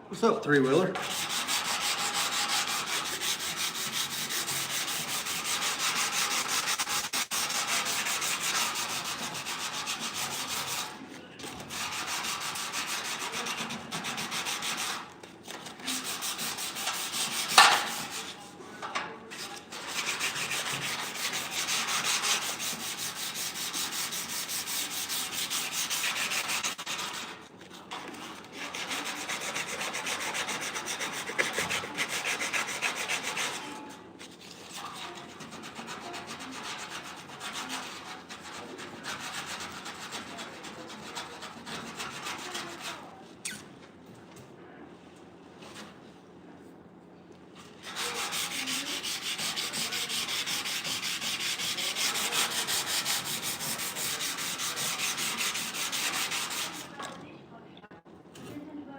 What's up, three-wheeler?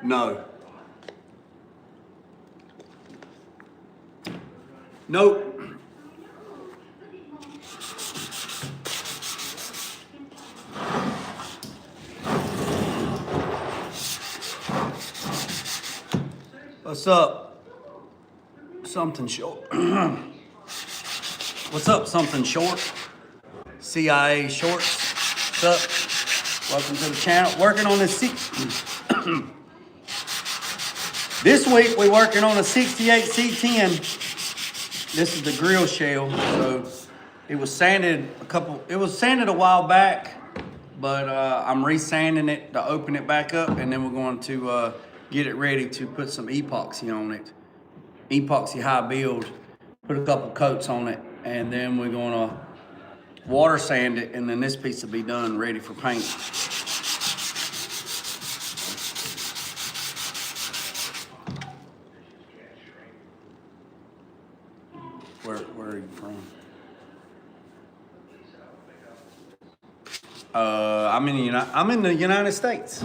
No. Nope. What's up? Something short. What's up, something short? CIA shorts. What's up? Welcome to the channel. Working on this this week we're working on a 68 C10. This is the grill shell. So it was sanded a while back, but I'm re-sanding it to open it back up, and then we're going to get it ready to put some epoxy on it. Epoxy high build, put a couple coats on it, and then we're gonna water sand it, and then this piece will be done, ready for paint. Where are you from? I'm in the United States.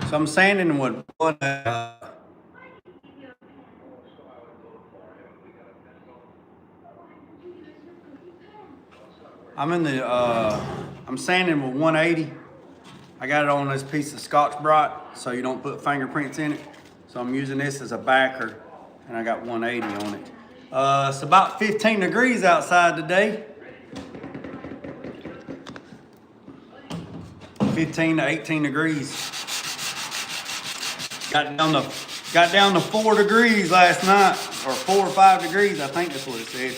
So I'm sanding with one. I'm sanding with 180. I got it on this piece of Scotch-Brite so you don't put fingerprints in it. So I'm using this as a backer, and I got 180 on it. It's about 15 degrees outside today. 15 to 18 degrees. Got down to 4 degrees last night, or 4 or 5 degrees, I think that's what it said.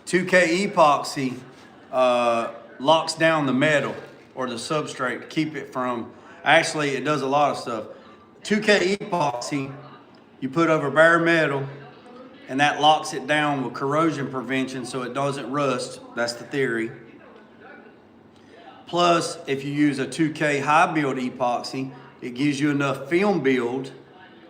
$2K epoxy locks down the metal or the substrate to keep it from, actually it does a lot of stuff. 2K epoxy you put over bare metal, and that locks it down with corrosion prevention so it doesn't rust. That's the theory. Plus, if you use a 2K high build epoxy, it gives you enough film build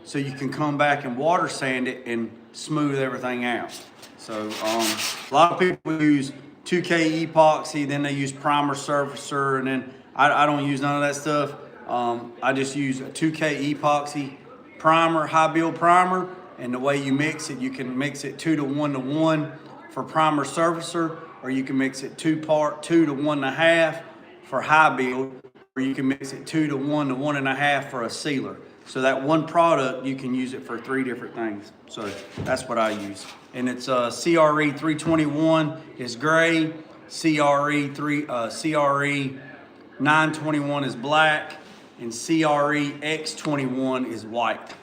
so you can come back and water sand it and smooth everything out. So a lot of people use 2K epoxy, then they use primer surfacer, and then I don't use none of that stuff. I just use a 2K epoxy primer, high build primer, and the way you mix it, you can mix it 2 to 1 to 1 for primer surfacer, or you can mix it 2 to 1.5 for high build, or you can mix it 2 to 1 to 1.5 for a sealer. So that one product, you can use it for 3 different things. So that's what I use. And it's CRE 321 is gray, CRE 921 is black, and CRE X21 is white.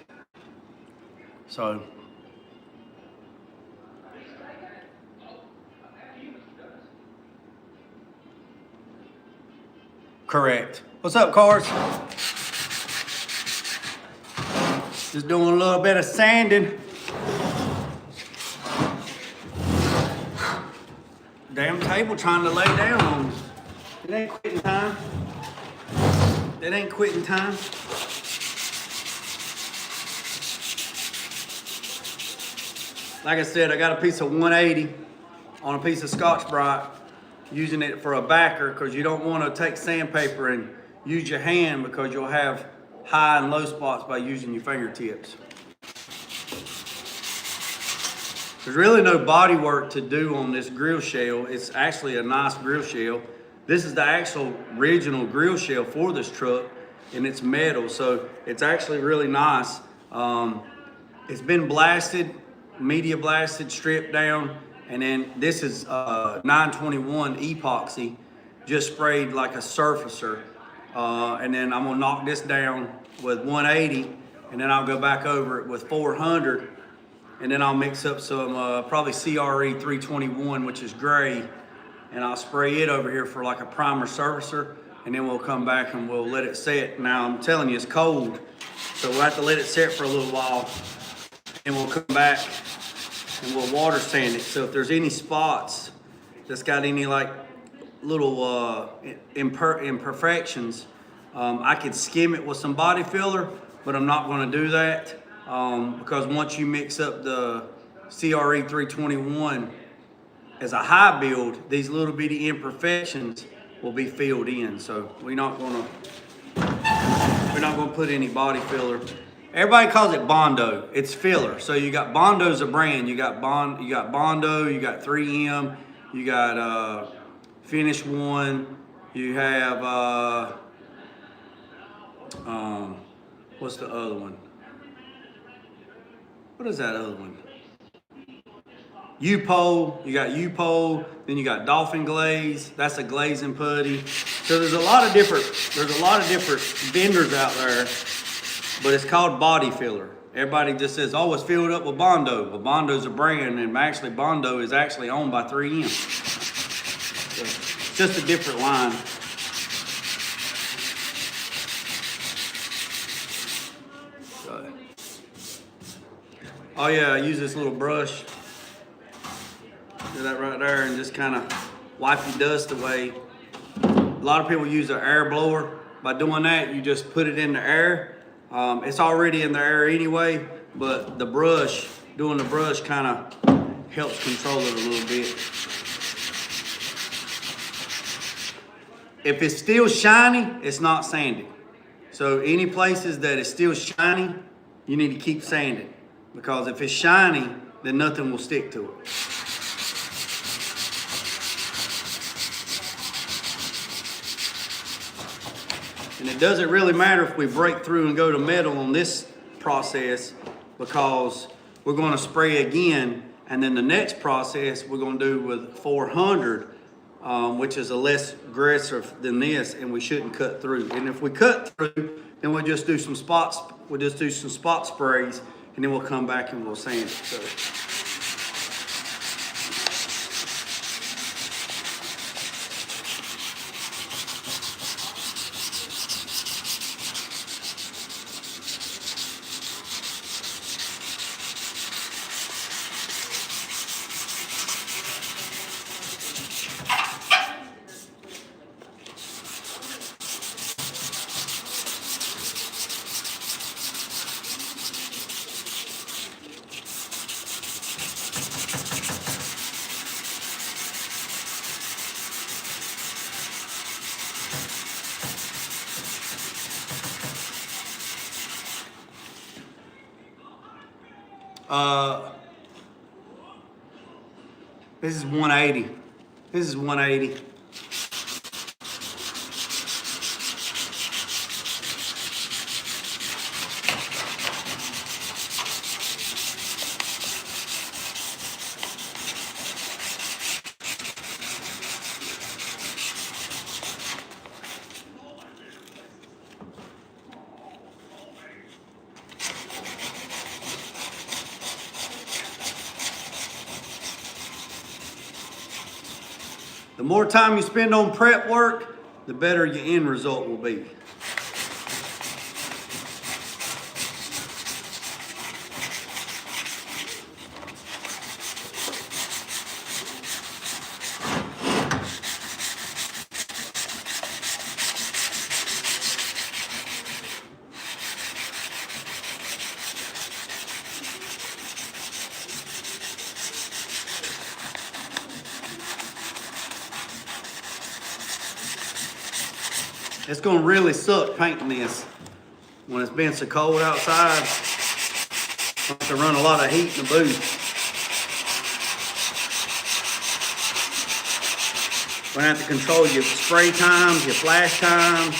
So, correct. What's up, Cars? Just doing a little bit of sanding. Damn table trying to lay down on me. It ain't quitting time. It ain't quitting time. Like I said, I got a piece of 180 on a piece of Scotch-Brite, using it for a backer because you don't want to take sandpaper and use your hand because you'll have high and low spots by using your fingertips. There's really no body work to do on this grill shell. It's actually a nice grill shell. This is the actual original grill shell for this truck, and it's metal, so it's actually really nice. It's been blasted, media blasted, stripped down, and then this is 921 epoxy, just sprayed like a surfacer. And then I'm gonna knock this down with 180, and then I'll go back over it with 400, and then I'll mix up some probably CRE 321, which is gray, and I'll spray it over here for like a primer surfacer, and then we'll come back and we'll let it set. Now I'm telling you, it's cold, so we'll have to let it set for a little while, and we'll come back and we'll water sand it. So if there's any spots that's got any like little imperfections, I could skim it with some body filler, but I'm not going to do that because once you mix up the CRE 321 as a high build, these little bitty imperfections will be filled in. So we're not going to put any body filler. Everybody calls it Bondo. It's filler. So you got Bondo's a brand. You got Bondo, you got 3M, you got Finish One, you have what's the other one? What is that other one? U-Pole. You got U-Pole, then you got Dolphin Glaze. That's a glazing putty. So there's a lot of different vendors out there, but it's called body filler. Everybody just says, oh, it's filled up with Bondo. Well, Bondo's a brand, and actually Bondo is actually owned by 3M. So it's just a different line. So, oh yeah, I use this little brush. Do that right there and just kind of wipe your dust away. A lot of people use an air blower. By doing that, you just put it in the air. It's already in the air anyway, but the brush, doing the brush kind of helps control it a little bit. If it's still shiny, it's not sanded. So any places that is still shiny, you need to keep sanding, because if it's shiny, then nothing will stick to it. And it doesn't really matter if we break through and go to metal on this process, because we're going to spray again, and then the next process we're going to do with 400, which is a less aggressive than this, and we shouldn't cut through. And if we cut through, then we'll just do some spots. We'll just do some spot sprays, and then we'll come back and we'll sand it. So. This is 180. This is 180. The more time you spend on prep work, the better your end result will be. It's gonna really suck painting this when it's been so cold outside. I have to run a lot of heat in the booth. We're gonna have to control your spray times, your flash times,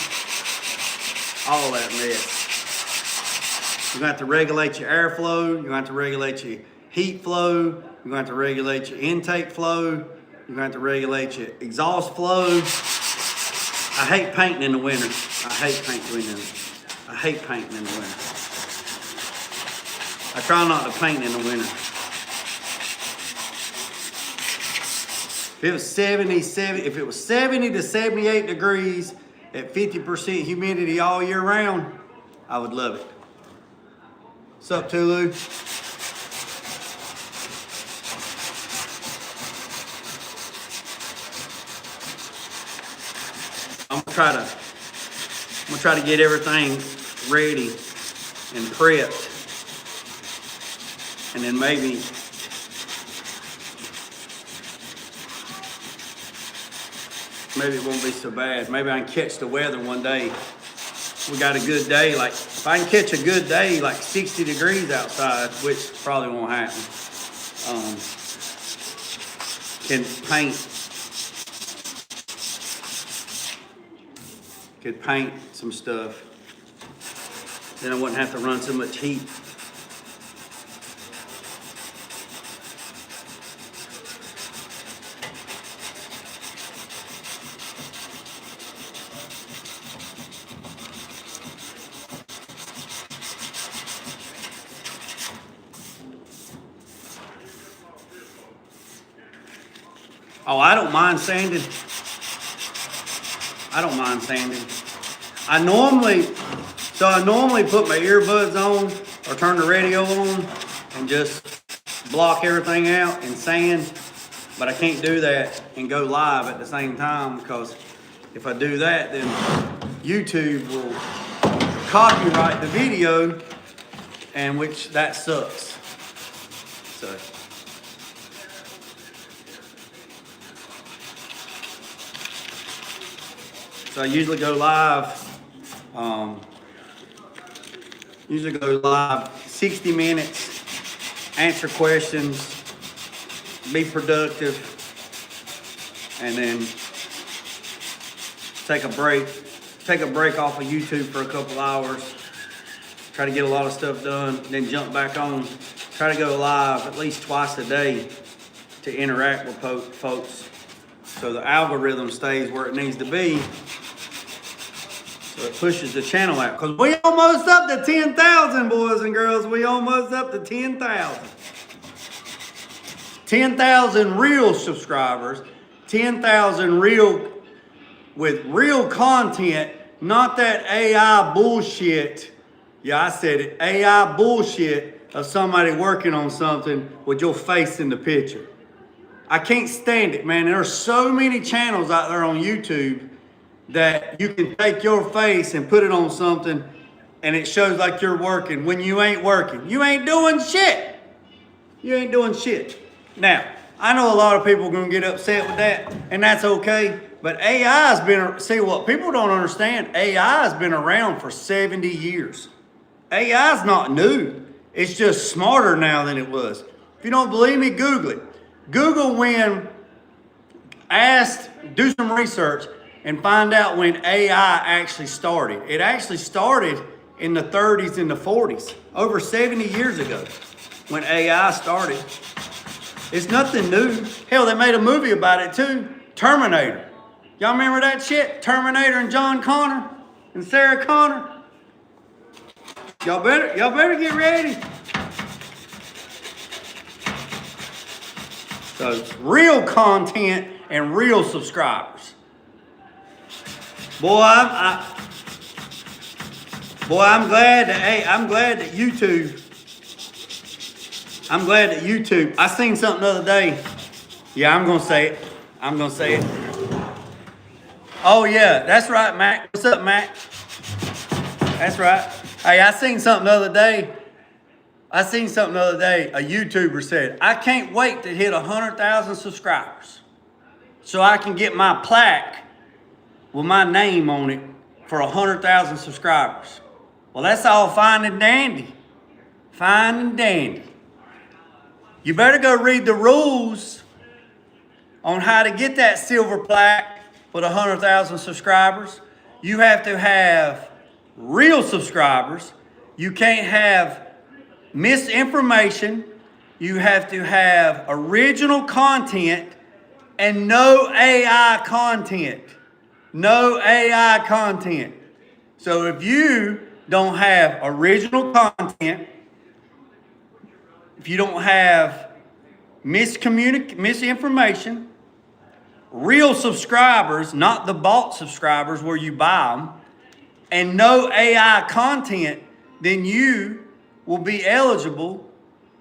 all that mess. You're gonna have to regulate your airflow. You're gonna have to regulate your heat flow. You're gonna have to regulate your intake flow. You're gonna have to regulate your exhaust flow. I hate painting in the winter. I hate painting in the winter. I try not to paint in the winter. If it was 70 to 78 degrees at 50% humidity all year round, I would love it. What's up, Tulu? I'm gonna try to get everything ready and prepped, and then maybe it won't be so bad. Maybe I can catch the weather one day. We got a good day, like if I can catch a good day, like 60 degrees outside, which probably won't happen. Can paint some stuff. Then I wouldn't have to run so much heat. Oh, I don't mind sanding. I normally put my earbuds on or turn the radio on and just block everything out and sand, but I can't do that and go live at the same time, because if I do that, then YouTube will copyright the video, and which that sucks. So I usually go live. 60 minutes, answer questions, be productive, and then take a break off of YouTube for a couple hours, try to get a lot of stuff done, then jump back on, try to go live at least twice a day to interact with folks so the algorithm stays where it needs to be. So it pushes the channel out. Because we almost up to 10,000, boys and girls. We almost up to 10,000. 10,000 real subscribers. 10,000 real, with real content. Not that AI bullshit. Yeah, I said it. AI bullshit of somebody working on something with your face in the picture. I can't stand it, man. There are so many channels out there on YouTube that you can take your face and put it on something and it shows like you're working when you ain't working. You ain't doing shit. You ain't doing shit. Now, I know a lot of people are going to get upset with that, and that's okay. But AI has been, see what people don't understand, AI has been around for 70 years. AI is not new. It's just smarter now than it was. If you don't believe me, Google it. Google when asked, do some research, and find out when AI actually started. It actually started in the 30s and the 40s, over 70 years ago, when AI started. It's nothing new. Hell, they made a movie about it too, Terminator. Y'all remember that shit? Terminator and John Connor and Sarah Connor. Y'all better get ready. So real content and real subscribers. Boy, I'm glad that YouTube. I seen something the other day. Yeah, I'm gonna say it. Oh yeah, that's right, Mac. What's up, Mac? That's right. Hey, I seen something the other day. A YouTuber said, I can't wait to hit 100,000 subscribers so I can get my plaque with my name on it for 100,000 subscribers. Well, that's all fine and dandy. Fine and dandy. You better go read the rules on how to get that silver plaque with 100,000 subscribers. You have to have real subscribers. You can't have misinformation. You have to have original content and no AI content. No AI content. So if you don't have original content, if you don't have misinformation, real subscribers, not the bought subscribers where you buy them, and no AI content, then you will be eligible,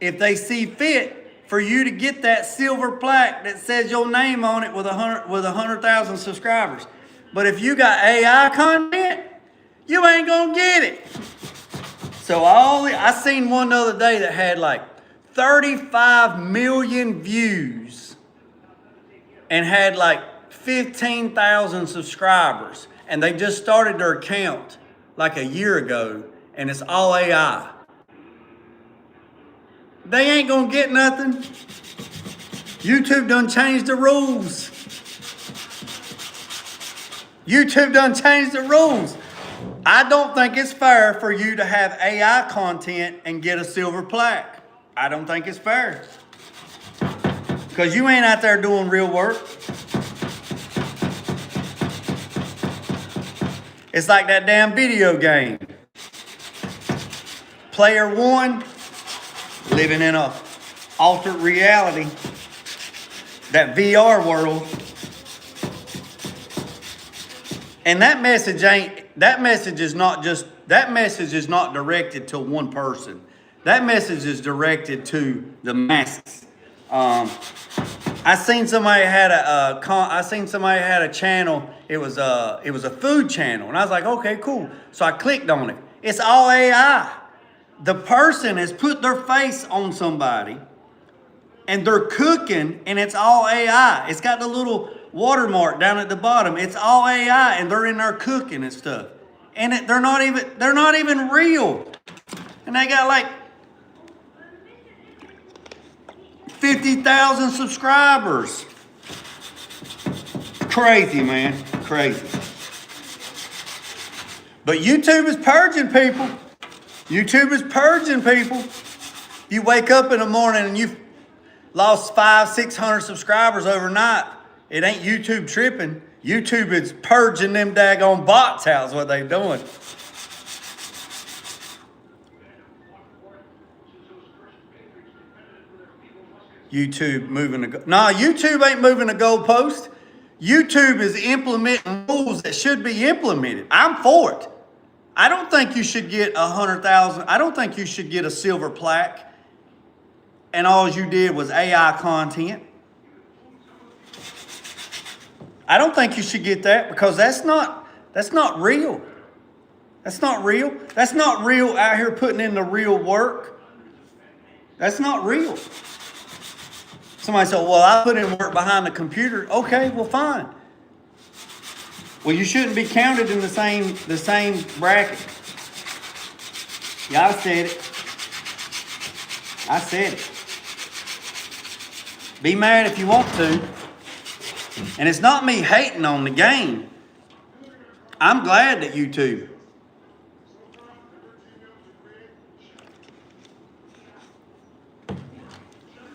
if they see fit, for you to get that silver plaque that says your name on it with 100,000 subscribers. But if you got AI content, you ain't gonna get it. So I seen one the other day that had like 35 million views and had like 15,000 subscribers. And they just started their account like a year ago, and it's all AI. They ain't gonna get nothing. YouTube done changed the rules. I don't think it's fair for you to have AI content and get a silver plaque. I don't think it's fair. Because you ain't out there doing real work. It's like that damn video game. Player one, living in a altered reality. That VR world. And that message is not directed to one person. That message is directed to the masses. I seen somebody had a channel. It was a food channel, and I was like, okay, cool. So I clicked on it. It's all AI. The person has put their face on somebody, and they're cooking, and it's all AI. It's got the little watermark down at the bottom. It's all AI, and they're in there cooking and stuff. And they're not even real. And they got like 50,000 subscribers. Crazy, man. Crazy. But YouTube is purging people. You wake up in the morning and you've lost 500-600 subscribers overnight. It ain't YouTube tripping. YouTube is purging them daggone bots out is what they're doing. YouTube moving the YouTube ain't moving the goalpost. YouTube is implementing rules that should be implemented. I'm for it. I don't think you should get 100,000. I don't think you should get a silver plaque and all you did was AI content. I don't think you should get that because that's not real. That's not real. That's not real out here putting in the real work. That's not real. Somebody said, well, I put in work behind the computer. Okay, well, fine. Well, you shouldn't be counted in the same bracket. Yeah, I said it. Be mad if you want to. And it's not me hating on the game. I'm glad that YouTube.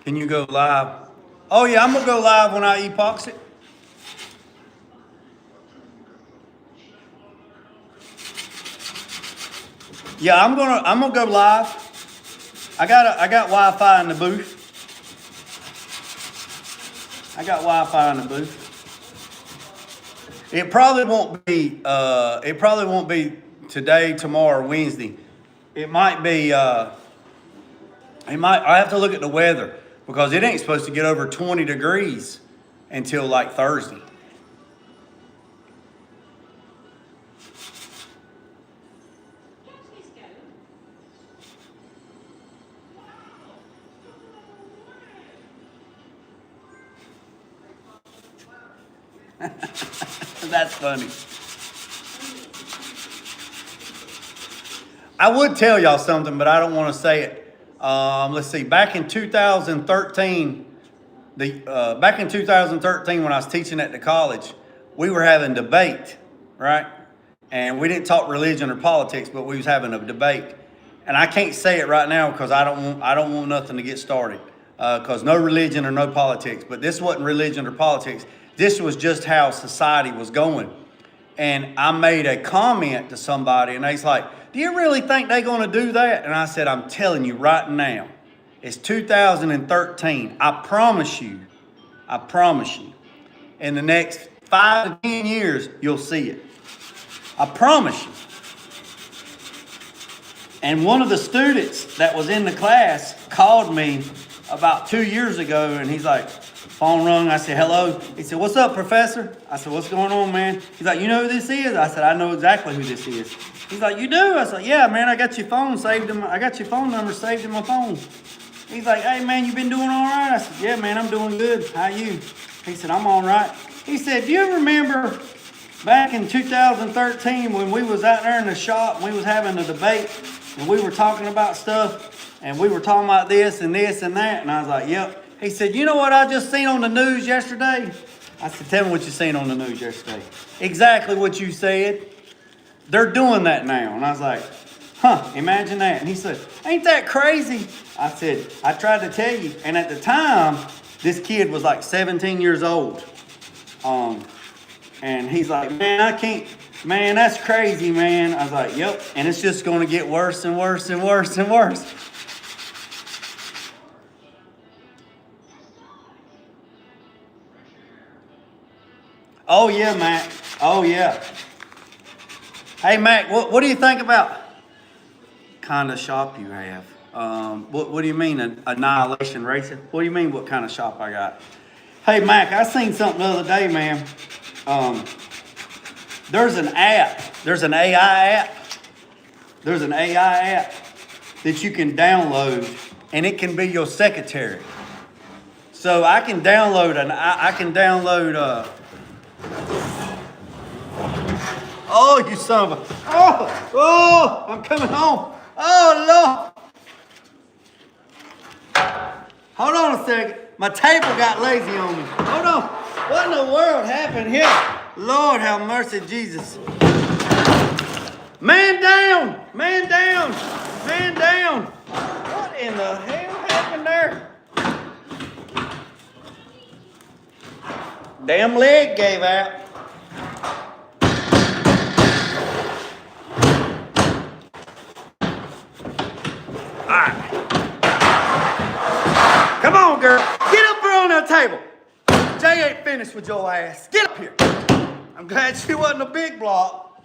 Can you go live? Oh yeah, I'm gonna go live when I epoxy it. Yeah, I'm gonna go live. I got Wi-Fi in the booth. It probably won't be. It probably won't be today, tomorrow, Wednesday. It might be. It might. I have to look at the weather because it ain't supposed to get over 20 degrees until like Thursday. That's funny. I would tell y'all something, but I don't want to say it. Let's see. Back in 2013, back in 2013 when I was teaching at the college, we were having debate, right? And we didn't talk religion or politics, but we was having a debate. And I can't say it right now because I don't want nothing to get started. Because no religion or no politics. But this wasn't religion or politics. This was just how society was going. And I made a comment to somebody, and they's like, "Do you really think they're going to do that?" And I said, "I'm telling you right now, it's 2013. I promise you, in the next 5 to 10 years, you'll see it. I promise you." And one of the students that was in the class called me about 2 years ago, and he's like, phone rung. I said, "Hello." He said, "What's up, professor?" I said, "What's going on, man?" He's like, "You know who this is?" I said, "I know exactly who this is." He's like, "You do?" I said, "Yeah, man, I got your phone saved in I got your phone number saved in my phone." He's like, "Hey, man, you been doing all right?" I said, "Yeah, man, I'm doing good. How you?" He said, "I'm all right." He said, "Do you remember back in 2013 when we was out there in the shop and we was having a debate and we were talking about stuff and we were talking about this and this and that?" And I was like, "Yep." He said, "You know what I just seen on the news yesterday?" I said, "Tell me what you seen on the news yesterday." "Exactly what you said. They're doing that now." And I was like, "Huh, imagine that." And he said, "Ain't that crazy?" I said, "I tried to tell you." And at the time, this kid was like 17 years old. And he's like, "Man, I can't, man, that's crazy, man." I was like, "Yep." And it's just going to get worse and worse and worse and worse. Oh, yeah, Mac. Oh, yeah. Hey, Mac, what do you think about kind of shop you have? What do you mean, Annihilation Racing? What do you mean, what kind of shop I got? Hey, Mac, I seen something the other day, man. There's an app. There's an AI app. There's an AI app that you can download, and it can be your secretary. So I can download oh, you son of a, oh, I'm coming home. Oh, Lord. Hold on a second. My table got lazy on me. Hold on. What in the world happened here? Lord have mercy, Jesus. Man down. Man down. Man down. What in the hell happened there? Damn leg gave out. Come on, girl. Get up here on that table. Jay ain't finished with your ass. Get up here. I'm glad she wasn't a big block.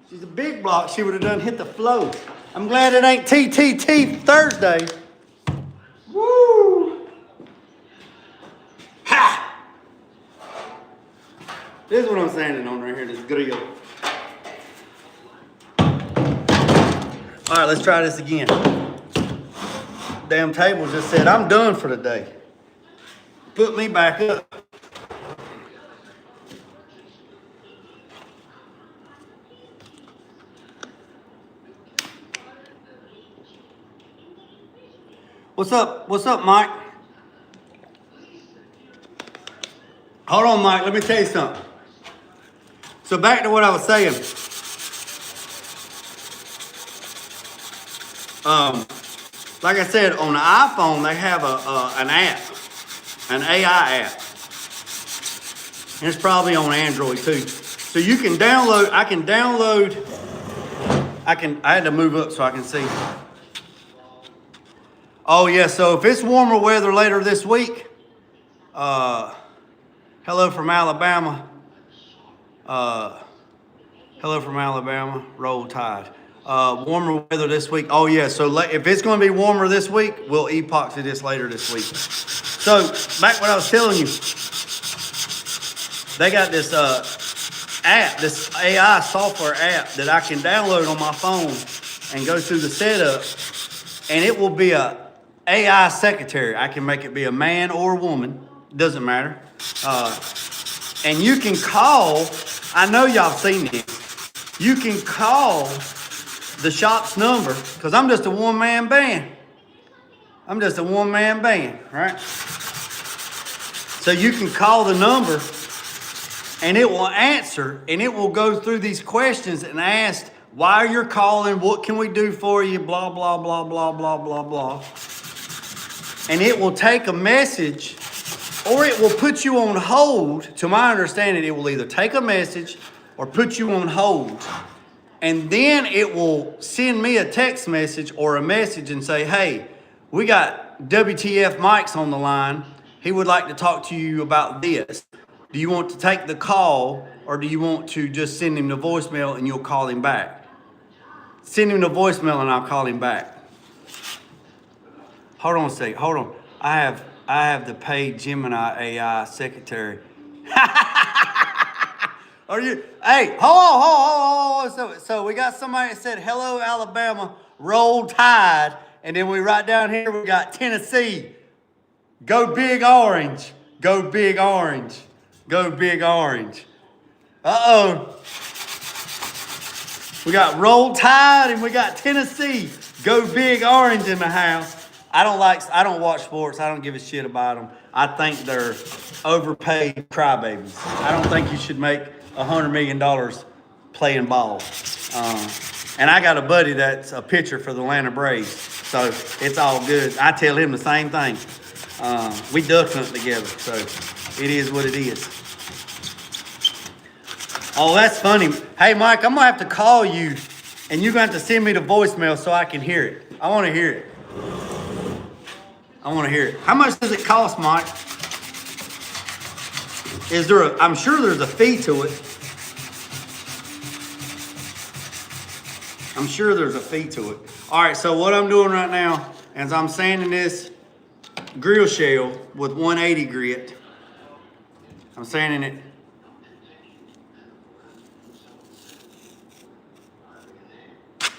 She's a big block. She would have done hit the floor. I'm glad it ain't TTT Thursday. Woo. Ha. This is what I'm standing on right here, this grill. All right, let's try this again. Damn table just said, "I'm done for the day." Put me back up. What's up? What's up, Mike? Hold on, Mike. Let me tell you something. So back to what I was saying. Like I said, on the iPhone, they have an app, an AI app. And it's probably on Android too. So you can download, I had to move up so I can see. Oh yeah, so if it's warmer weather later this week, hello from Alabama. Hello from Alabama, roll tide. Warmer weather this week. Oh yeah, so if it's gonna be warmer this week, we'll epoxy this later this week. So back what I was telling you, they got this app, this AI software app that I can download on my phone and go through the setup, and it will be a AI secretary. I can make it be a man or a woman, doesn't matter. And you can call, I know y'all seen this, you can call the shop's number, because I'm just a one-man band. I'm just a one-man band, right? So you can call the number and it will answer, and it will go through these questions and ask why you're calling, what can we do for you, blah, blah, blah, blah, blah, blah, blah. And it will take a message, or it will put you on hold. To my understanding, it will either take a message or put you on hold. And then it will send me a text message or a message and say, hey, we got WTF Mike's on the line. He would like to talk to you about this. Do you want to take the call, or do you want to just send him the voicemail and you'll call him back? Send him the voicemail and I'll call him back. Hold on a second, hold on. I have the paid Gemini AI secretary. Are you? Hey, hold on. So we got somebody that said, hello, Alabama, roll tide. And then we right down here, we got Tennessee. Go big orange. Go big orange. Go big orange. Uh-oh. We got roll tide and we got Tennessee. Go big orange in the house. I don't watch sports. I don't give a shit about them. I think they're overpaid crybabies. I don't think you should make $100 million playing ball. And I got a buddy that's a pitcher for the Atlanta Braves, so it's all good. I tell him the same thing. We duck hunt together, so it is what it is. Oh, that's funny. Hey, Mike, I'm gonna have to call you, and you're gonna have to send me the voicemail so I can hear it. I want to hear it. I want to hear it. How much does it cost, Mike? Is there I'm sure there's a fee to it. I'm sure there's a fee to it. All right, so what I'm doing right now is I'm sanding this grill shell with 180 grit. I'm sanding it.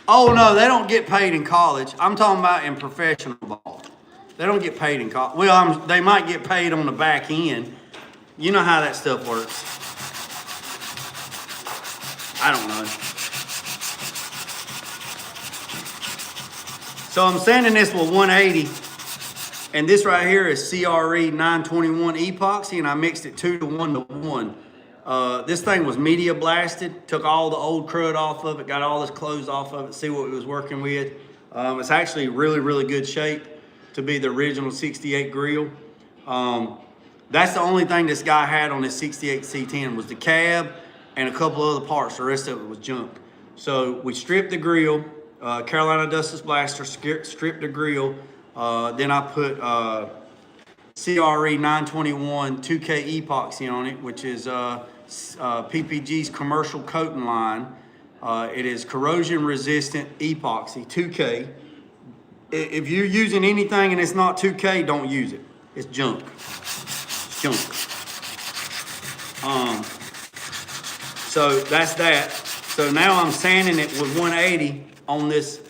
Oh no, they don't get paid in college. I'm talking about in professional ball. They don't get paid in college. Well, they might get paid on the back end. You know how that stuff works. I don't know. So I'm sanding this with 180, and this right here is CRE 921 epoxy, and I mixed it 2 to 1 to 1. This thing was media blasted, took all the old crud off of it, got all this clothes off of it, see what it was working with. It's actually really, really good shape to be the original 68 grill. That's the only thing this guy had on his 68 C10 was the cab and a couple other parts. The rest of it was junk. So we stripped the grill, Carolina Dustless Blaster, stripped the grill. Then I put CRE 921 2K epoxy on it, which is PPG's commercial coating line. It is corrosion resistant epoxy, 2K. If you're using anything and it's not 2K, don't use it. It's junk. It's junk. So that's that. So now I'm sanding it with 180 on this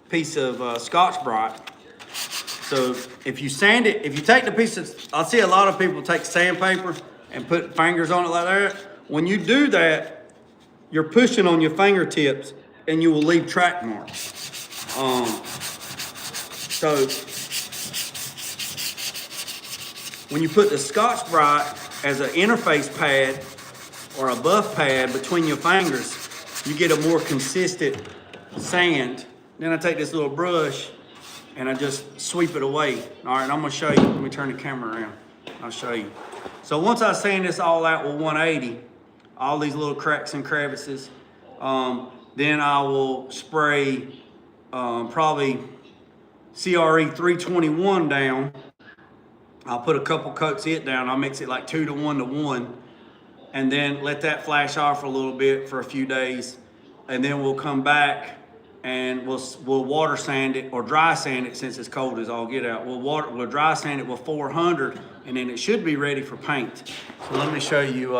piece of Scotch-Brite. So if you sand it, if you take the piece of, I see a lot of people take sandpaper and put fingers on it like that. When you do that, you're pushing on your fingertips and you will leave track marks. So when you put the Scotch-Brite as an interface pad or a buff pad between your fingers, you get a more consistent sand. Then I take this little brush and I just sweep it away. All right, I'm gonna show you. Let me turn the camera around. I'll show you. So once I sand this all out with 180, all these little cracks and crevices, then I will spray probably CRE 321 down. I'll put a couple coats of it down. I'll mix it like 2 to 1 to 1. and then let that flash off a little bit for a few days, and then we'll come back and we'll water sand it or dry sand it since it's cold as all get out. We'll dry sand it with 400, and then it should be ready for paint. So let me show you.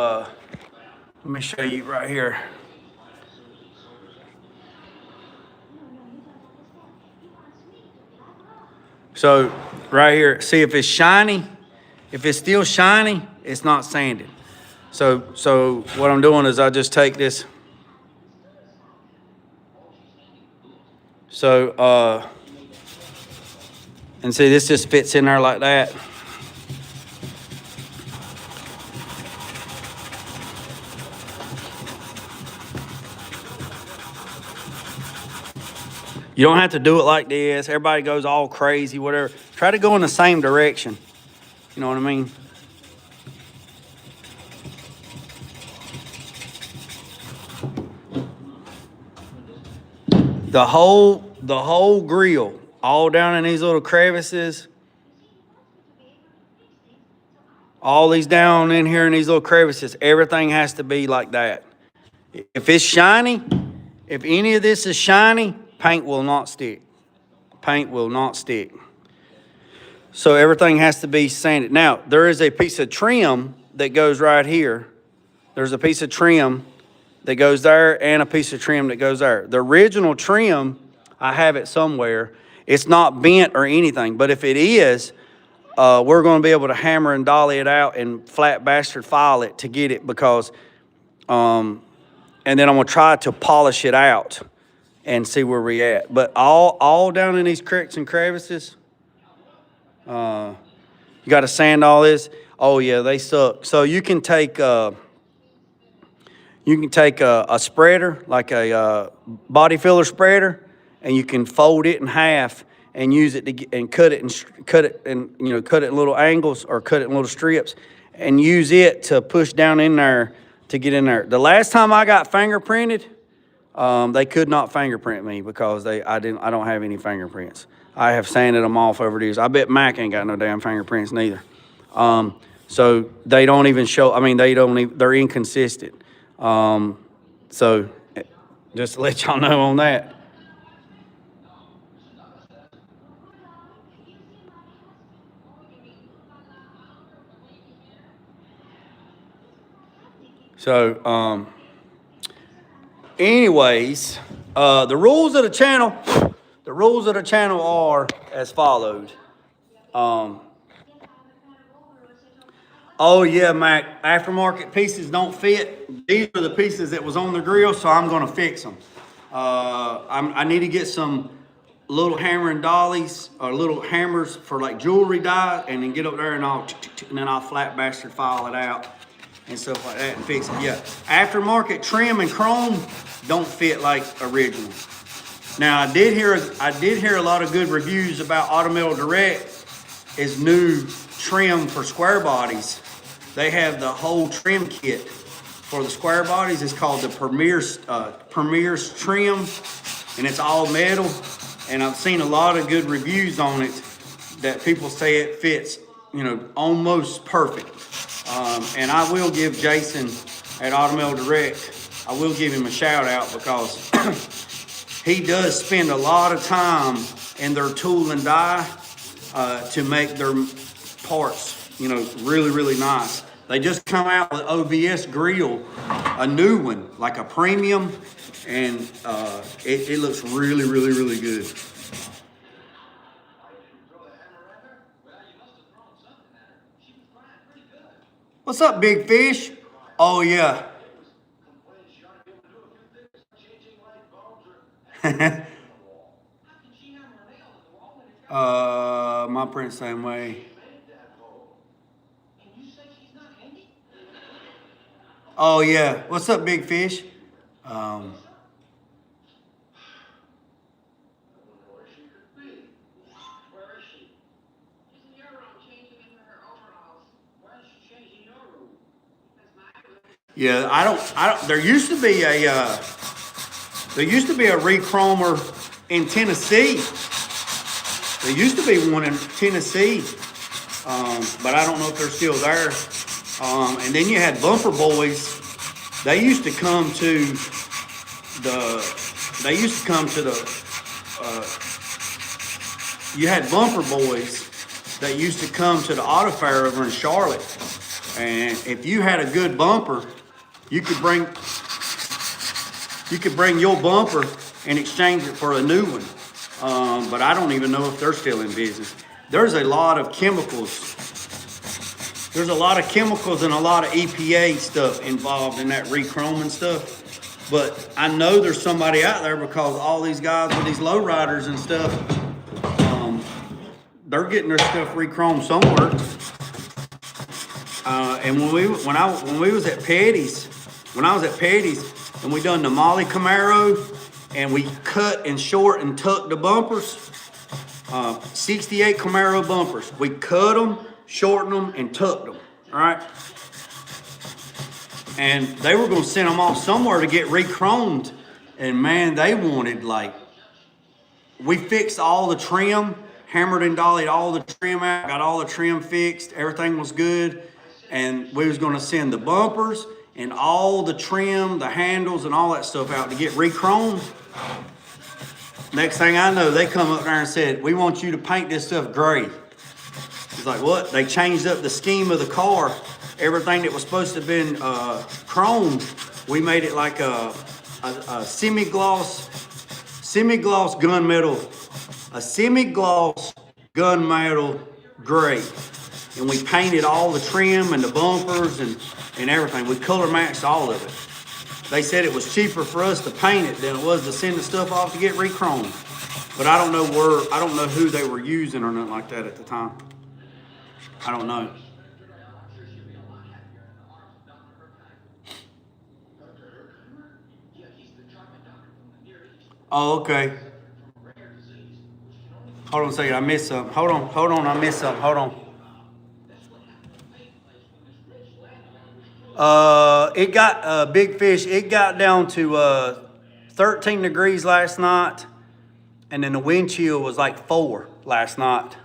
Right here. So right here, see if it's shiny. If it's still shiny, it's not sanded. So what I'm doing is I just take this. And see, this just fits in there like that. You don't have to do it like this. Everybody goes all crazy, whatever. Try to go in the same direction. You know what I mean? The whole grill, all down in these little crevices, all these down in here in these little crevices, everything has to be like that. If it's shiny, if any of this is shiny, paint will not stick. Paint will not stick. So everything has to be sanded. Now, there is a piece of trim that goes right here. There's a piece of trim that goes there and a piece of trim that goes there. The original trim, I have it somewhere. It's not bent or anything, but if it is, we're going to be able to hammer and dolly it out and flat bastard file it to get it because, and then I'm going to try to polish it out and see where we at. But all down in these cracks and crevices, you got to sand all this. Oh yeah, they suck. So you can take a spreader, like a body filler spreader, and you can fold it in half and use it and cut it in little angles or cut it in little strips, and use it to push down in there to get in there. The last time I got fingerprinted, they could not fingerprint me because I don't have any fingerprints. I have sanded them off over the years. I bet Mac ain't got no damn fingerprints neither. So they don't even show. I mean, they're inconsistent. So just to let y'all know on that. So, anyways, the rules of the channel are as followed. Oh yeah, Mac, aftermarket pieces don't fit. These are the pieces that was on the grill, so I'm gonna fix them. I need to get some little hammer and dollies or little hammers for like jewelry die, and then get up there and then I'll flat bastard file it out and stuff like that and fix it. Yeah, aftermarket trim and chrome don't fit like original. Now I did hear a lot of good reviews about Automail Direct is new trim for square bodies. They have the whole trim kit for the square bodies. It's called the Premier's trim, and it's all metal. And I've seen a lot of good reviews on it that people say it fits, almost perfect. And I will give Jason at Automail Direct, I will give him a shout out because he does spend a lot of time in their tool and die to make their parts, really, really nice. They just come out with OBS grill, a new one, like a premium, and it looks really, really, really good. What's up, big fish? Oh yeah. My print's same way. Oh yeah. What's up, big fish? Yeah, I don't. There used to be a rechromer in Tennessee. There used to be one in Tennessee, but I don't know if they're still there. And then you had bumper boys. They used to come to the. They used to come to the. You had bumper boys that used to come to the auto fair over in Charlotte, and if you had a good bumper, you could bring your bumper and exchange it for a new one. But I don't even know if they're still in business. There's a lot of chemicals. There's a lot of chemicals and a lot of EPA stuff involved in that re-chroming stuff. But I know there's somebody out there, because all these guys with these lowriders and stuff, they're getting their stuff re-chromed somewhere. And when we was at Petty's, and we done the Molly Camaro, and we cut and short and tucked the bumpers, 68 Camaro bumpers. We cut them, shortened them, and tucked them, all right? And they were gonna send them off somewhere to get re-chromed. And man, they wanted, like, we fixed all the trim, hammered and dollied all the trim out, got all the trim fixed, everything was good. And we was gonna send the bumpers and all the trim, the handles and all that stuff out to get re-chromed. Next thing I know, they come up there and said, we want you to paint this stuff gray. It's like, what? They changed up the scheme of the car. Everything that was supposed to have been chromed, we made it like a semi-gloss gunmetal, a semi-gloss gunmetal gray. And we painted all the trim and the bumpers and everything. We color matched all of it. They said it was cheaper for us to paint it than it was to send the stuff off to get re-chromed. But I don't know who they were using or nothing like that at the time. I don't know. Oh, okay. Hold on a second, I missed something. Hold on, I missed something. Hold on. It got big fish. It got down to 13 degrees last night, and then the wind chill was like 4 last night.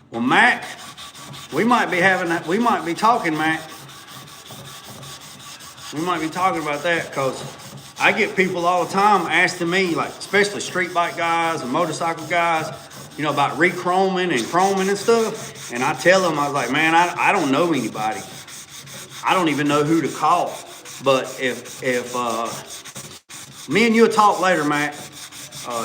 Well, Mac, we might be talking, Mac. We might be talking about that, because I get people all the time asking me, like, especially street bike guys and motorcycle guys, about re-chroming and chroming and stuff. And I tell them, I was like, man, I don't know anybody. I don't even know who to call. But if me and you'll talk later, Mac.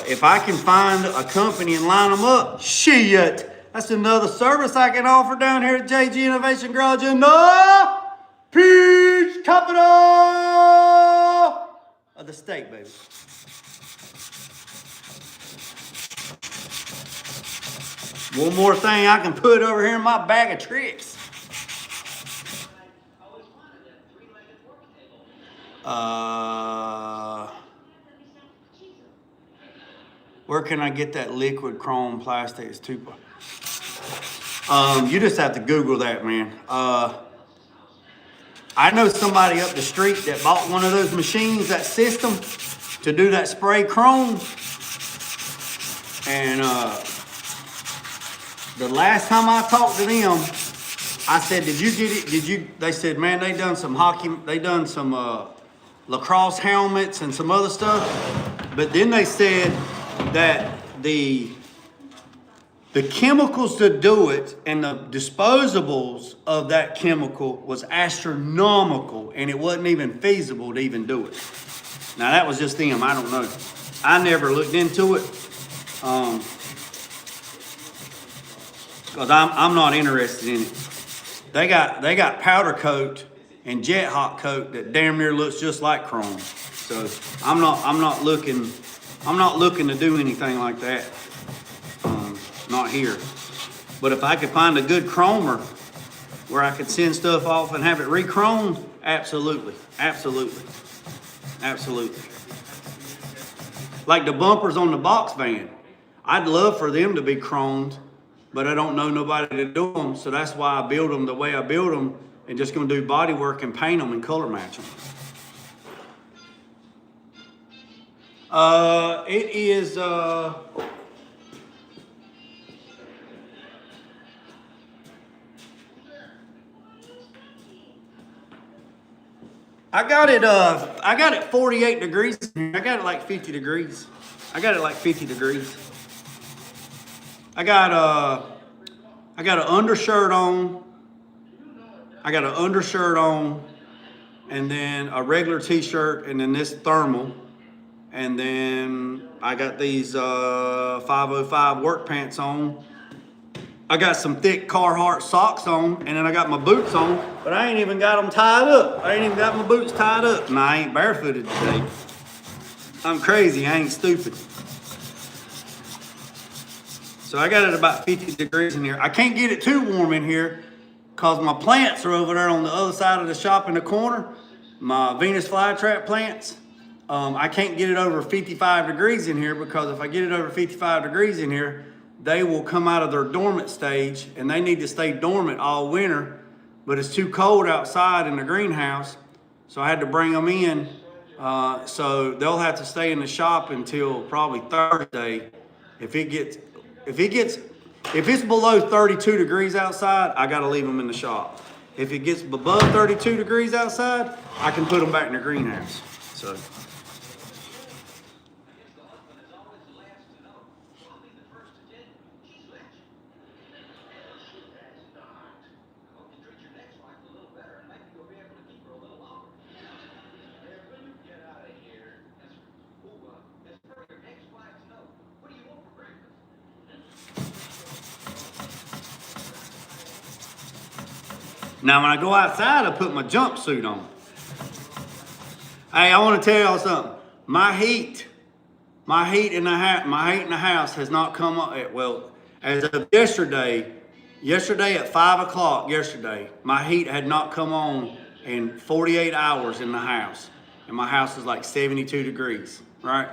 If I can find a company and line them up, shit, that's another service I can offer down here at JG Innovation Garage in the Peach Capital of the state, baby. One more thing I can put over here in my bag of tricks. Where can I get that liquid chrome plastic? It's too. You just have to Google that, man. I know somebody up the street that bought one of those machines, that system, to do that spray chrome. And the last time I talked to them, I said, did you get it? They said, man, they done some lacrosse helmets and some other stuff. But then they said that the chemicals to do it and the disposables of that chemical was astronomical, and it wasn't even feasible to even do it. Now that was just them, I don't know. I never looked into it, because I'm not interested in it. They got powder coat and jet hot coat that damn near looks just like chrome. So I'm not looking to do anything like that. Not here. But if I could find a good chromer where I could send stuff off and have it re-chromed, absolutely. Like the bumpers on the box van. I'd love for them to be chromed, but I don't know nobody to do them, so that's why I build them the way I build them, and just gonna do body work and paint them and color match them. It is, I got it 48 degrees. I got it like 50 degrees. I got it like 50 degrees. I got an undershirt on. I got an undershirt on, and then a regular t-shirt, and then this thermal. And then I got these 505 work pants on. I got some thick Carhartt socks on, and then I got my boots on, but I ain't even got them tied up. I ain't even got my boots tied up, and I ain't barefooted today. I'm crazy, I ain't stupid. So I got it about 50 degrees in here. I can't get it too warm in here because my plants are over there on the other side of the shop in the corner. My Venus flytrap plants. I can't get it over 55 degrees in here because if I get it over 55 degrees in here, they will come out of their dormant stage, and they need to stay dormant all winter, but it's too cold outside in the greenhouse, so I had to bring them in. So they'll have to stay in the shop until probably Thursday. If it's below 32 degrees outside, I gotta leave them in the shop. If it gets above 32 degrees outside, I can put them back in the greenhouse. So. Now, when I go outside, I put my jumpsuit on. Hey, I want to tell y'all something. My heat in the house has not come up. Well, as of yesterday at 5 o'clock yesterday, my heat had not come on in 48 hours in the house, and my house is like 72 degrees, right?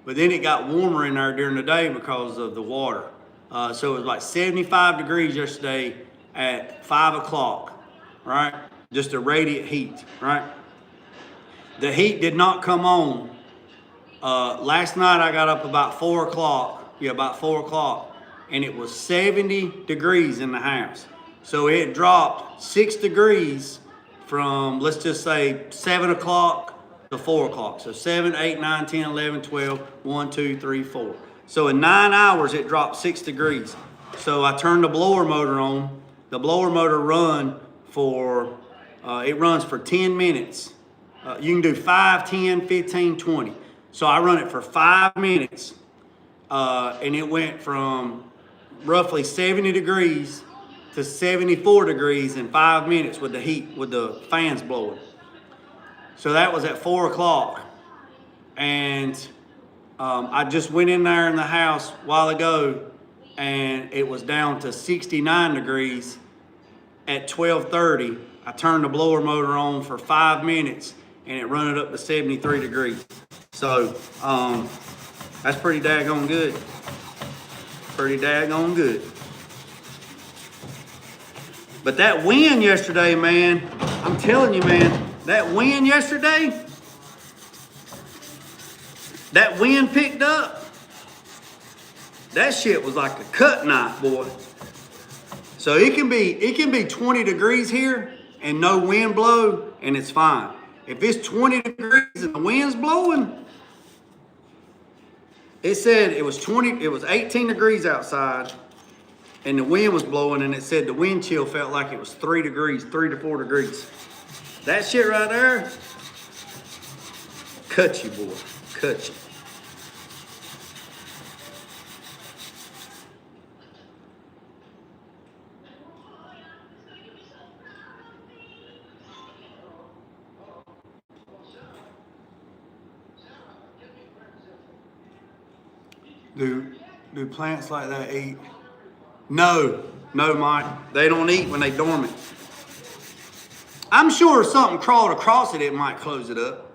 But then it got warmer in there during the day because of the water. So it was like 75 degrees yesterday at 5 o'clock. Right? Just a radiant heat, right? The heat did not come on. Last night I got up about 4 o'clock. Yeah, about 4 o'clock. And it was 70 degrees in the house. So it dropped 6 degrees from, let's just say, 7 o'clock to 4 o'clock. So 7, 8, 9, 10, 11, 12, 1, 2, 3, 4. So in 9 hours, it dropped 6 degrees. So I turned the blower motor on. The blower motor it runs for 10 minutes. You can do 5, 10, 15, 20. So I run it for 5 minutes, and it went from roughly 70 degrees to 74 degrees in 5 minutes with the heat, with the fans blowing. So that was at 4 o'clock. And I just went in there in the house a while ago, and it was down to 69 degrees. At 12:30, I turned the blower motor on for 5 minutes, and it run it up to 73 degrees. So that's pretty daggone good. Pretty daggone good. But that wind yesterday, man, I'm telling you, man, that wind yesterday, that wind picked up. That shit was like a cut knife, boy. So it can be 20 degrees here and no wind blow, and it's fine. If it's 20 degrees and the wind's blowing, it said it was 18 degrees outside and the wind was blowing, and it said the wind chill felt like it was 3 to 4 degrees. That shit right there, cut you, boy, cut you. Do plants like that eat? No, Mike. They don't eat when they dormant. I'm sure if something crawled across it, it might close it up.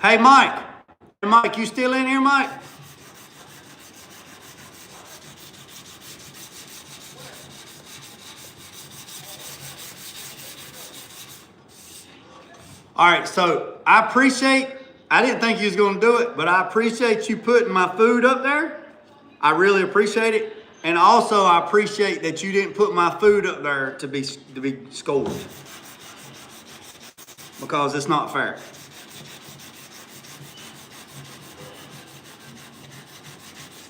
Hey, Mike. Hey, Mike, you still in here, Mike? All right, so I appreciate, I didn't think you was gonna do it, but I appreciate you putting my food up there. I really appreciate it. And also I appreciate that you didn't put my food up there to be scored. Because it's not fair.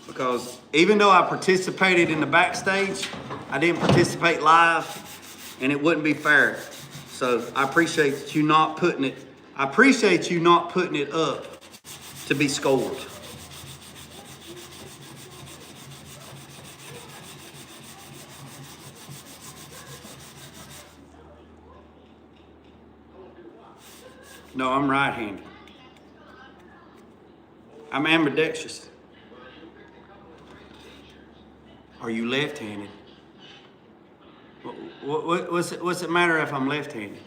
Because even though I participated in the backstage, I didn't participate live, and it wouldn't be fair. So I appreciate you not putting it. I appreciate you not putting it up to be scored. No, I'm right-handed. I'm ambidextrous. Are you left-handed? What's it matter if I'm left-handed?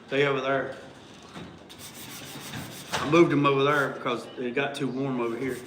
Stay over there. I moved them over there because it got too warm over here.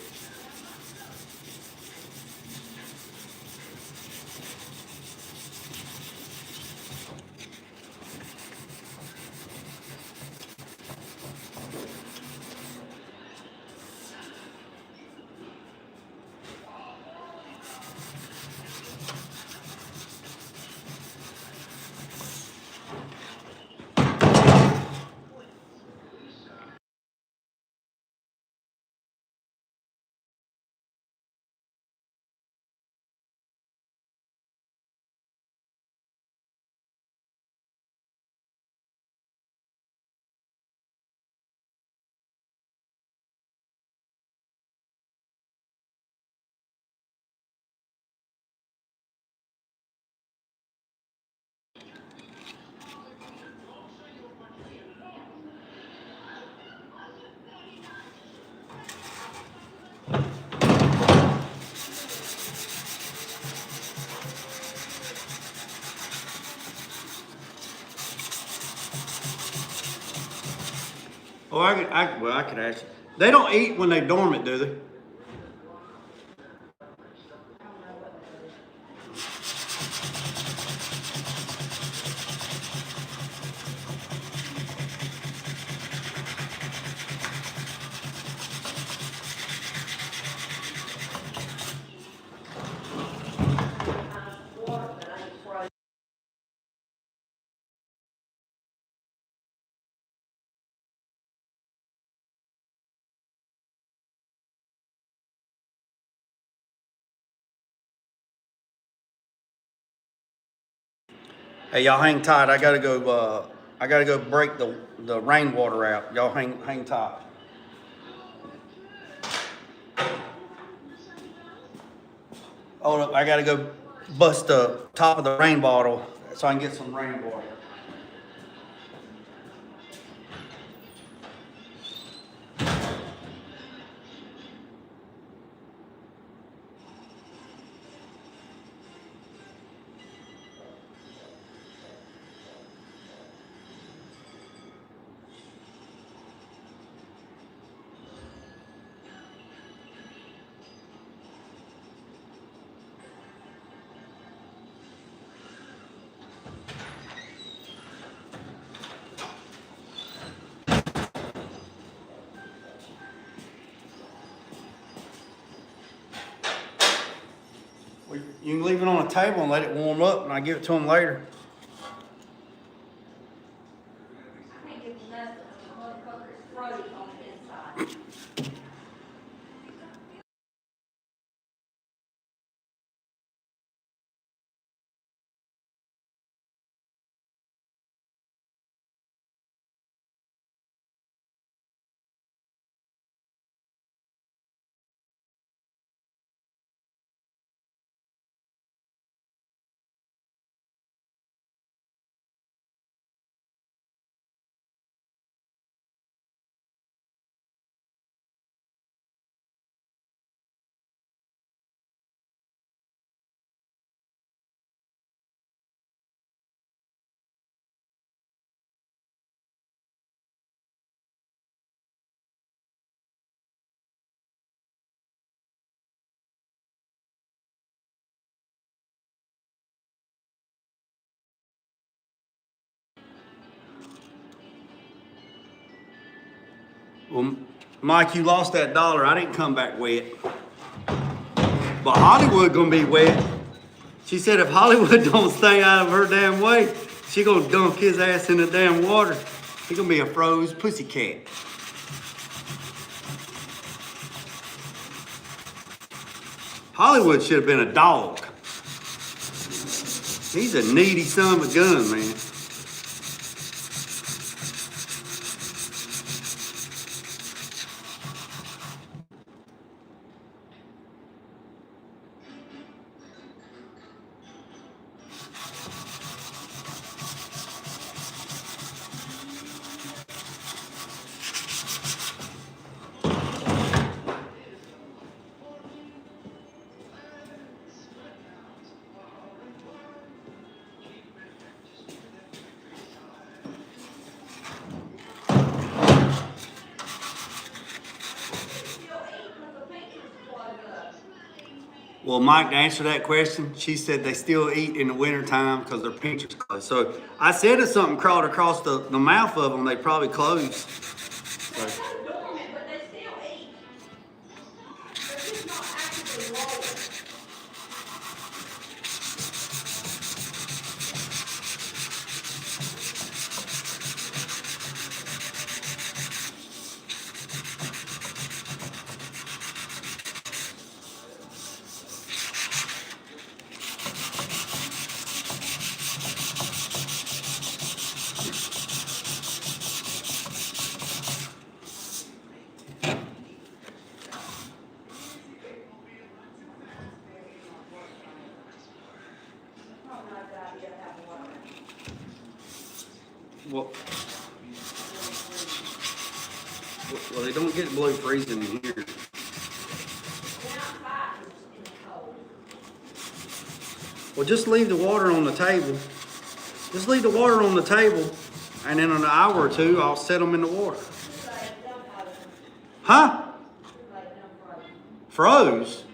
Oh, I could ask you. They don't eat when they dormant, do they? Hey, y'all hang tight. I gotta go. I gotta go break the rainwater out. Y'all hang tight. Hold up. I gotta go bust the top of the rain bottle so I can get some rainwater. You can leave it on a table and let it warm up, and I give it to them later. Well, Mike, you lost that $1. I didn't come back wet. But Hollywood gonna be wet. She said if Hollywood don't stay out of her damn way, she gonna dunk his ass in the damn water. He gonna be a froze pussycat. Hollywood should have been a dog. He's a needy son of a gun, man. Well, Mike, to answer that question, she said they still eat in the wintertime because their pinchers close. So I said if something crawled across the mouth of them, they'd probably close. So. Dormant, but they still eat. They're just not actively rolling. Well, they don't get below freezing in here. Well, just leave the water on the table. Just leave the water on the table, and in an hour or two, I'll set them in the water. Huh? Froze?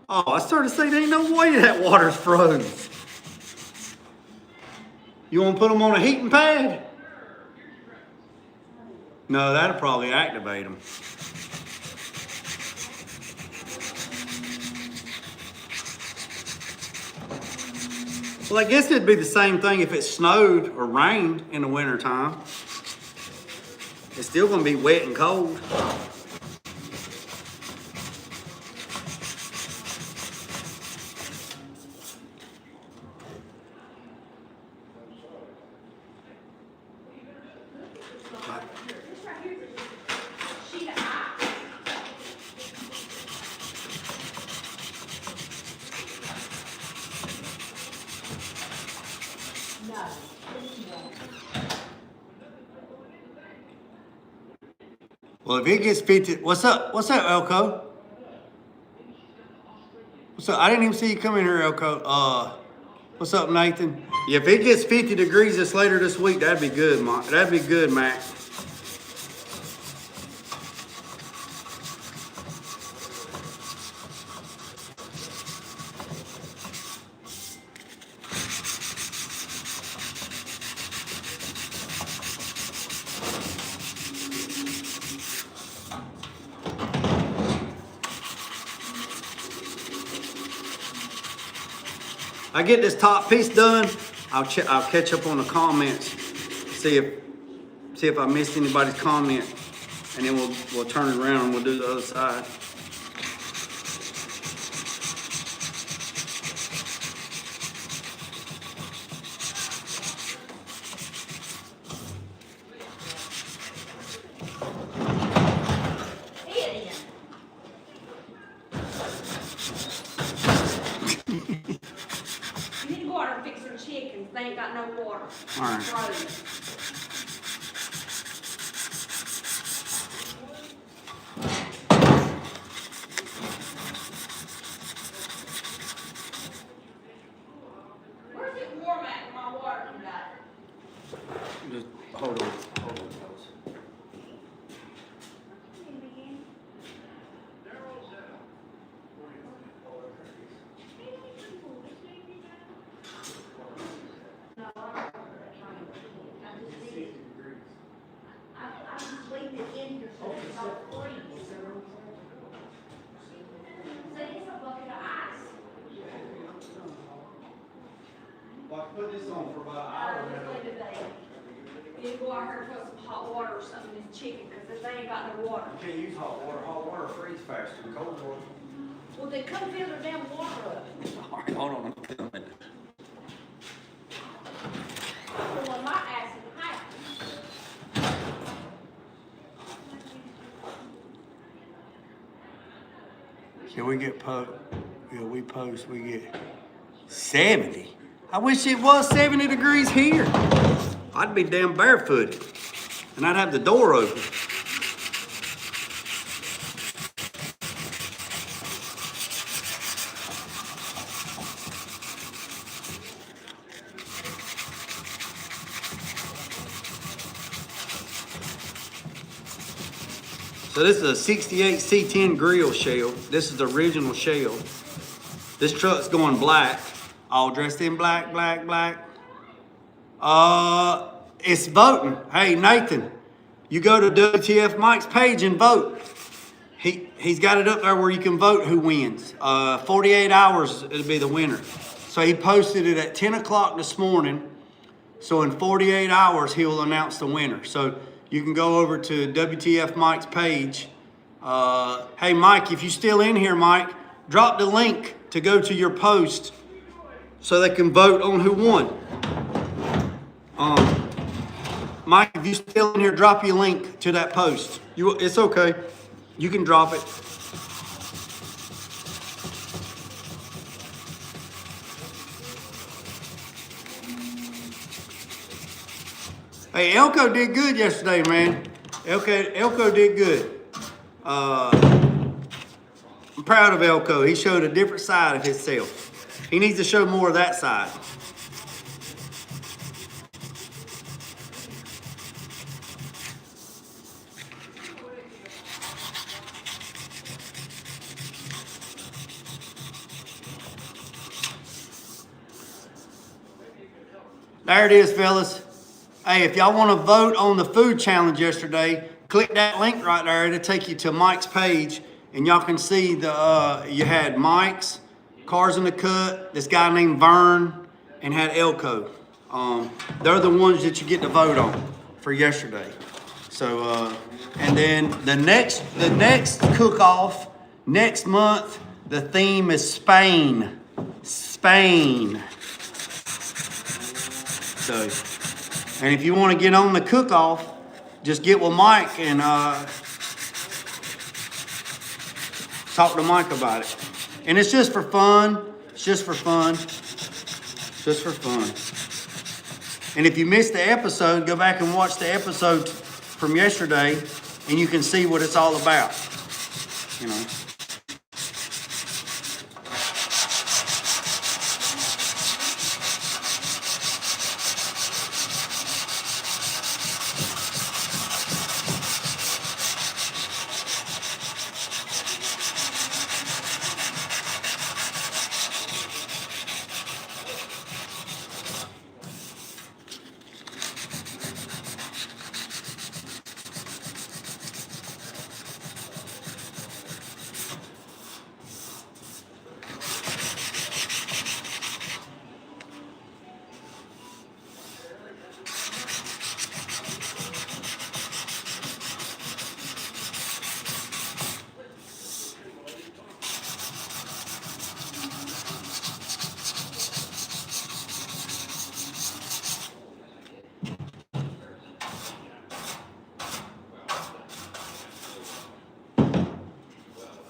Oh, I started to say there ain't no way that water's froze. You want to put them on a heating pad? No, that'll probably activate them. Well, I guess it'd be the same thing if it snowed or rained in the wintertime. It's still going to be wet and cold. Well, if it gets 50, what's up? What's up, Elko? What's up? I didn't even see you come in here, Elko. What's up, Nathan? Yeah, if it gets 50 degrees this later this week, that'd be good, Mark. That'd be good, Mac. I get this top piece done, I'll catch up on the comments, see if I missed anybody's comment, and then we'll turn it around and we'll do the other side. Chickens, they ain't got no water. All right. Where's it warm at in my water tonight? Just hold on. put this on for about an hour. You go out here and put some hot water or something in the chicken, because they ain't got no water. You can't use hot water. Hot water freezes faster than cold water. Well, then come fill their damn water up. All right, hold on, I'm coming. Well, my ass in the house. Yeah, we get we get 70. I wish it was 70 degrees here. I'd be damn barefooted. And I'd have the door open. So this is a 68 C10 grill shell. This is the original shell. This truck's going black. All dressed in black, black, black. It's voting. Hey, Nathan, you go to WTF Mike's page and vote. He's got it up there where you can vote who wins. 48 hours, it'll be the winner. So he posted it at 10 o'clock this morning. So in 48 hours, he'll announce the winner. So you can go over to WTF Mike's page. Hey, Mike, if you're still in here, Mike, drop the link to go to your post so they can vote on who won. Mike, if you're still in here, drop your link to that post. It's okay. You can drop it. Hey, Elko did good yesterday, man. Elko did good. I'm proud of Elko. He showed a different side of himself. He needs to show more of that side. There it is, fellas. Hey, if y'all want to vote on the food challenge yesterday, click that link right there. It'll take you to Mike's page, and y'all can see you had Mike's, Cars in the Cut, this guy named Vern, and had Elko. They're the ones that you get to vote on for yesterday. So, and then the next cook-off next month, the theme is Spain. Spain. So, and if you want to get on the cook-off, just get with Mike and talk to Mike about it. And it's just for fun. It's just for fun. Just for fun. And if you missed the episode, go back and watch the episode from yesterday, and you can see what it's all about. You know.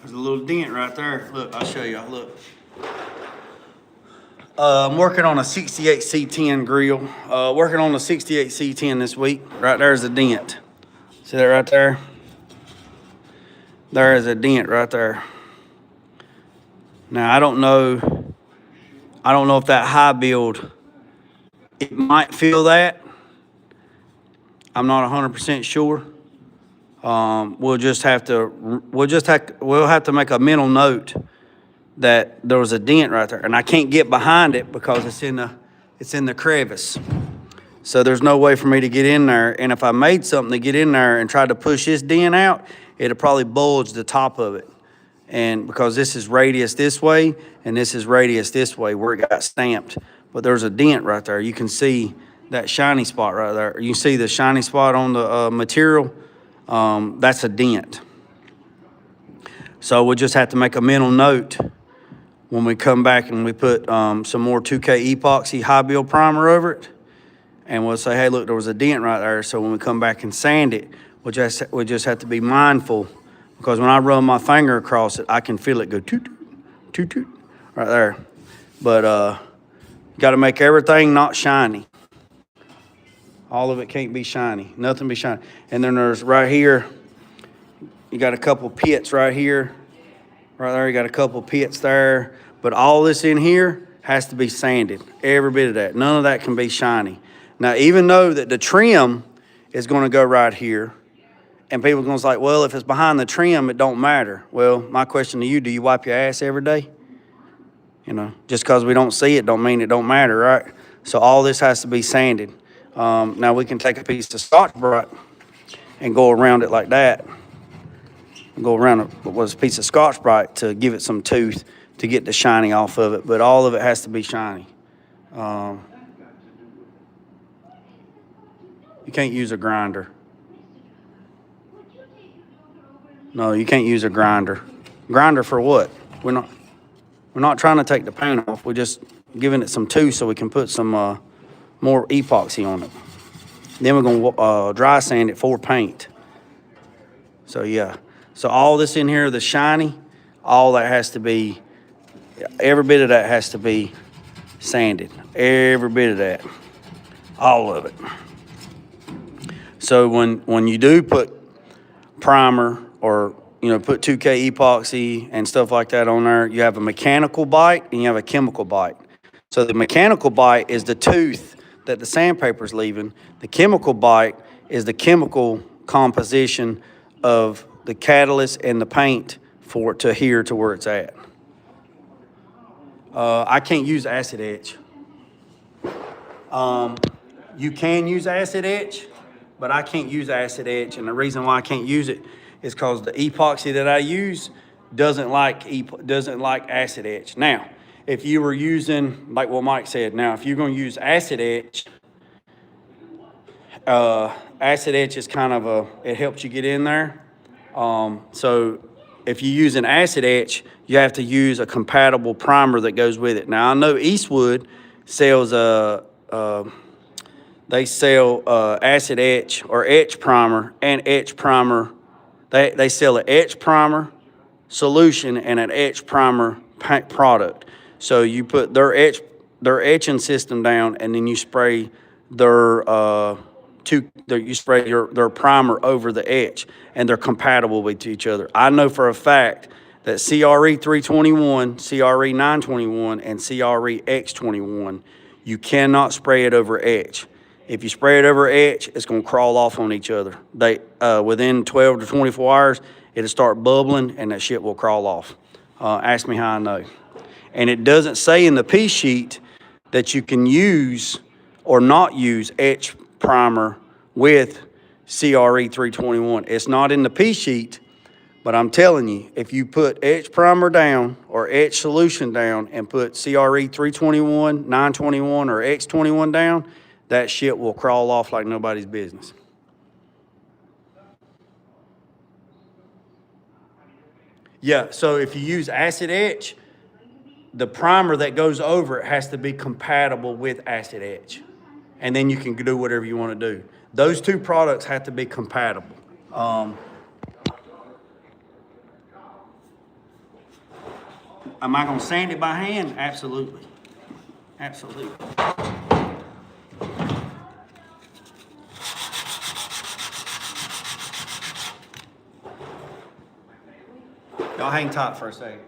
There's a little dent right there. Look, I'll show y'all. Look. I'm working on a 68 C10 grill. Working on a 68 C10 this week. Right there's a dent. See that right there? There is a dent right there. Now I don't know if that high build, it might feel that. I'm not 100% sure. We'll have to make a mental note that there was a dent right there, and I can't get behind it because it's in the crevice. So there's no way for me to get in there. And if I made something to get in there and tried to push this dent out, it'll probably bulge the top of it. And because this is radius this way and this is radius this way where it got stamped. but there's a dent right there. You can see that shiny spot right there. You see the shiny spot on the material? That's a dent. So we'll just have to make a mental note when we come back and we put some more 2K epoxy high build primer over it. And we'll say, hey, look, there was a dent right there. So when we come back and sand it, we just have to be mindful, because when I run my finger across it, I can feel it go toot, toot, toot, right there. But got to make everything not shiny. All of it can't be shiny. Nothing be shiny. And then there's right here, you got a couple pits right here. Right there, you got a couple pits there. But all this in here has to be sanded. Every bit of that. None of that can be shiny. Now, even though that the trim is going to go right here, and people are going to say, well, if it's behind the trim, it don't matter. Well, my question to you, do you wipe your ass every day? You know, just because we don't see it don't mean it don't matter, right? So all this has to be sanded. Now we can take a piece of Scotch-Brite and go around it like that. Go around it with a piece of Scotch-Brite to give it some tooth to get the shiny off of it, but all of it has to be shiny. You can't use a grinder. No, you can't use a grinder. Grinder for what? We're not trying to take the paint off. We're just giving it some tooth so we can put some more epoxy on it. Then we're gonna dry sand it for paint. So yeah. So all this in here, the shiny, all that has to be, every bit of that has to be sanded. Every bit of that. All of it. So when you do put primer or, you know, put 2K epoxy and stuff like that on there, you have a mechanical bite and you have a chemical bite. So the mechanical bite is the tooth that the sandpaper's leaving. The chemical bite is the chemical composition of the catalyst and the paint for it to adhere to where it's at. I can't use acid etch. You can use acid etch, but I can't use acid etch, and the reason why I can't use it is because the epoxy that I use doesn't like acid etch. Now, if you were using, like what Mike said, now if you're going to use acid etch is kind of it helps you get in there. So if you use an acid etch, you have to use a compatible primer that goes with it. Now I know Eastwood sells they sell acid etch or etch primer and etch primer. They sell an etch primer solution and an etch primer product. So you put their etching system down, and then you spray their primer over the etch, and they're compatible with each other. I know for a fact that CRE 321, CRE 921, and CRE X21, you cannot spray it over etch. If you spray it over etch, it's going to crawl off on each other. Within 12 to 24 hours, it'll start bubbling, and that shit will crawl off. Ask me how I know. And it doesn't say in the piece sheet that you can use or not use etch primer with CRE 321. It's not in the piece sheet, but I'm telling you, if you put etch primer down or etch solution down and put CRE 321, 921, or X21 down, that shit will crawl off like nobody's business. Yeah, so if you use acid etch, the primer that goes over it has to be compatible with acid etch. And then you can do whatever you want to do. Those two products have to be compatible. Am I going to sand it by hand? Absolutely. Absolutely. Y'all hang tight for a second.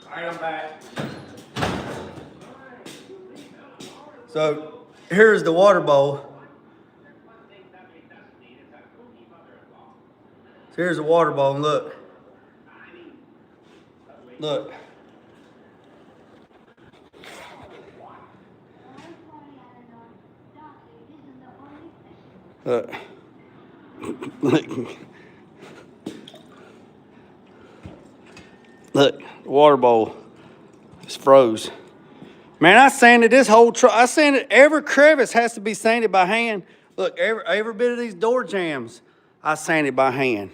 All right, I'm back. So here's the water bowl. So here's the water bowl, and look. Look. Look. Look. Look, the water bowl is froze. Man, I sanded this whole truck. I sanded every crevice has to be sanded by hand. Look, every bit of these door jambs, I sanded by hand.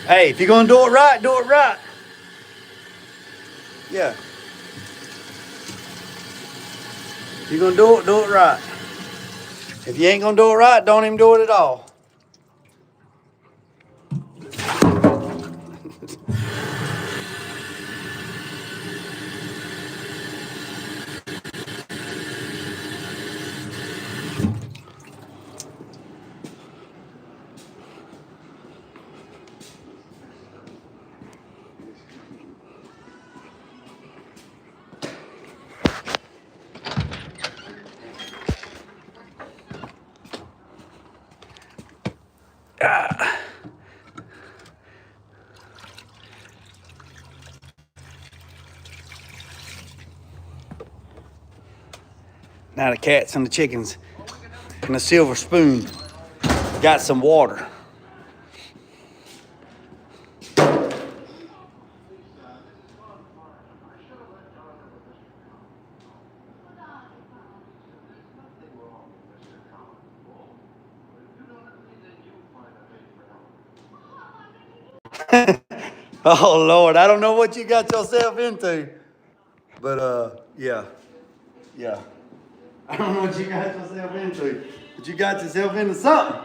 Hey, if you're gonna do it right, do it right. Yeah. If you're gonna do it right. If you ain't gonna do it right, don't even do it at all. Now the cats and the chickens and the silver spoon got some water. Oh Lord, I don't know what you got yourself into. But yeah. I don't know what you got yourself into. But you got yourself into something.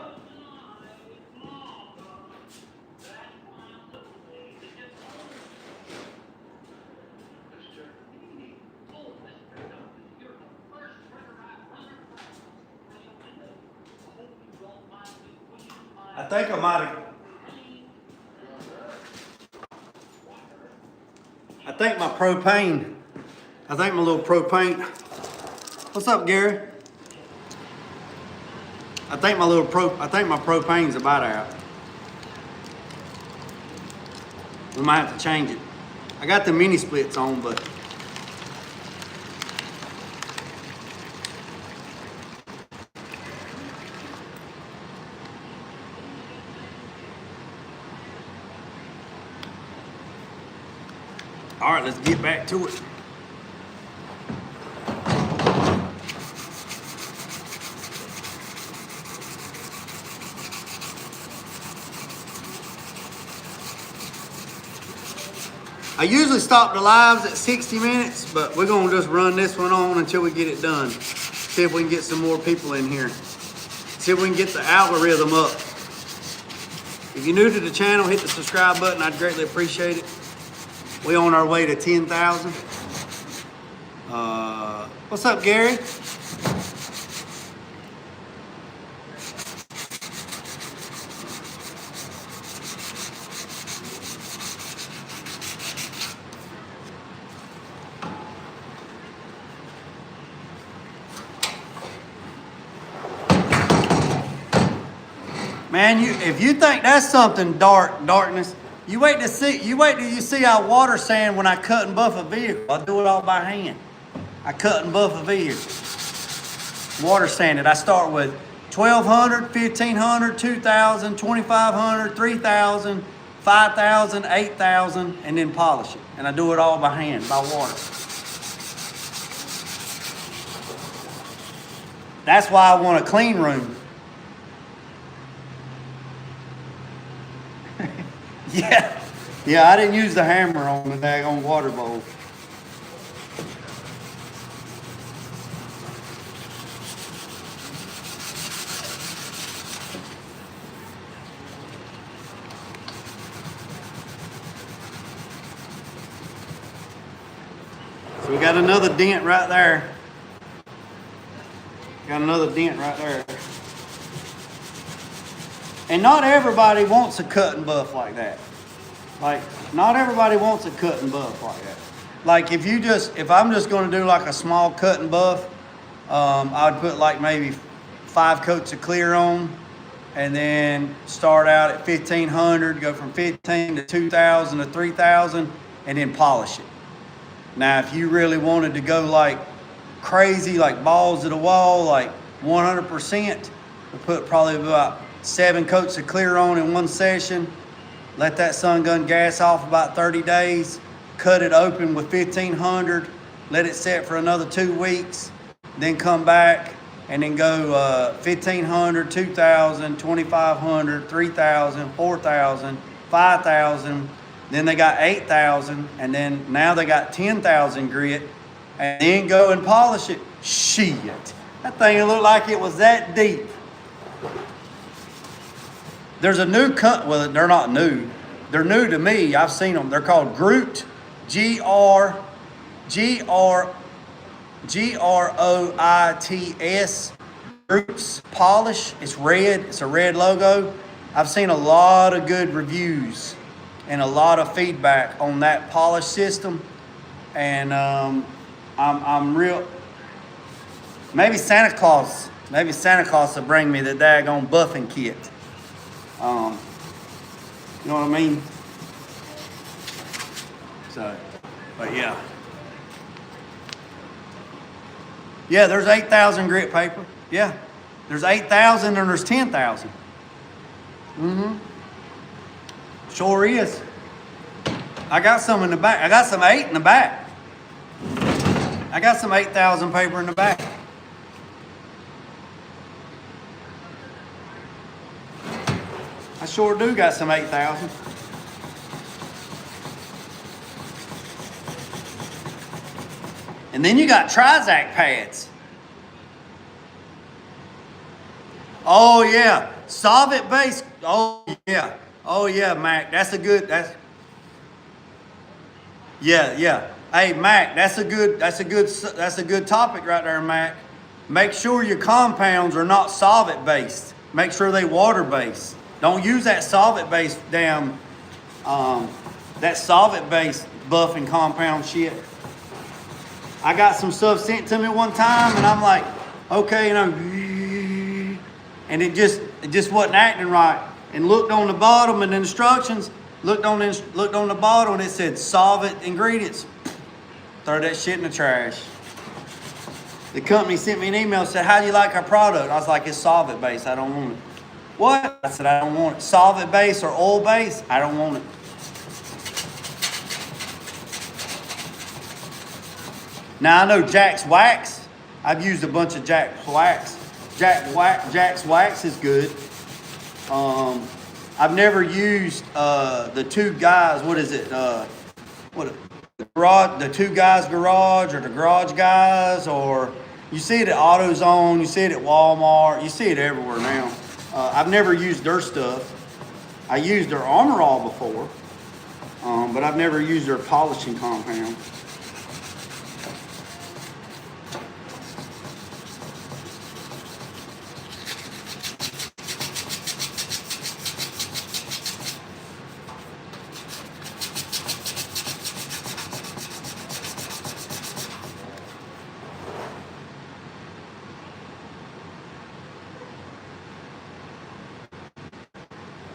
I think I might have. I think my propane. I think my little propane. What's up, Gary? I think my propane's about out. We might have to change it. I got the mini splits on, but all right, let's get back to it. I usually stop the lives at 60 minutes, but we're gonna just run this one on until we get it done. See if we can get some more people in here. See if we can get the algorithm up. If you're new to the channel, hit the subscribe button. I'd greatly appreciate it. We on our way to 10,000. What's up, Gary? Man, if you think that's something darkness, you wait till you see our water sand when I cut and buff a vehicle. I do it all by hand. I cut and buff a vehicle. Water sanded. I start with 1,200, 1,500, 2,000, 2,500, 3,000, 5,000, 8,000, and then polish it. And I do it all by hand, by water. That's why I want a clean room. Yeah. Yeah, I didn't use the hammer on the daggone water bowl. So we got another dent right there. Got another dent right there. And not everybody wants a cut and buff like that. Like, not everybody wants a cut and buff like that. Like, if I'm just going to do like a small cut and buff, I'd put like maybe 5 coats of clear on, and then start out at 1,500, go from 15 to 2,000 to 3,000, and then polish it. Now, if you really wanted to go like crazy, like balls to the wall, like 100%, we'll put probably about 7 coats of clear on in one session. Let that sun gun gas off about 30 days. Cut it open with 1,500. Let it set for another 2 weeks. Then come back and then go 1,500, 2,000, 2,500, 3,000, 4,000, 5,000. Then they got 8,000, and then now they got 10,000 grit, and then go and polish it. Shit, that thing looked like it was that deep. There's a new well, they're not new. They're new to me. I've seen them. They're called Groot, Groits, Groot's polish. It's red. It's a red logo. I've seen a lot of good reviews and a lot of feedback on that polish system, and I'm real. Maybe Santa Claus will bring me the daggone buffing kit. You know what I mean? So, but yeah. Yeah, there's 8,000 grit paper. Yeah, there's 8,000 and there's 10,000. Sure is. I got some in the back. I got some 8 in the back. I got some 8,000 paper in the back. I sure do got some 8,000. And then you got Trizac pads. Oh yeah, solvent base. Oh yeah. Oh yeah, Mac. Yeah. Hey Mac, that's a good topic right there, Mac. Make sure your compounds are not solvent based. Make sure they water based. Don't use that solvent based that solvent based buffing compound shit. I got some stuff sent to me one time, and I'm like, okay, and it just wasn't acting right. And looked on the bottom and the instructions, looked on the bottom, and it said solvent ingredients. Throw that shit in the trash. The company sent me an email and said, how do you like our product? I was like, it's solvent based. I don't want it. What? I said, I don't want it. Solvent based or oil based? I don't want it. Now I know Jack's Wax. I've used a bunch of Jack's Wax. Jack's Wax is good. I've never used the Two Guys. What is it? The Two Guys Garage, or the Garage Guys, or you see it at AutoZone. You see it at Walmart. You see it everywhere now. I've never used their stuff. I used their Armor All before, but I've never used their polishing compound.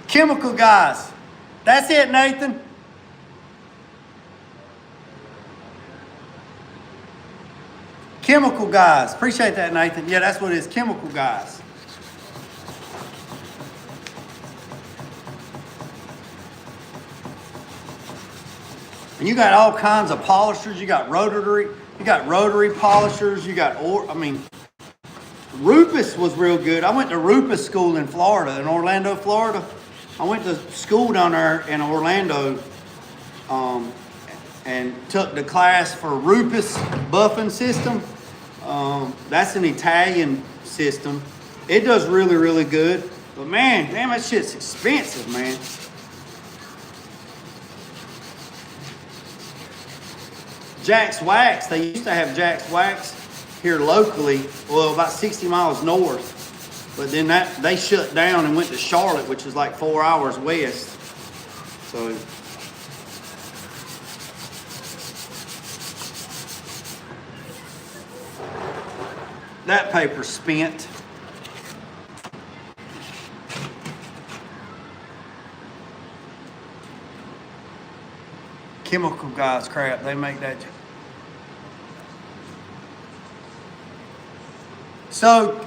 Chemical Guys. That's it, Nathan. Chemical Guys. Appreciate that, Nathan. Yeah, that's what it is. Chemical Guys. And you got all kinds of polishers. You got rotary polishers. You got Rupus was real good. I went to Rupus school in Florida, in Orlando, Florida. I went to school down there in Orlando, and took the class for Rupus buffing system. That's an Italian system. It does really, really good. But man, damn, that shit's expensive, man. Jack's Wax, they used to have Jack's Wax here locally, well, about 60 miles north. But then they shut down and went to Charlotte, which is like 4 hours west. So that paper's spent. Chemical Guys crap, they make that. So,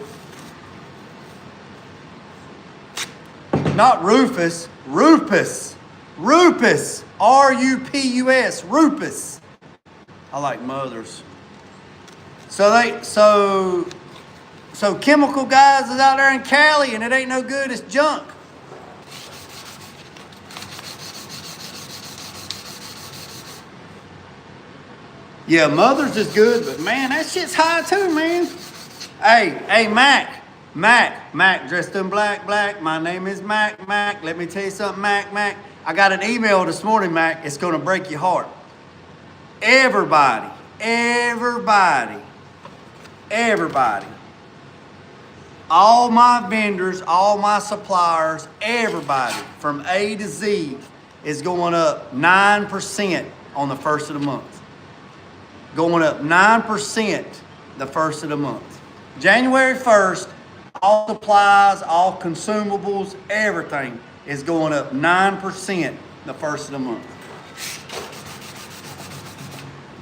not Rufus, Rupus. Rupus. R-U-P-U-S. Rupus. I like mothers. So Chemical Guys is out there in Cali and it ain't no good, it's junk. Yeah, mothers is good, but man, that shit's high too, man. Hey, Mac, dressed in black. My name is Mac. Let me tell you something, Mac. I got an email this morning, Mac. It's gonna break your heart. Everybody. All my vendors, all my suppliers, everybody from A to Z is going up 9% on the first of the month. Going up 9% the first of the month. January 1st, all supplies, all consumables, everything is going up 9% the first of the month.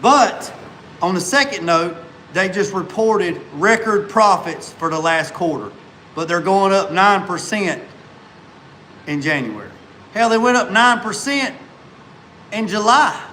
But on the second note, they just reported record profits for the last quarter, but they're going up 9% in January. Hell, they went up 9% in July.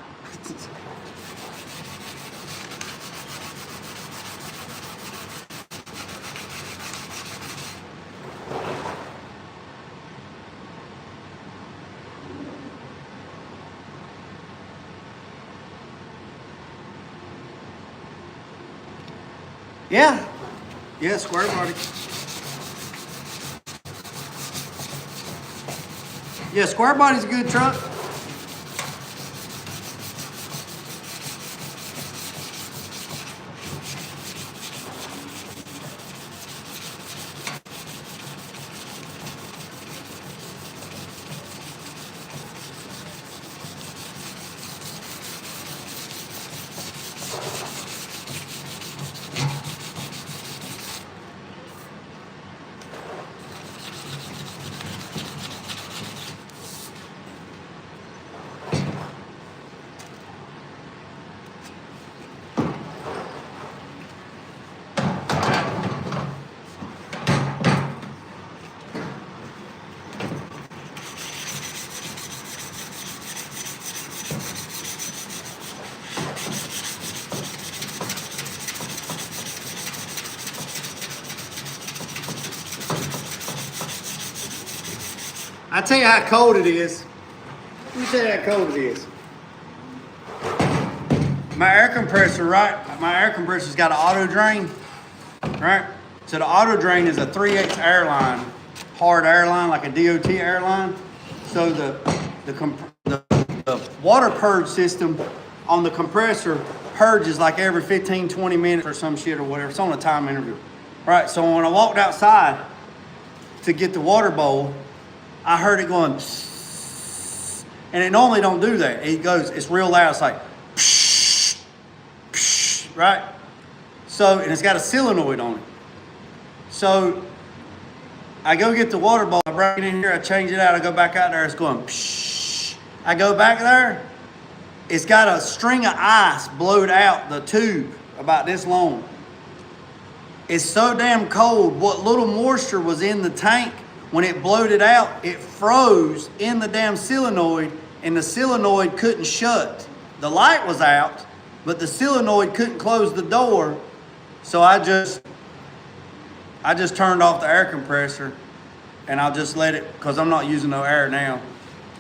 Yeah, square body. Yeah, square body's a good truck. I tell you how cold it is. Let me tell you how cold it is. My air compressor, right? My air compressor's got an auto drain, right? So the auto drain is a 3/8 airline, hard airline, like a DOT airline. So the water purge system on the compressor purges like every 15, 20 minutes or some shit or whatever. It's on a time interval, right? So when I walked outside to get the water bowl, I heard it going, psst, and it normally don't do that. It goes, it's real loud. It's like, psh, psh, right? So, and it's got a solenoid on it. So, I go get the water bowl, I bring it in here, I change it out, I go back out there, it's going, psh. I go back there, it's got a string of ice blowed out the tube about this long. It's so damn cold, what little moisture was in the tank, when it blowed it out, it froze in the damn solenoid, and the solenoid couldn't shut. The light was out, but the solenoid couldn't close the door, so I just turned off the air compressor and I'll just let it, because I'm not using no air now,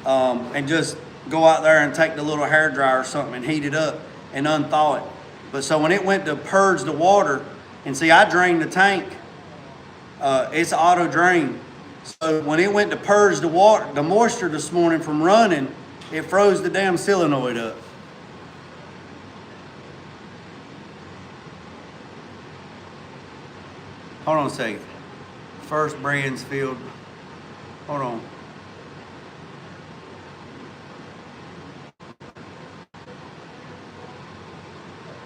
and just go out there and take the little hair dryer or something and heat it up and unthaw it. But so when it went to purge the water, and see, I drained the tank, it's auto drain. So when it went to purge the water, the moisture this morning from running, it froze the damn solenoid up. Hold on a second. First Bransfield. Hold on.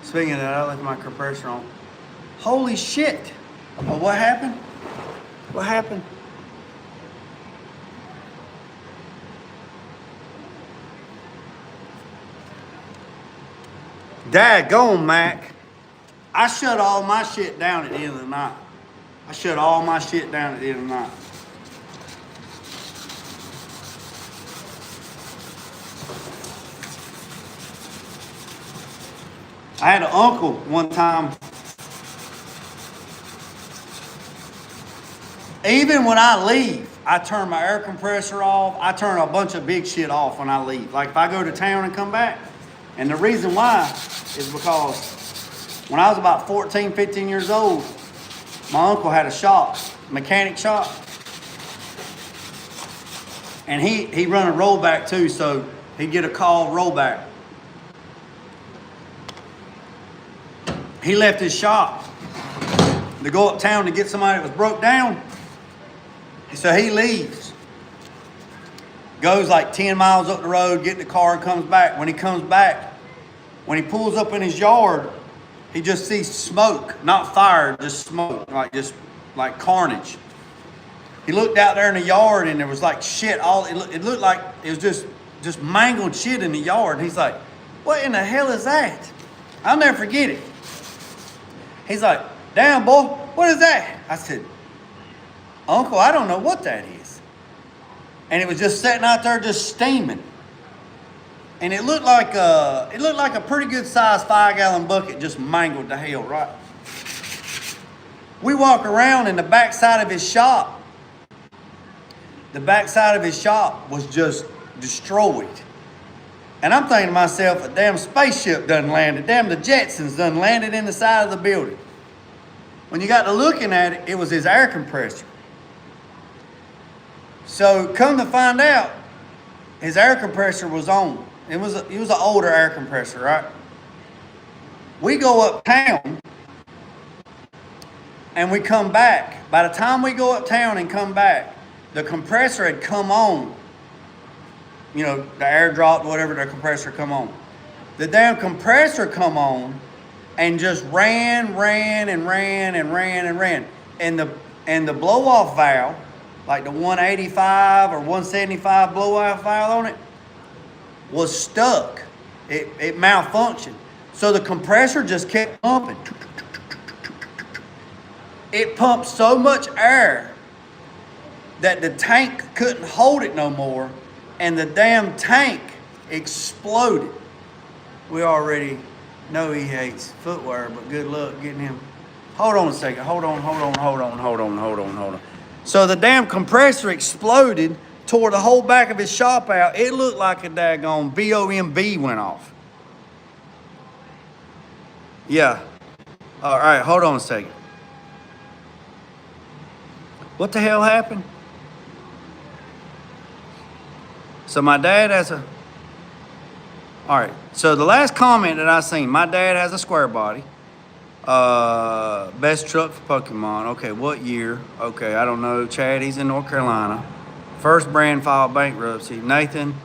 Speaking of that, I left my compressor on. Holy shit. Well, what happened? What happened? Daggone, Mac. I shut all my shit down at the end of the night. I shut all my shit down at the end of the night. I had an uncle one time. Even when I leave, I turn my air compressor off. I turn a bunch of big shit off when I leave. Like if I go to town and come back. And the reason why is because when I was about 14, 15 years old, my uncle had a shop, mechanic shop. And he run a rollback too, so he'd get a call rollback. He left his shop to go uptown to get somebody that was broke down. So he leaves. Goes like 10 miles up the road, get in the car and comes back. When he comes back, when he pulls up in his yard, he just sees smoke, not fire, just smoke, like carnage. He looked out there in the yard and there was like shit all, it looked like it was just mangled shit in the yard. And he's like, what in the hell is that? I'll never forget it. He's like, damn boy, what is that? I said, Uncle, I don't know what that is. And it was just sitting out there just steaming. And it looked like a pretty good sized 5-gallon bucket just mangled to hell, right? We walk around in the backside of his shop. The backside of his shop was just destroyed. And I'm thinking to myself, a damn spaceship done landed. Damn, the Jetsons done landed in the side of the building. When you got to looking at it, it was his air compressor. So come to find out, his air compressor was on. It was an older air compressor, right? We go uptown and we come back. By the time we go uptown and come back, the compressor had come on. You know, the air dropped, whatever, the compressor come on. The damn compressor come on and just ran. And the blow-off valve, like the 185 or 175 blow-off valve on it, was stuck. It malfunctioned. So the compressor just kept pumping. It pumped so much air that the tank couldn't hold it no more, and the damn tank exploded. We already know he hates footwear, but good luck getting him. Hold on a second. Hold on. So the damn compressor exploded, tore the whole back of his shop out. It looked like a daggone BOMB went off. Yeah. All right, hold on a second. What the hell happened? So my dad has a... All right, so the last comment that I seen, my dad has a square body. Best truck for Pokemon. Okay, what year? Okay, I don't know. Chad, he's in North Carolina. First brand filed bankruptcy. Nathan,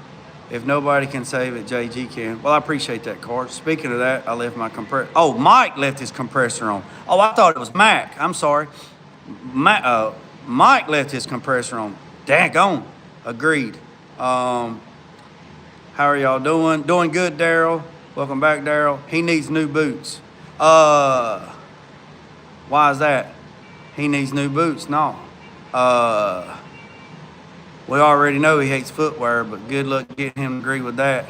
if nobody can save it, JG can. Well, I appreciate that, Cart. Speaking of that, I left my compressor. Oh, Mike left his compressor on. Oh, I thought it was Mac. I'm sorry. Mike left his compressor on. Daggone. Agreed. How are y'all doing? Doing good, Daryl. Welcome back, Daryl. He needs new boots. Why is that? He needs new boots? No. We already know he hates footwear, but good luck getting him to agree with that.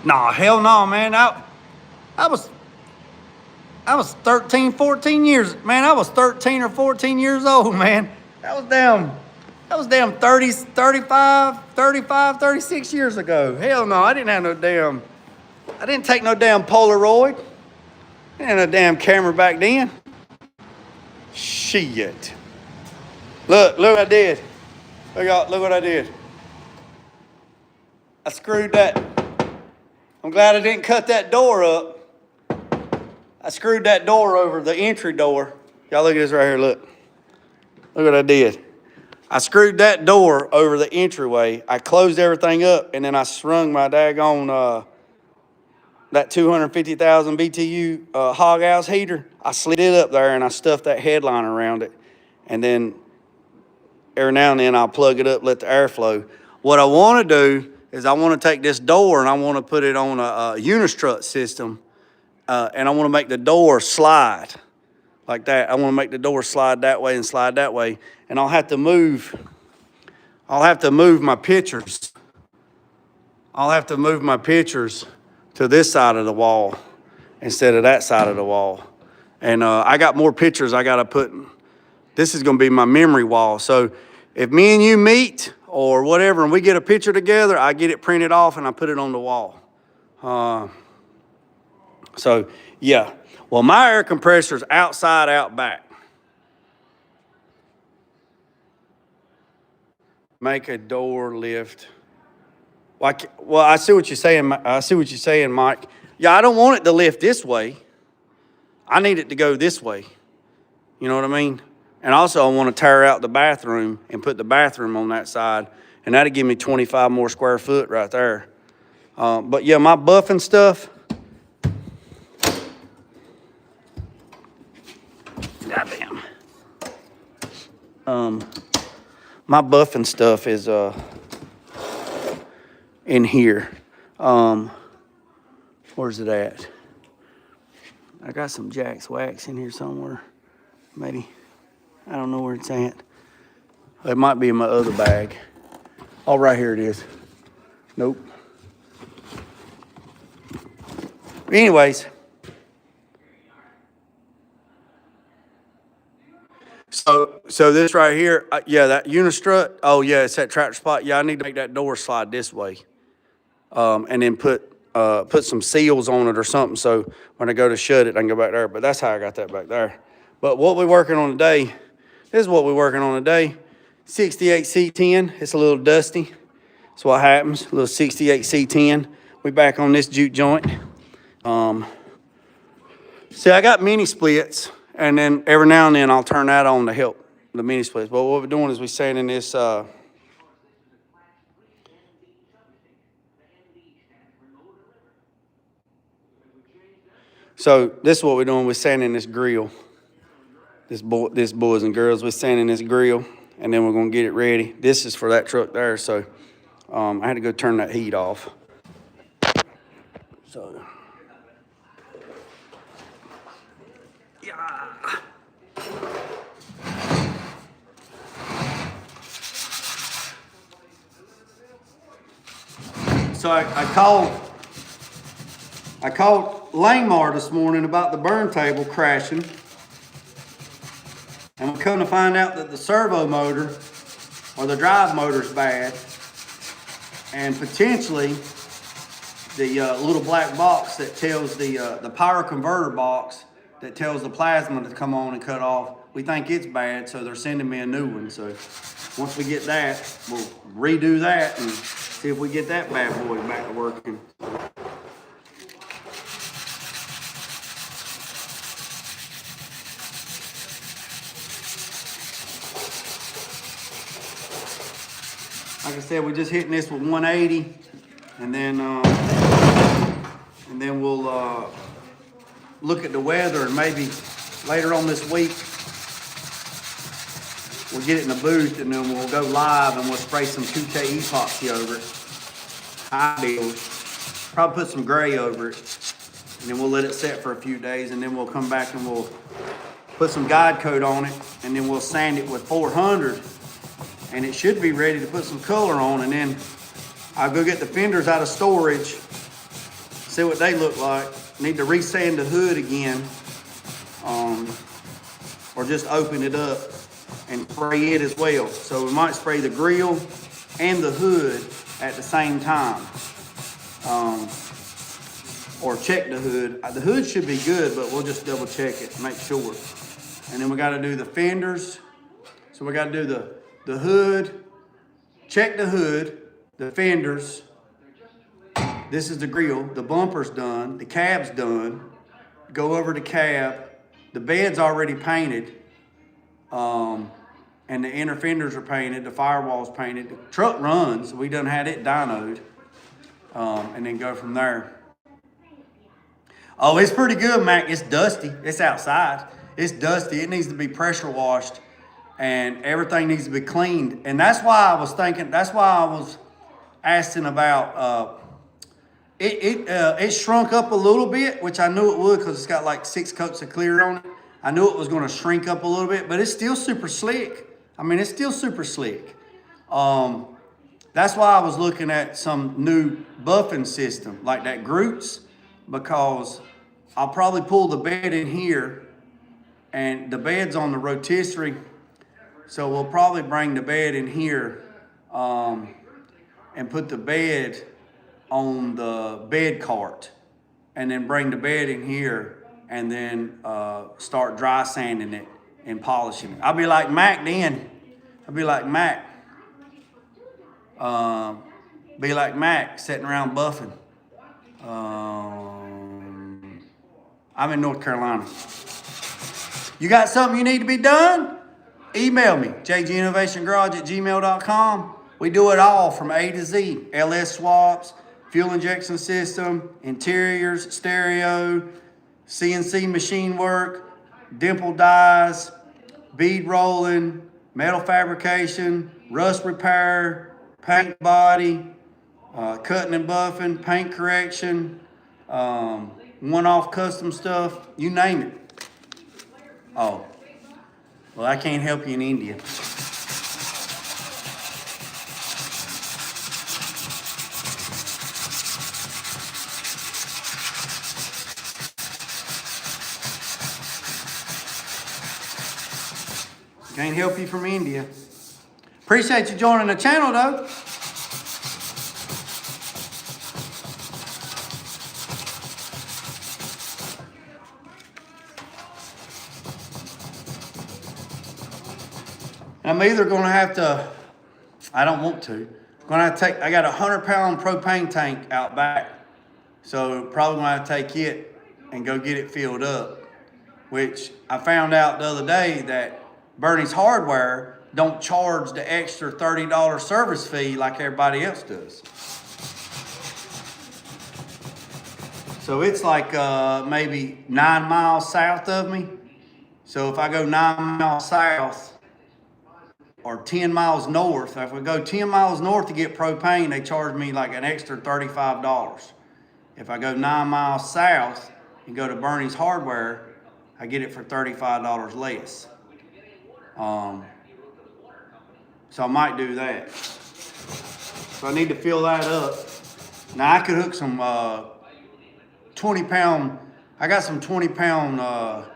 Nah, hell no, man. I I was 13, 14 years, man, I was 13 or 14 years old, man. That was damn 36 years ago. Hell no, I didn't take no damn Polaroid. I didn't have no damn camera back then. Shit. Look what I did. Look what I did. I screwed that. I'm glad I didn't cut that door up. I screwed that door over, the entry door. Y'all look at this right here, look. Look what I did. I screwed that door over the entryway. I closed everything up, and then I strung my daggone, that 250,000 BTU hog house heater. I slid it up there, and I stuffed that headliner around it. And then every now and then I'll plug it up, let the air flow. What I want to do is I want to take this door and I want to put it on a unistrut system, and I want to make the door slide like that. I want to make the door slide that way and slide that way, and I'll have to move my pictures. I'll have to move my pictures to this side of the wall instead of that side of the wall. And I got more pictures I got to put. This is going to be my memory wall. So if me and you meet or whatever and we get a picture together, I get it printed off and I put it on the wall. So, yeah. Well, my air compressor's outside, out back. Make a door lift. Well, I see what you're saying, Mike. Yeah, I don't want it to lift this way. I need it to go this way. You know what I mean? And also, I want to tear out the bathroom and put the bathroom on that side, and that'll give me 25 more square foot right there. But yeah, my buffing stuff. Goddamn. My buffing stuff is in here. Where's it at? I got some Jack's wax in here somewhere. Maybe. I don't know where it's at. It might be in my other bag. Oh, right here it is. Nope. Anyways. So this right here, yeah, that unistrut. Oh yeah, it's that tractor spot. Yeah, I need to make that door slide this way, and then put some seals on it or something. So when I go to shut it, I can go back there. But that's how I got that back there. But what we're working on today, this is what we're working on today. 68 C10. It's a little dusty. That's what happens. A little 68 C10. We back on this juke joint. See, I got mini splits. And then every now and then I'll turn that on to help the mini splits. But what we're doing is we're sanding this. So this is what we're doing. We're sanding this grill. This boys and girls, we're sanding this grill, and then we're gonna get it ready. This is for that truck there. So I had to go turn that heat off. So. So I called Langmar this morning about the burn table crashing, and we're coming to find out that the servo motor or the drive motor's bad, and potentially the little black box that tells the power converter box that tells the plasma to come on and cut off. We think it's bad, so they're sending me a new one. So once we get that, we'll redo that and see if we get that bad boy back to working. Like I said, we're just hitting this with 180, and then we'll look at the weather, and maybe later on this week we'll get it in the booth, and then we'll go live and we'll spray some 2K epoxy over it. High build. Probably put some gray over it, and then we'll let it set for a few days, and then we'll come back and we'll put some guide coat on it, and then we'll sand it with 400, and it should be ready to put some color on. And then I'll go get the fenders out of storage, see what they look like. Need to resand the hood again, or just open it up and spray it as well. So we might spray the grill and the hood at the same time. Or check the hood. The hood should be good, but we'll just double check it, make sure. And then we gotta do the fenders. So we gotta do the hood, check the hood, the fenders. This is the grill, the bumper's done, the cab's done. Go over the cab, the bed's already painted, and the inner fenders are painted, the firewall's painted. The truck runs, we done had it dynoed, and then go from there. Oh, it's pretty good, Mac. It's dusty. It's outside. It's dusty. It needs to be pressure washed, and everything needs to be cleaned. And that's why I was thinking. That's why I was asking about. It shrunk up a little bit, which I knew it would because it's got like 6 coats of clear on it. I knew it was going to shrink up a little bit, but it's still super slick. I mean, it's still super slick. That's why I was looking at some new buffing system like that Groot's, because I'll probably pull the bed in here, and the bed's on the rotisserie, so we'll probably bring the bed in here and put the bed on the bed cart, and then bring the bed in here, and then start dry sanding it and polishing it. I'll be like Mac then. I'll be like Mac. Be like Mac sitting around buffing. I'm in North Carolina. You got something you need to be done? Email me, jginnovationgarage@gmail.com. We do it all from A to Z. LS swaps, fuel injection system, interiors, stereo, CNC machine work, dimple dyes, bead rolling, metal fabrication, rust repair, paint body, cutting and buffing, paint correction, one-off custom stuff, you name it. Oh, well, I can't help you in India. Can't help you from India. Appreciate you joining the channel, though. I'm either going to have to, I don't want to, I got a 100-pound propane tank out back. So probably going to have to take it and go get it filled up. Which I found out the other day that Bernie's Hardware don't charge the extra $30 service fee like everybody else does. So it's like maybe 9 miles south of me. So if I go 9 miles south, or 10 miles north. If we go 10 miles north to get propane, they charge me like an extra $35. If I go 9 miles south and go to Bernie's Hardware, I get it for $35 less. So I might do that. So I need to fill that up. Now I could hook some 20-pound, I got some 20-pound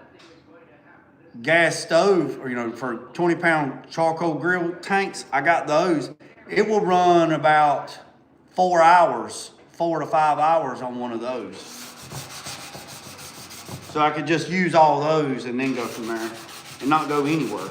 gas stove, or for 20-pound charcoal grill tanks. I got those. It will run about 4 to 5 hours on one of those. So I could just use all those and then go from there and not go anywhere.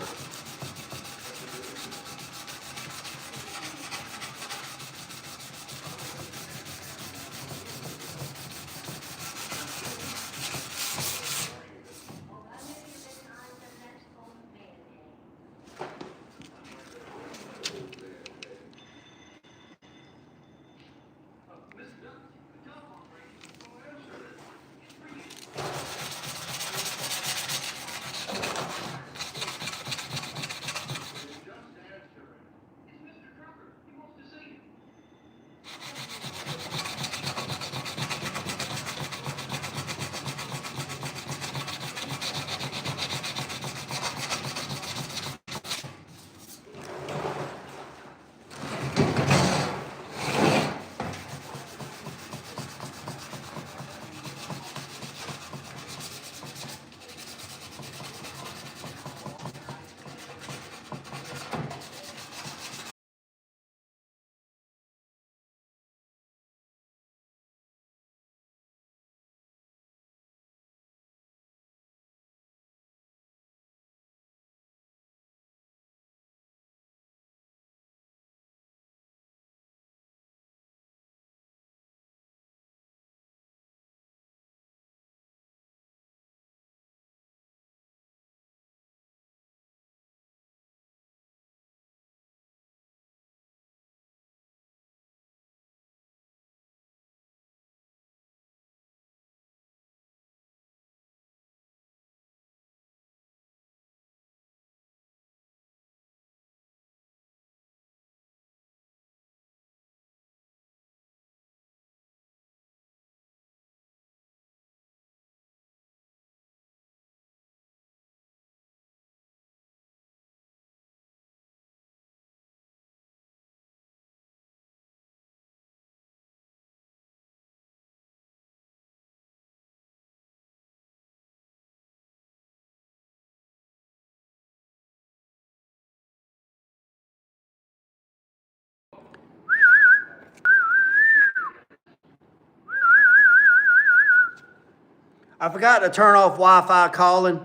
I forgot to turn off Wi-Fi calling,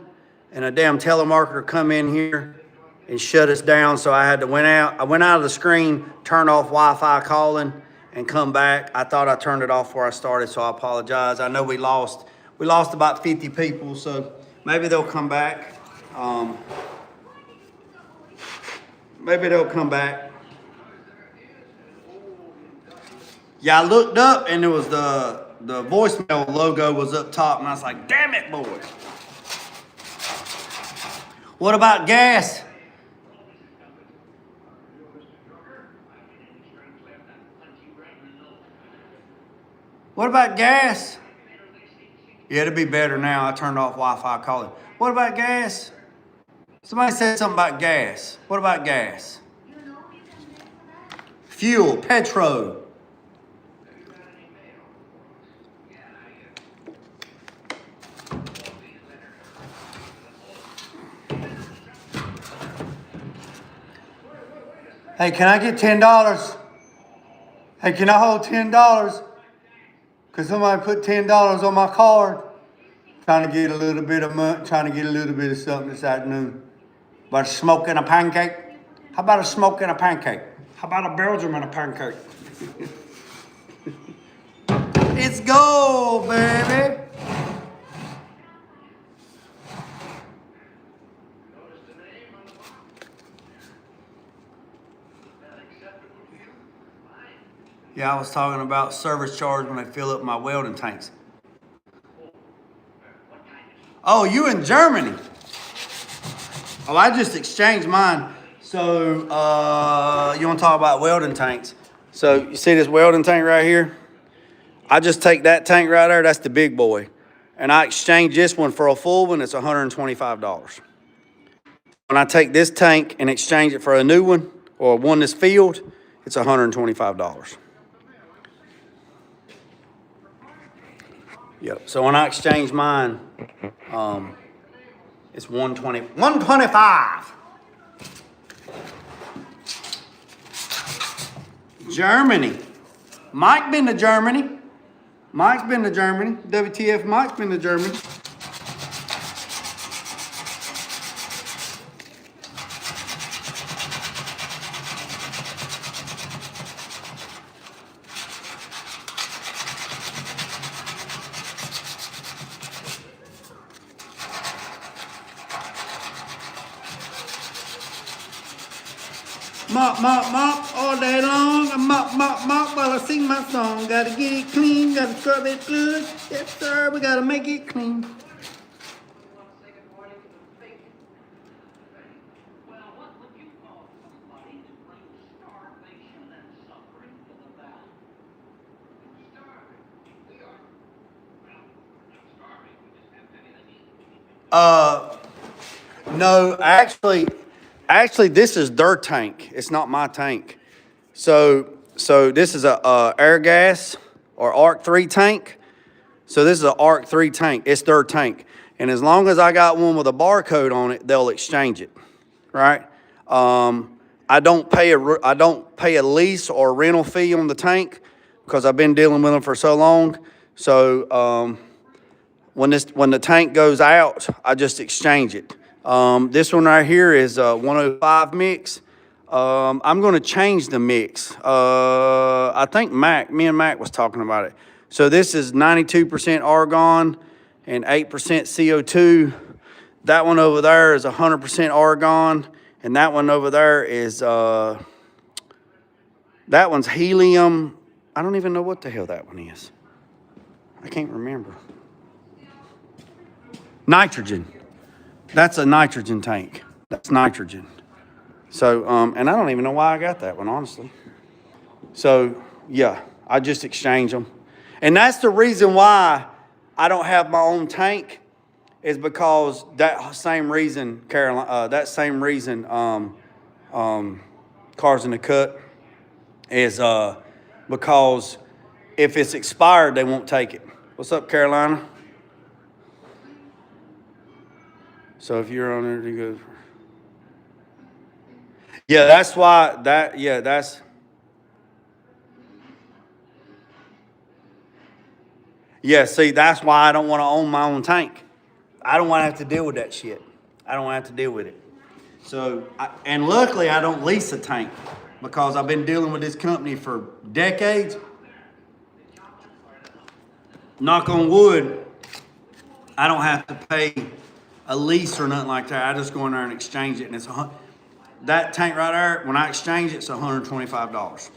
and a damn telemarketer come in here and shut us down. So I had to I went out of the screen, turn off Wi-Fi calling, and come back. I thought I turned it off before I started, so I apologize. I know we lost about 50 people, so maybe they'll come back. Maybe they'll come back. Yeah, I looked up and it was the voicemail logo was up top, and I was like, damn it, boy. What about gas? What about gas? Yeah, it'll be better now. I turned off Wi-Fi calling. What about gas? Somebody said something about gas. What about gas? Fuel, petrol. Hey, can I get $10? Hey, can I hold $10? Cause somebody put $10 on my card. Trying to get a little bit of money, trying to get a little bit of something this afternoon. About a smoke and a pancake? How about a smoke and a pancake? How about a Belgium and a pancake? It's go, baby. Yeah, I was talking about service charge when they fill up my welding tanks. Oh, you in Germany? Oh, I just exchanged mine. So, you want to talk about welding tanks? So, you see this welding tank right here? I just take that tank right there. That's the big boy. And I exchange this one for a full one. It's $125. When I take this tank and exchange it for a new one or one that's filled, it's $125. Yep. So when I exchange mine, it's $125. Germany. Mike been to Germany. Mike's been to Germany. WTF Mike's been to Germany. Mop, mop, mop all day long. I mop, mop, mop while I sing my song. Gotta get it clean, gotta scrub it good. Yes, sir, we gotta make it clean. No, actually, this is their tank. It's not my tank. So this is a air gas or Arc 3 tank. So this is an Arc 3 tank. It's their tank. And as long as I got one with a barcode on it, they'll exchange it, right? I don't pay a lease or rental fee on the tank because I've been dealing with them for so long. So when the tank goes out, I just exchange it. This one right here is a 105 mix. I'm going to change the mix. I think me and Mac was talking about it. So this is 92% argon and 8% CO2. That one over there is 100% argon, and that one over there is that one's helium. I don't even know what the hell that one is. I can't remember. Nitrogen. That's a nitrogen tank. That's nitrogen. So, and I don't even know why I got that one, honestly. So, yeah, I just exchange them. And that's the reason why I don't have my own tank, is because that same reason, Cars in the Cut, is because if it's expired, they won't take it. What's up, Carolina? So if you're on there, you go. Yeah, that's why Yeah, see, that's why I don't want to own my own tank. I don't want to have to deal with that shit. I don't want to have to deal with it. So, and luckily I don't lease a tank because I've been dealing with this company for decades. Knock on wood, I don't have to pay a lease or nothing like that. I just go in there and exchange it, and that tank right there, when I exchange it, it's $125.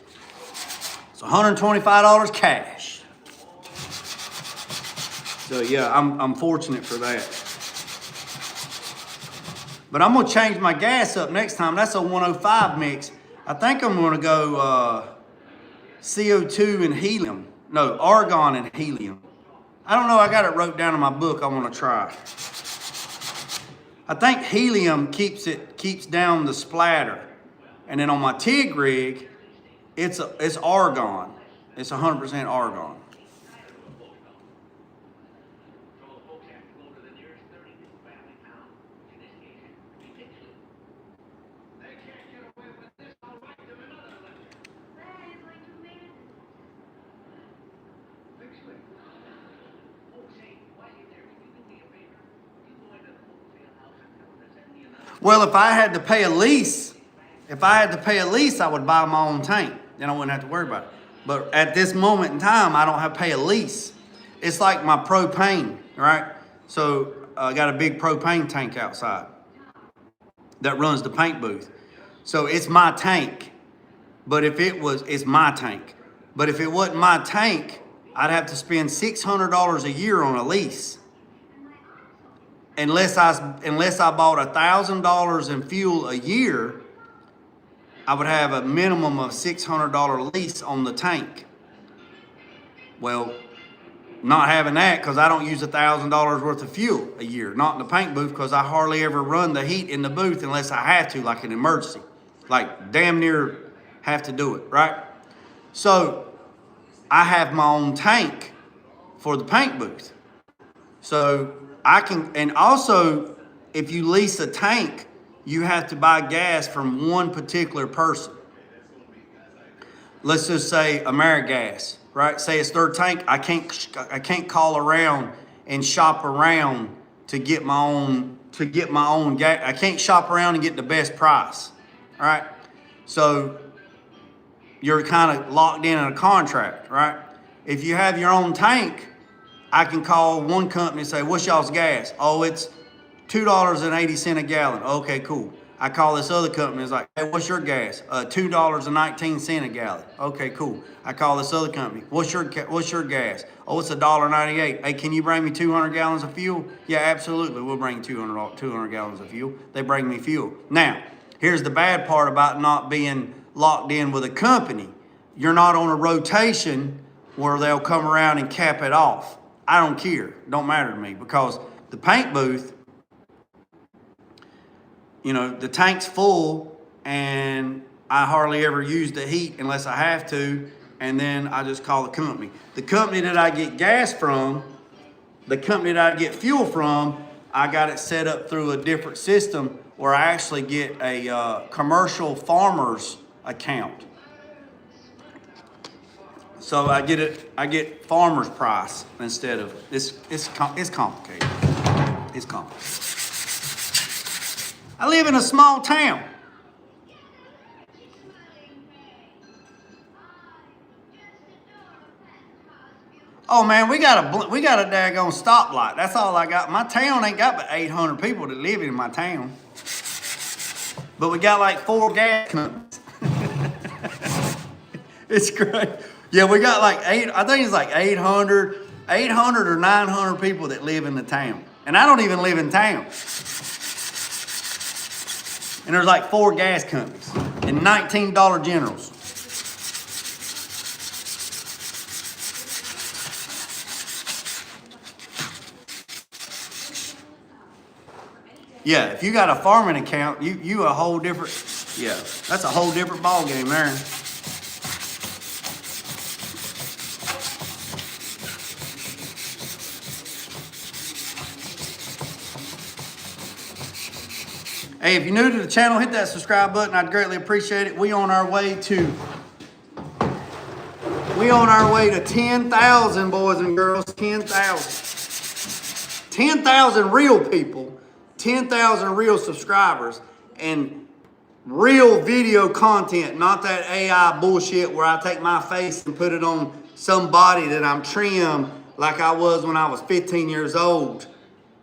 It's $125 cash. So yeah, I'm fortunate for that. But I'm gonna change my gas up next time. That's a 105 mix. I think I'm gonna go CO2 and helium. No, argon and helium. I don't know, I got it wrote down in my book I wanna try. I think helium keeps down the splatter. And then on my TIG rig, it's argon. It's 100% argon. Well, if I had to pay a lease, I would buy my own tank. Then I wouldn't have to worry about it. But at this moment in time, I don't have to pay a lease. It's like my propane, right? So I got a big propane tank outside that runs the paint booth. So it's my tank. But it's my tank. But if it wasn't my tank, I'd have to spend $600 a year on a lease. Unless I bought $1,000 in fuel a year, I would have a minimum of $600 lease on the tank. Well, not having that because I don't use $1,000 worth of fuel a year, not in the paint booth because I hardly ever run the heat in the booth unless I have to, like an emergency, like damn near have to do it, right? So I have my own tank for the paint booth. So I can, and also if you lease a tank, you have to buy gas from one particular person. Let's just say AmeriGas, right? Say it's their tank. I can't call around and shop around to get my own gas. I can't shop around and get the best price, all right? So you're kind of locked in a contract, right? If you have your own tank, I can call one company and say, what's y'all's gas? Oh, it's $2.80 a gallon. Okay, cool. I call this other company. It's like, hey, what's your gas? $2.19 a gallon. Okay, cool. I call this other company. What's your gas? Oh, it's $1.98. Hey, can you bring me 200 gallons of fuel? Yeah, absolutely. We'll bring 200 gallons of fuel. They bring me fuel. Now, here's the bad part about not being locked in with a company. You're not on a rotation where they'll come around and cap it off. I don't care. It don't matter to me because the paint booth, you know, the tank's full and I hardly ever use the heat unless I have to, and then I just call the company. The company that I get gas from, the company that I get fuel from, I got it set up through a different system where I actually get a commercial farmer's account. So I get farmer's price instead of it's complicated. It's complicated. I live in a small town. Oh man, we got a daggone stoplight. That's all I got. My town ain't got but 800 people that live in my town. But we got like 4 gas companies. It's great. Yeah, we got like I think it's like 800 or 900 people that live in the town. And I don't even live in town. And there's like 4 gas companies and 19 Dollar Generals. Yeah, if you got a farming account, you a whole different, yeah, that's a whole different ball game there. Hey, if you're new to the channel, hit that subscribe button. I'd greatly appreciate it. We on our way to We on our way to 10,000, boys and girls, 10,000. 10,000 real people, 10,000 real subscribers, and real video content, not that AI bullshit where I take my face and put it on somebody that I'm trimmed like I was when I was 15 years old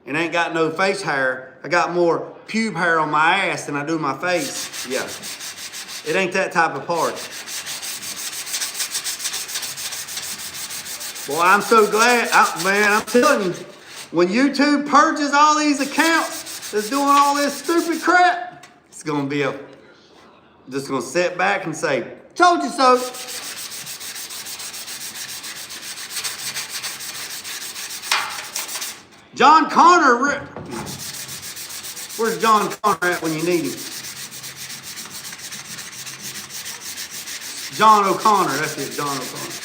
and ain't got no face hair. I got more pube hair on my ass than I do my face. Yeah, it ain't that type of party. Boy, I'm so glad, man, I'm telling you, when YouTube purges all these accounts that's doing all this stupid crap, it's gonna be just gonna sit back and say, told you so. John Connor, where's John Connor at when you need him? John O'Connor, that's it, John O'Connor.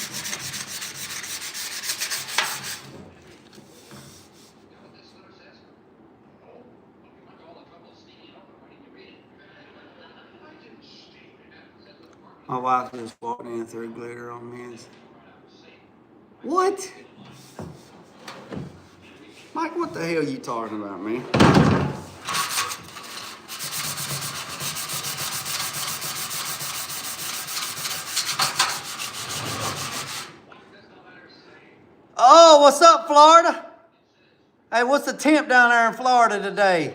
My wife just walked in and threw glitter on me. What? Mike, what the hell are you talking about, man? Oh, what's up, Florida? Hey, what's the temp down there in Florida today?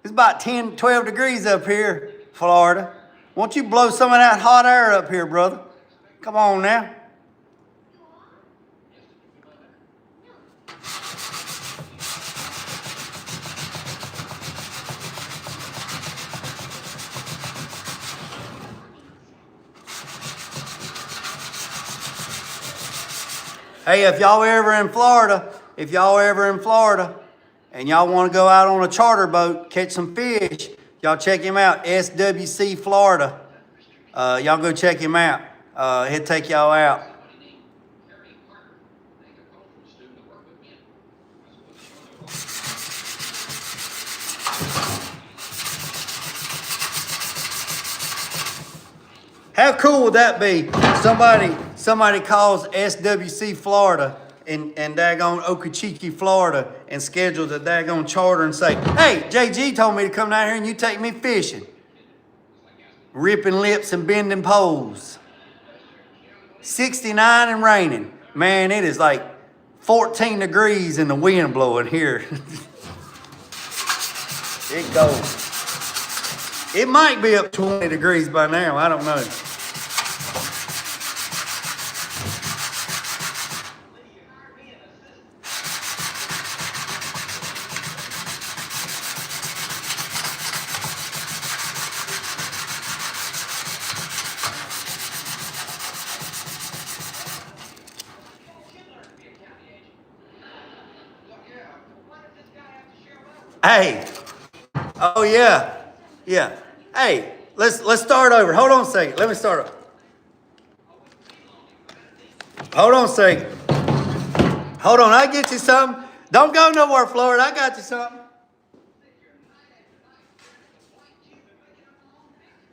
It's about 10, 12 degrees up here, Florida. Won't you blow some of that hot air up here, brother? Come on now. Hey, if y'all ever in Florida, and y'all want to go out on a charter boat, catch some fish, y'all check him out, SWC Florida. Y'all go check him out. He'll take y'all out. How cool would that be? Somebody calls SWC Florida and daggone Okeechobee, Florida, and schedules a daggone charter and say, hey, JG told me to come down here and you take me fishing. Ripping lips and bending poles. 69 and raining. Man, it is like 14 degrees and the wind blowing here. It goes. It might be up 20 degrees by now, I don't know. Hey, oh yeah, yeah. Hey, let's start over. Hold on a second. Let me start over. Hold on a second. Hold on, I get you something. Don't go nowhere, Florida. I got you something.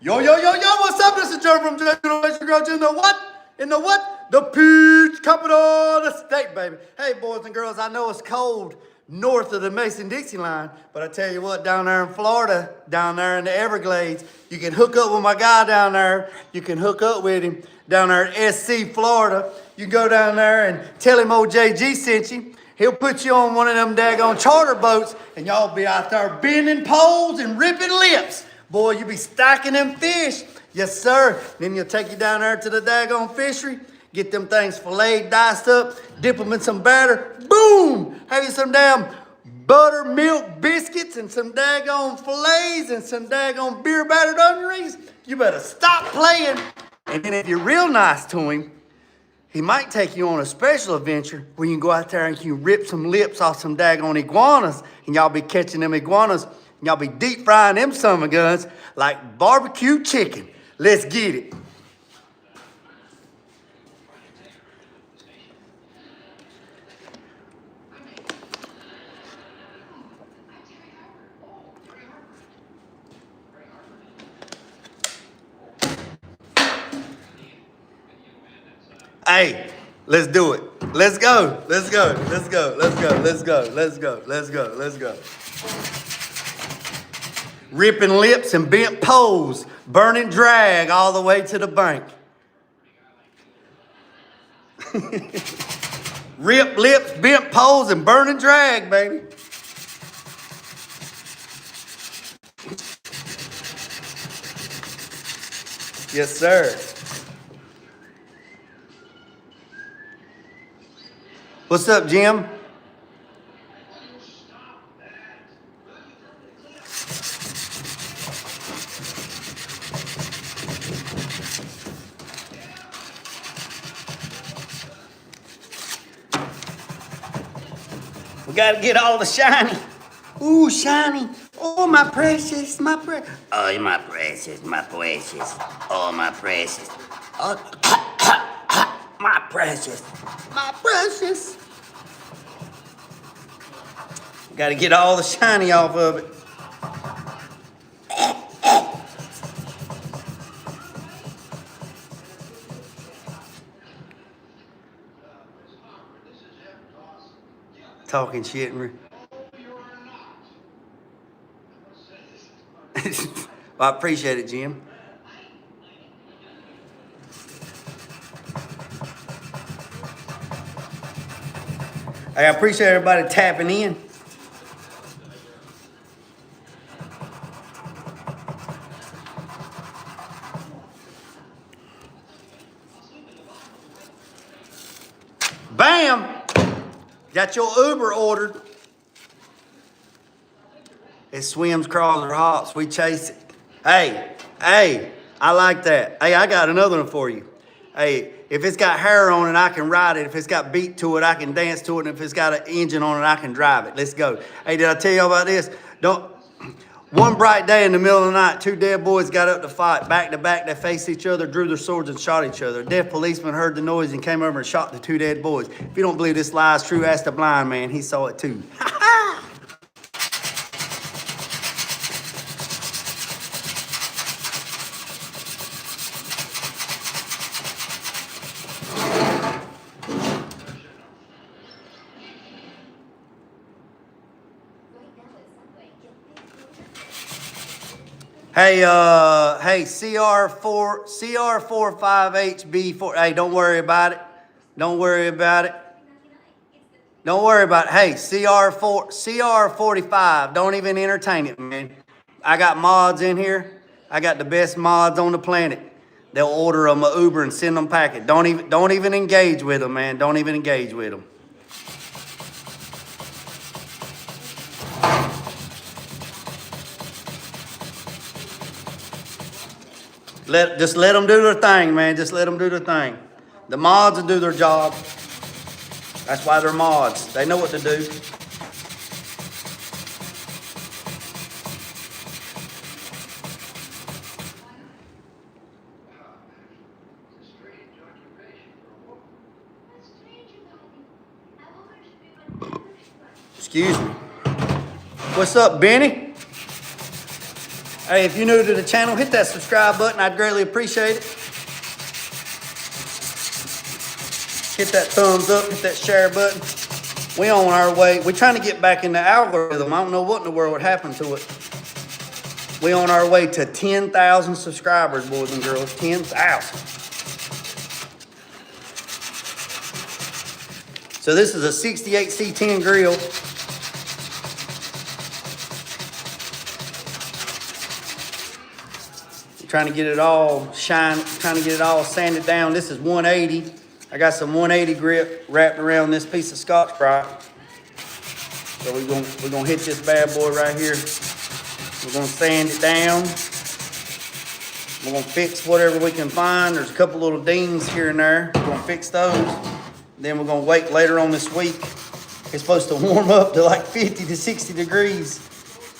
Yo, what's up? This is Joe from Generation Grudge in the what? In the what? The peach capital of the state, baby. Hey, boys and girls, I know it's cold north of the Mason-Dixie line, but I tell you what, down there in Florida, down there in the Everglades, you can hook up with my guy down there. You can hook up with him down there at SC, Florida. You can go down there and tell him old JG sent you. He'll put you on one of them daggone charter boats, and y'all be out there bending poles and ripping lips. Boy, you be stacking them fish. Yes, sir. Then he'll take you down there to the daggone fishery, get them things filleted, diced up, dip them in some batter. Boom! Have you some damn buttermilk biscuits and some daggone fillets and some daggone beer battered onion rings. You better stop playing. And then if you're real nice to him, he might take you on a special adventure where you can go out there and you rip some lips off some daggone iguanas, and y'all be catching them iguanas, and y'all be deep frying them summer guns like barbecue chicken. Let's get it. Hey, let's do it. Let's go. Let's go. Let's go. Let's go. Let's go. Let's go. Let's go. Let's go. Ripping lips and bent poles, burning drag all the way to the bank. Rip lips, bent poles, and burning drag, baby. Yes, sir. What's up, Jim? We gotta get all the shiny. Ooh, shiny. Oh, my precious, my precious. Oh, my precious, my precious. Oh, my precious. Oh, my precious, my precious. Gotta get all the shiny off of it. Talking shit. Well, I appreciate it, Jim. Hey, I appreciate everybody tapping in. Bam! Got your Uber ordered. It swims, crawls, or hops. We chase it. Hey, I like that. Hey, I got another one for you. Hey, if it's got hair on it, I can ride it. If it's got beat to it, I can dance to it. And if it's got an engine on it, I can drive it. Let's go. Hey, did I tell you about this? One bright day in the middle of the night, two dead boys got up to fight. Back to back, they faced each other, drew their swords, and shot each other. A deaf policeman heard the noise and came over and shot the two dead boys. If you don't believe this lie is true, ask the blind man. He saw it too. Hey, CR45HB4. Hey, don't worry about it. Don't worry about it. Don't worry about it. Hey, CR45. Don't even entertain it, man. I got mods in here. I got the best mods on the planet. They'll order them an Uber and send them packet. Don't even engage with them, man. Don't even engage with them. Just let them do their thing, man. Just let them do their thing. The mods will do their job. That's why they're mods. They know what to do. Excuse me. What's up, Benny? Hey, if you're new to the channel, hit that subscribe button. I'd greatly appreciate it. Hit that thumbs up, hit that share button. We on our way. We're trying to get back in the algorithm. I don't know what in the world would happen to it. We on our way to 10,000 subscribers, boys and girls. 10,000. So this is a 68C10 grill. Trying to get it all shine, trying to get it all sanded down. This is 180. I got some 180 grip wrapped around this piece of Scotch-Brite. So we're gonna hit this bad boy right here. We're gonna sand it down. We're gonna fix whatever we can find. There's a couple little dings here and there. We're gonna fix those. Then we're gonna wait later on this week. It's supposed to warm up to like 50 to 60 degrees.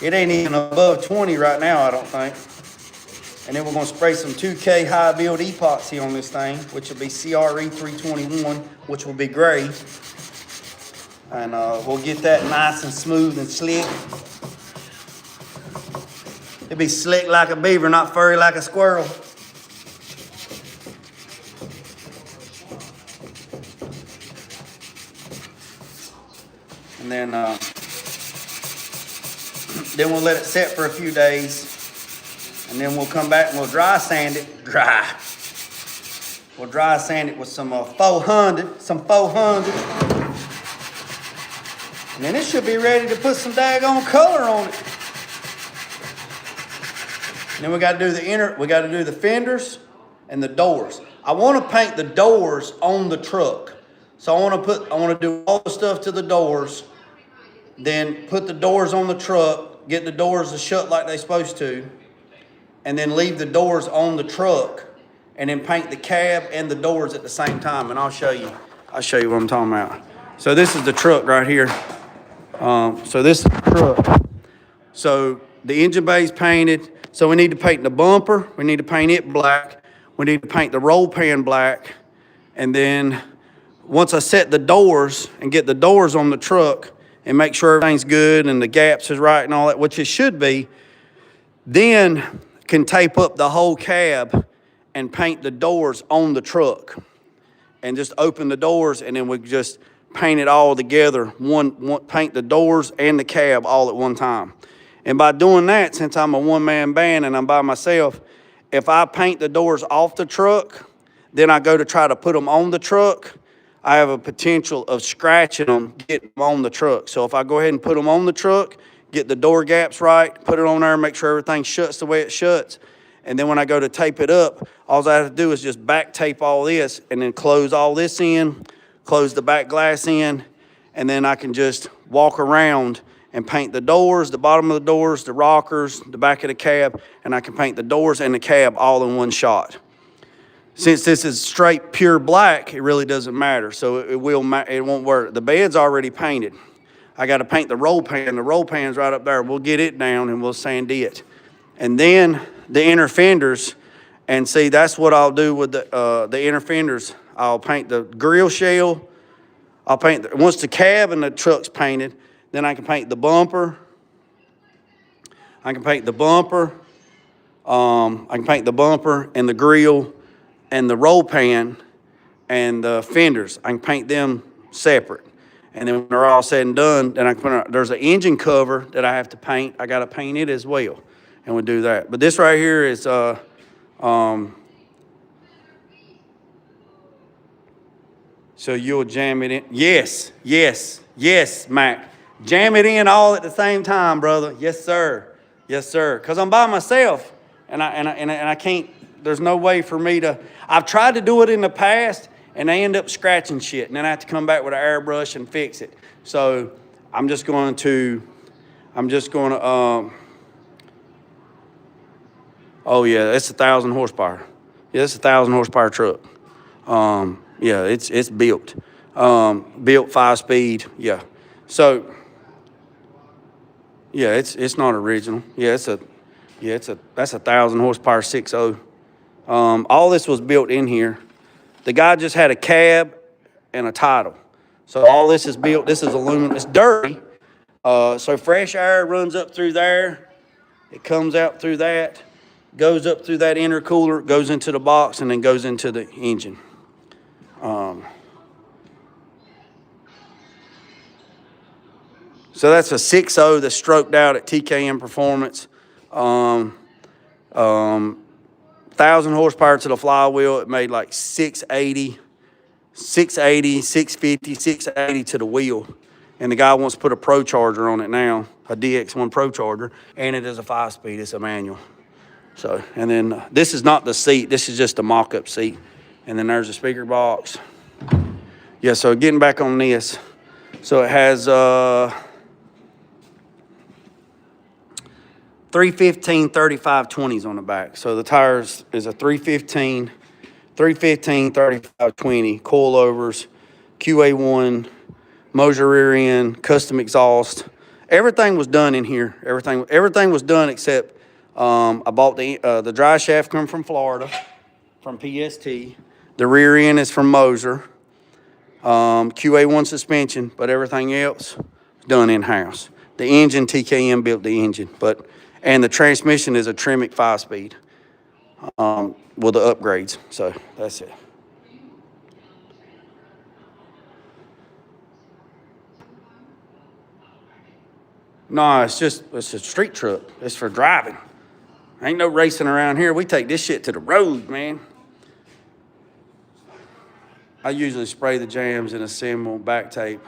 It ain't even above 20 right now, I don't think. And then we're going to spray some 2K high build epoxy on this thing, which will be CRE321, which will be gray. And we'll get that nice and smooth and slick. It'll be slick like a beaver, not furry like a squirrel. then we'll let it set for a few days, and then we'll come back and we'll dry sand it. We'll dry sand it with some 400, and then it should be ready to put some daggone color on it. And then we got to do the fenders and the doors. I want to paint the doors on the truck. So I want to do all the stuff to the doors, then put the doors on the truck, get the doors to shut like they're supposed to, and then leave the doors on the truck, and then paint the cab and the doors at the same time. And I'll show you what I'm talking about. So this is the truck right here. So this is the truck. So the engine bay's painted. So we need to paint the bumper. We need to paint it black. We need to paint the roll pan black. And then once I set the doors and get the doors on the truck and make sure everything's good and the gaps is right and all that, which it should be, then can tape up the whole cab and paint the doors on the truck. And just open the doors, and then we just paint it all together. Paint the doors and the cab all at one time. And by doing that, since I'm a one-man band and I'm by myself, if I paint the doors off the truck, then I go to try to put them on the truck, I have a potential of scratching them, getting them on the truck. So if I go ahead and put them on the truck, get the door gaps right, put it on there, make sure everything shuts the way it shuts, and then when I go to tape it up, all I have to do is just back tape all this and then close all this in, close the back glass in, and then I can just walk around and paint the doors, the bottom of the doors, the rockers, the back of the cab, and I can paint the doors and the cab all in one shot. Since this is straight pure black, it really doesn't matter, so it won't work. The bed's already painted. I got to paint the roll pan. The roll pan's right up there. We'll get it down and we'll sand it. And then the inner fenders, and see, that's what I'll do with the inner fenders. I'll paint the grill shell. Once the cab and the truck's painted, then I can paint the bumper. I can paint the bumper and the grill and the roll pan and the fenders. I can paint them separate. And then when they're all said and done, then I can there's an engine cover that I have to paint. I got to paint it as well. And we'll do that. But this right here is, so you'll jam it in. Yes, Mac. Jam it in all at the same time, brother. Yes, sir. Because I'm by myself, and I can't. There's no way for me to. I've tried to do it in the past, and I end up scratching shit, and then I have to come back with an airbrush and fix it. So I'm just going to. Oh yeah, it's 1,000 horsepower. Yeah, it's a 1,000 horsepower truck. Yeah, it's built. Built 5-speed. Yeah. So yeah, it's not original. Yeah, that's a 1,000 horsepower 6.0. All this was built in here. The guy just had a cab and a title. So all this is built. This is aluminum. It's dirty. So fresh air runs up through there. It comes out through that, goes up through that intercooler, goes into the box, and then goes into the engine. So that's a 6.0 that's stroked out at TKM Performance. 1,000 horsepower to the flywheel. It made like 680, 650, 680 to the wheel. And the guy wants to put a Pro Charger on it now, a DX1 Pro Charger, and it is a 5-speed. It's a manual. So, and then this is not the seat. This is just a mock-up seat. And then there's a speaker box. Yeah, so getting back on this. So it has 315 3520s on the back. So the tires is a 315 3520, coilovers, QA1, Moser rear end, custom exhaust. Everything was done in here. Everything was done except I bought the dry shaft come from Florida, from PST. The rear end is from Moser. QA1 suspension, but everything else done in-house. The engine, TKM built the engine, and the transmission is a Tremec 5-speed with the upgrades. So that's it. No, it's a street truck. It's for driving. Ain't no racing around here. We take this shit to the road, man. I usually spray the jams and assemble back tape.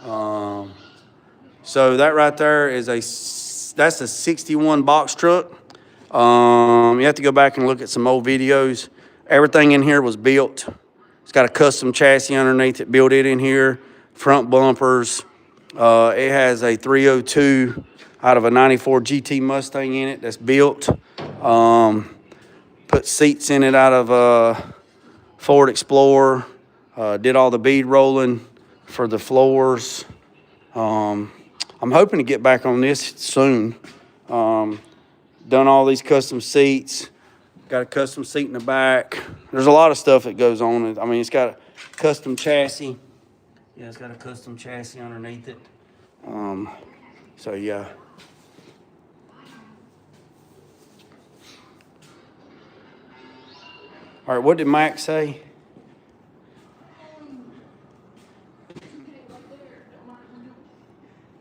So that right there is that's a 61 box truck. You have to go back and look at some old videos. Everything in here was built. It's got a custom chassis underneath it, built it in here, front bumpers. It has a 302 out of a 94 GT Mustang in it that's built. Put seats in it out of a Ford Explorer. Did all the bead rolling for the floors. I'm hoping to get back on this soon. Done all these custom seats. Got a custom seat in the back. There's a lot of stuff that goes on. I mean, it's got a custom chassis. Yeah, it's got a custom chassis underneath it. So yeah. All right, what did Mac say?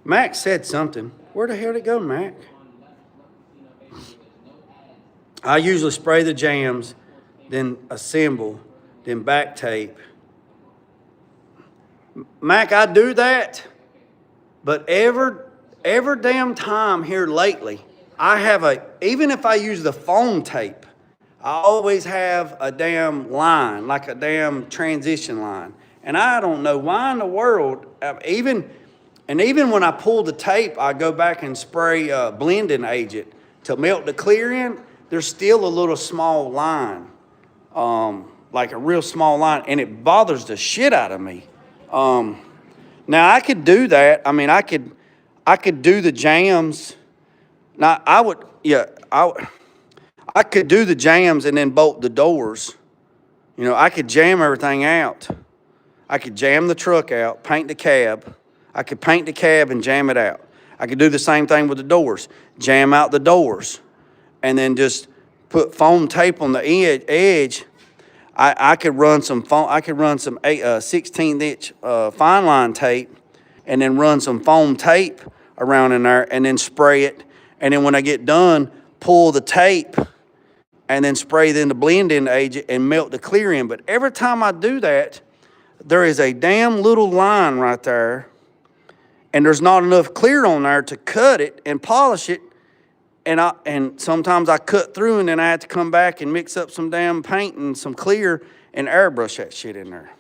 Mac said something. Where the hell did it go, Mac? I usually spray the jams, then assemble, then back tape. Mac, I do that, but every damn time here lately, even if I use the foam tape, I always have a damn line, like a damn transition line. And I don't know why in the world, even when I pull the tape, I go back and spray blending agent to melt the clear in. There's still a little small line, like a real small line, and it bothers the shit out of me. Now I could do that. I mean, I could do the jams. Now I could do the jams and then bolt the doors. You know, I could jam everything out. I could jam the truck out, paint the cab. I could paint the cab and jam it out. I could do the same thing with the doors. Jam out the doors and then just put foam tape on the edge. I could run some foam. I could run some 16-inch fine line tape and then run some foam tape around in there and then spray it. And then when I get done, pull the tape and then spray the blend-in agent and melt the clear in. But every time I do that, there is a damn little line right there, and there's not enough clear on there to cut it and polish it. And sometimes I cut through, and then I have to come back and mix up some damn paint and some clear and airbrush that shit in there.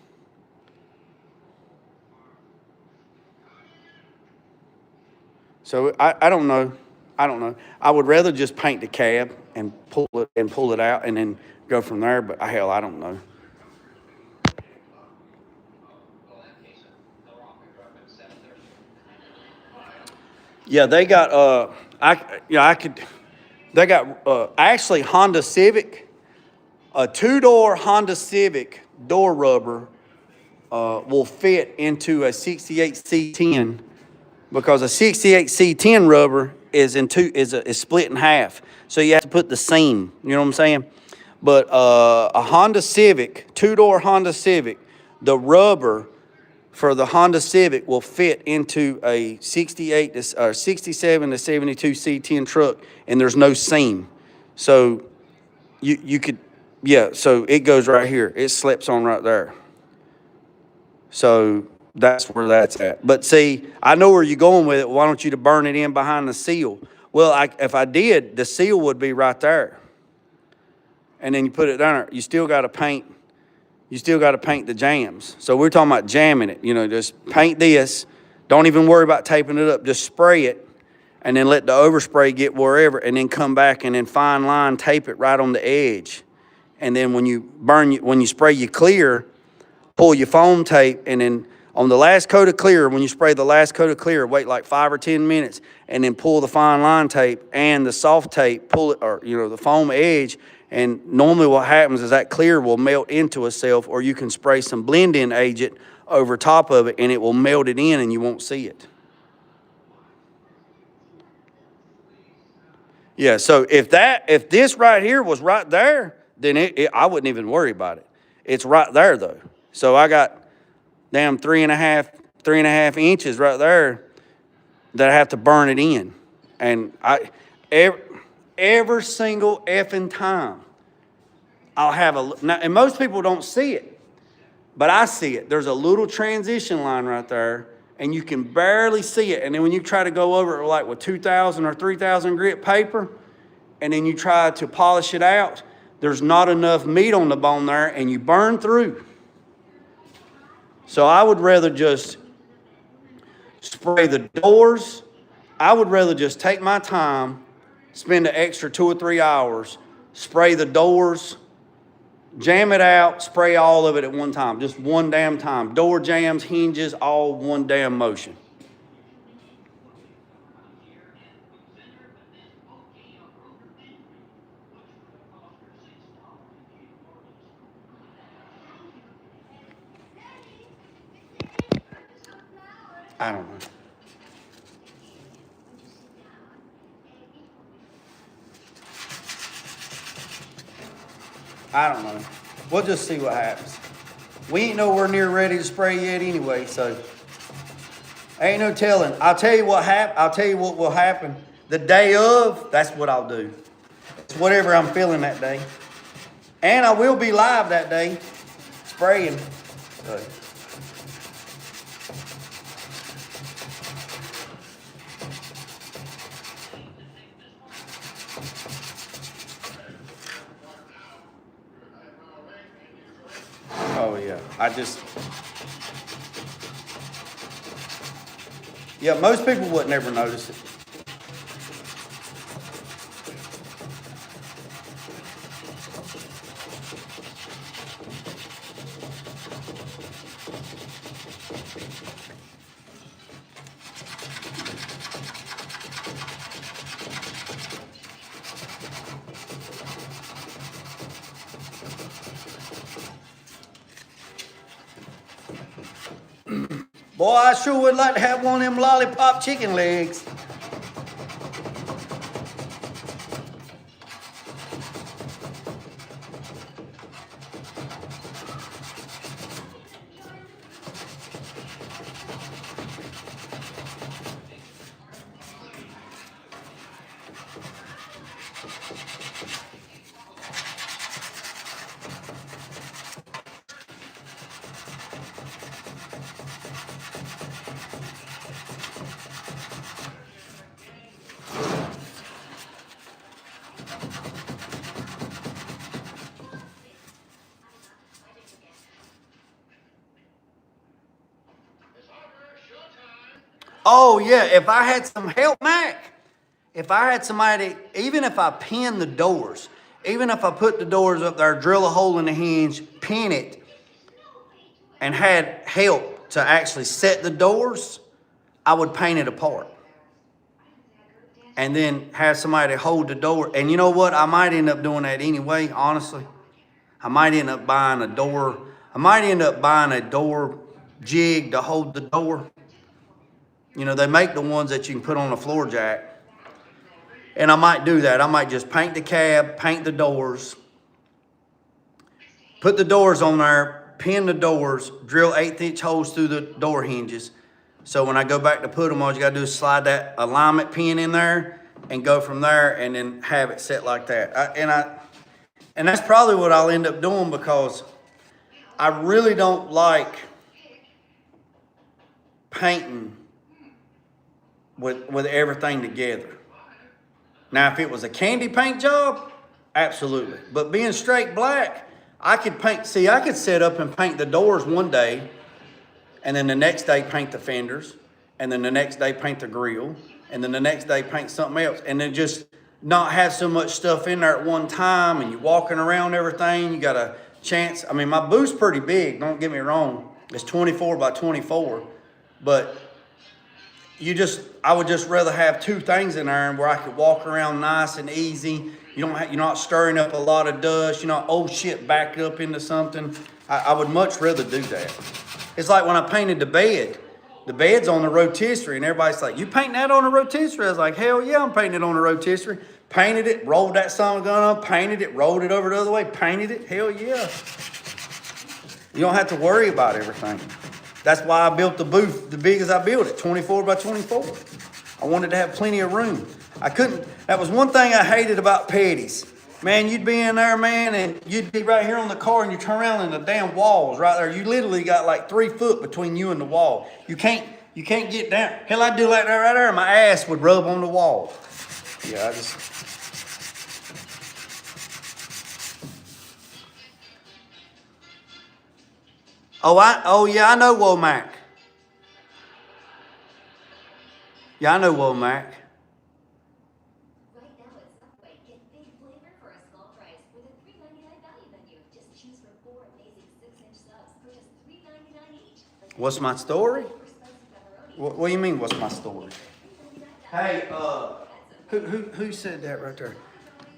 So I don't know. I would rather just paint the cab and pull it out and then go from there. But hell, I don't know. Yeah, they got They got actually Honda Civic, a two-door Honda Civic door rubber will fit into a 68 C10 because a 68 C10 rubber is split in half. So you have to put the seam. You know what I'm saying? But a Honda Civic, two-door Honda Civic, the rubber for the Honda Civic will fit into a 67 to 72 C10 truck, and there's no seam. So you could, yeah, so it goes right here. It slips on right there. So that's where that's at. But see, I know where you're going with it. Why don't you to burn it in behind the seal? Well, if I did, the seal would be right there. And then you put it down there. You still got to paint the jams. So we're talking about jamming it. You know, just paint this. Don't even worry about taping it up. Just spray it and then let the overspray get wherever and then come back and then fine line tape it right on the edge. And then when you spray your clear, pull your foam tape and then on the last coat of clear, when you spray the last coat of clear, wait like 5 or 10 minutes and then pull the fine line tape and the soft tape, pull it, or, you know, the foam edge. And normally what happens is that clear will melt into itself, or you can spray some blend-in agent over top of it and it will melt it in and you won't see it. Yeah, so if this right here was right there, then I wouldn't even worry about it. It's right there though. So I got damn 3.5 3.5 inches right there that I have to burn it in. And every single effing time, I'll have now, and most people don't see it, but I see it. There's a little transition line right there, and you can barely see it. And then when you try to go over it like with 2,000 or 3,000 grit paper, and then you try to polish it out, there's not enough meat on the bone there, and you burn through. So I would rather just spray the doors. I would rather just take my time, spend an extra 2 or 3 hours, spray the doors, jam it out, spray all of it at one time, just one damn time. Door jams, hinges, all one damn motion. I don't know. I don't know. We'll just see what happens. We ain't nowhere near ready to spray yet anyway, so ain't no telling. I'll tell you what will happen. The day of, that's what I'll do. It's whatever I'm feeling that day. And I will be live that day, spraying. So. Oh yeah, yeah, most people would never notice it. Boy, I sure would like to have one of them lollipop chicken legs. Oh yeah, if I had some help, Mac, if I had somebody, even if I pin the doors, even if I put the doors up there, drill a hole in the hinge, pin it, and had help to actually set the doors, I would paint it apart. And then have somebody hold the door. And you know what? I might end up doing that anyway, honestly. I might end up buying a door. I might end up buying a door jig to hold the door. You know, they make the ones that you can put on a floor jack. And I might do that. I might just paint the cab, paint the doors, put the doors on there, pin the doors, drill 1/8 holes through the door hinges. So when I go back to put them, all you gotta do is slide that alignment pin in there and go from there and then have it set like that. And that's probably what I'll end up doing, because I really don't like painting with everything together. Now, if it was a candy paint job, absolutely. But being straight black, I could set up and paint the doors one day, and then the next day paint the fenders, and then the next day paint the grill, and then the next day paint something else, and then just not have so much stuff in there at one time, and you're walking around everything, you got a chance. I mean, my booth's pretty big, don't get me wrong. It's 24 by 24, but I would just rather have 2 things in there where I could walk around nice and easy. You're not stirring up a lot of dust. You're not, oh shit, back up into something. I would much rather do that. It's like when I painted the bed. The bed's on the rotisserie, and everybody's like, you painting that on a rotisserie? I was like, hell yeah, I'm painting it on a rotisserie. Painted it, rolled that son of a gun up, painted it, rolled it over the other way, painted it. Hell yeah. You don't have to worry about everything. That's why I built the booth the big as I built it, 24 by 24. I wanted to have plenty of room. I couldn't, that was one thing I hated about Petty's. Man, you'd be in there, man, and you'd be right here on the car and you turn around and the damn wall's right there. You literally got like 3 foot between you and the wall. You can't get down. Hell, I'd do like that right there and my ass would rub on the wall. Yeah, I just... Oh yeah, I know Womack. Yeah, I know Womack. Right now at Subway, get big flavor for a small price with a $3.99 value menu. Just choose from 4 amazing 6-inch subs for just $3.99 each. What's my story? For spicy pepperoni, What do you mean, what's my story? Hey, who said that right there?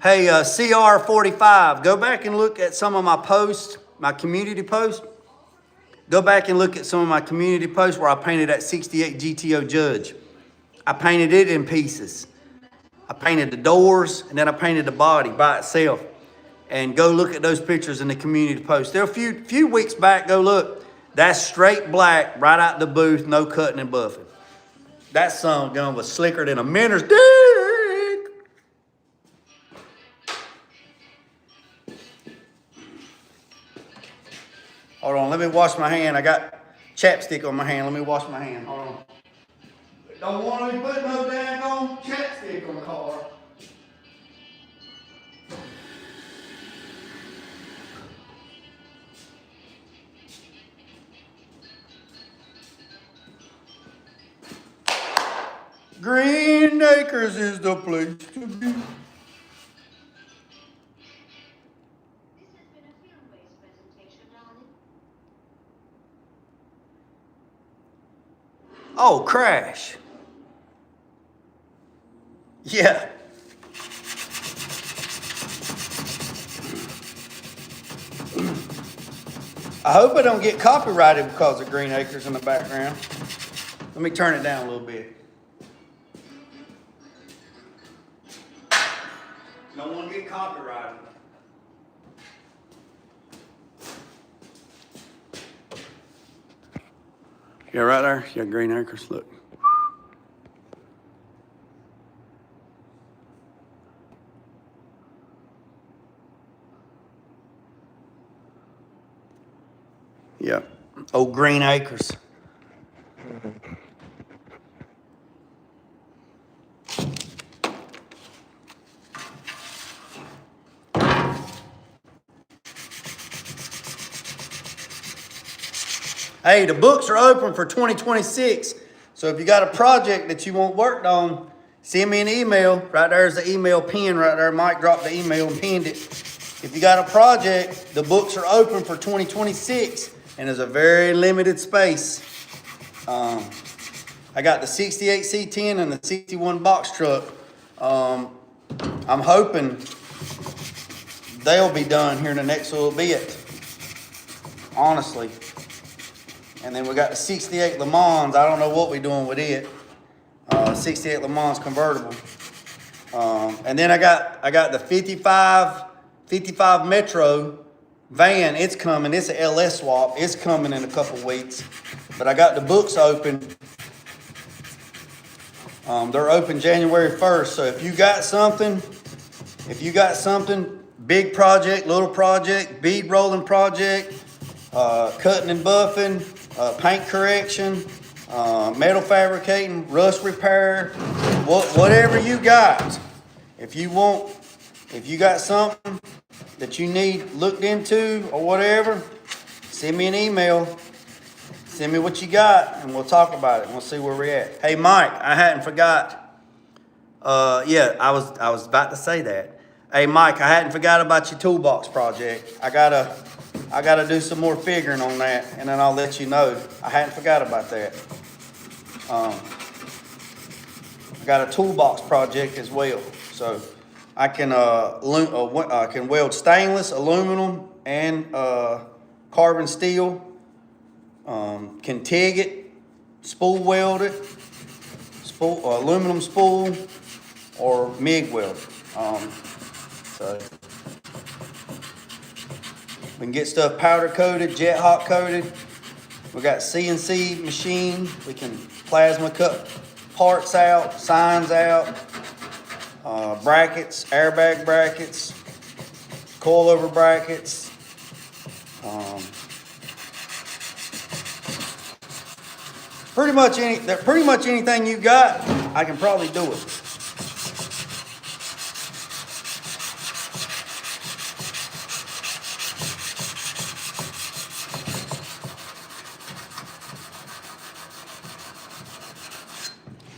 Hey, CR45, go back and look at some of my posts, my community posts. Go back and look at some of my community posts where I painted that 68 GTO Judge. I painted it in pieces. I painted the doors and then I painted the body by itself. And go look at those pictures in the community post. There a few weeks back, go look. That's straight black, right out the booth, no cutting and buffing. That son gun was slicker than a minter's dick. Hold on, let me wash my hand. I got chapstick on my hand. Let me wash my hand. Hold on. Don't want to be putting no daggone chapstick on the car. Green Acres is the place to be. This has been a film-based presentation, darling. Oh, crash. Yeah. I hope I don't get copyrighted because of Green Acres in the background. Let me turn it down a little bit. Don't want to get copyrighted. Yeah, right there. Yeah, Green Acres. Look. Yeah. Oh, Green Acres. Hey, the books are open for 2026. So if you got a project that you want worked on, send me an email. Right there's the email pin right there. Mike dropped the email and pinned it. If you got a project, the books are open for 2026 and there's a very limited space. I got the 68 C10 and the 61 box truck. I'm hoping they'll be done here in the next little bit, honestly. And then we got the 68 Le Mans. I don't know what we're doing with it. 68 Le Mans convertible. And then I got the 55 Metro van. It's coming. It's an LS swap. It's coming in a couple weeks. But I got the books open. They're open January 1st. So if you got something, big project, little project, bead rolling project, cutting and buffing, paint correction, metal fabricating, rust repair, whatever you got. If you got something that you need looked into or whatever, send me an email. Send me what you got and we'll talk about it and we'll see where we're at. Hey, Mike, I hadn't forgot. Yeah, I was about to say that. Hey, Mike, I hadn't forgot about your toolbox project. I gotta do some more figuring on that, and then I'll let you know. I hadn't forgot about that. I got a toolbox project as well, so I can can weld stainless, aluminum, and carbon steel. Can TIG it, spool weld it, aluminum spool, or MIG weld. So we can get stuff powder coated, jet hot coated. We got CNC machine. We can plasma cut parts out, signs out, brackets, airbag brackets, coilover brackets. Pretty much anything you got, I can probably do it.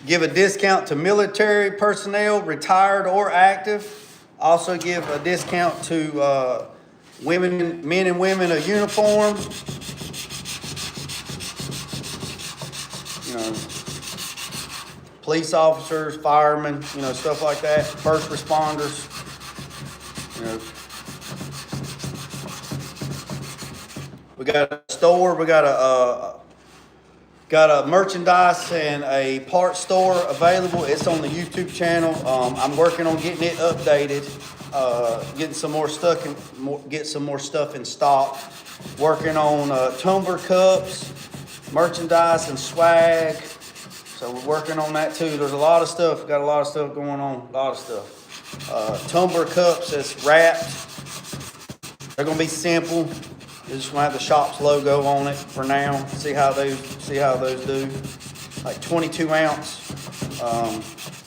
Give a discount to military personnel, retired or active. Also give a discount to men and women of uniform. You know, police officers, firemen, you know, stuff like that. First responders. You know, we got a store. We got a merchandise and a parts store available. It's on the YouTube channel. I'm working on getting it updated, getting some more stuff in stock. Working on tumbler cups, merchandise and swag. So we're working on that too. There's a lot of stuff. Got a lot of stuff going on. A lot of stuff. Tumbler cups that's wrapped. They're gonna be simple. You're just gonna have the shop's logo on it for now. See how those do. Like 22 ounce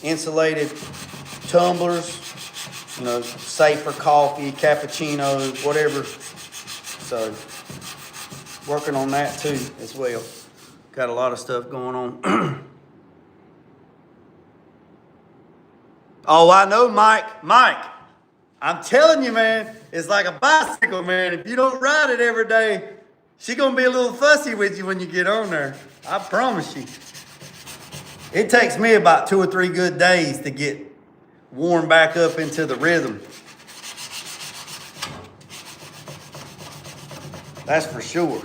insulated tumblers. You know, safe for coffee, cappuccinos, whatever. So working on that too as well. Got a lot of stuff going on. Oh, I know, Mike. Mike, I'm telling you, man, it's like a bicycle, man. If you don't ride it every day, she's going to be a little fussy with you when you get on there. I promise you. It takes me about 2 or 3 good days to get warmed back up into the rhythm. That's for sure.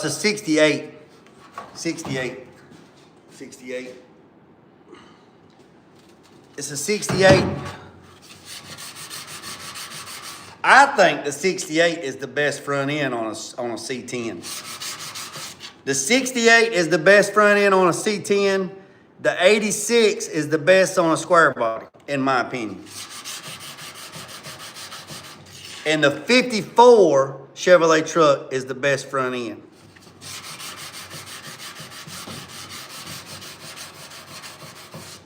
It's a 68. 68. 68. It's a 68. I think the 68 is the best front end on a C10. The 68 is the best front end on a C10. The 86 is the best on a square body, in my opinion. And the 54 Chevrolet truck is the best front end.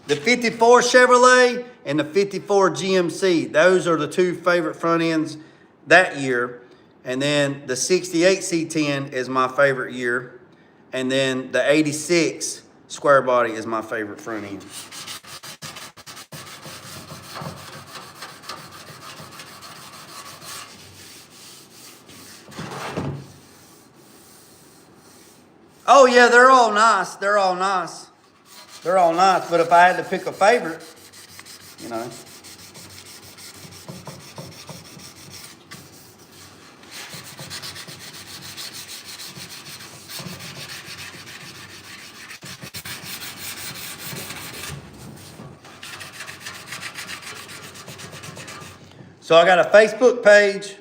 The 54 Chevrolet and the 54 GMC, those are the 2 favorite front ends that year. And then the 68 C10 is my favorite year. And then the 86 square body is my favorite front end. Oh yeah, they're all nice. They're all nice. They're all nice. But if I had to pick a favorite, you know. So I got a Facebook page,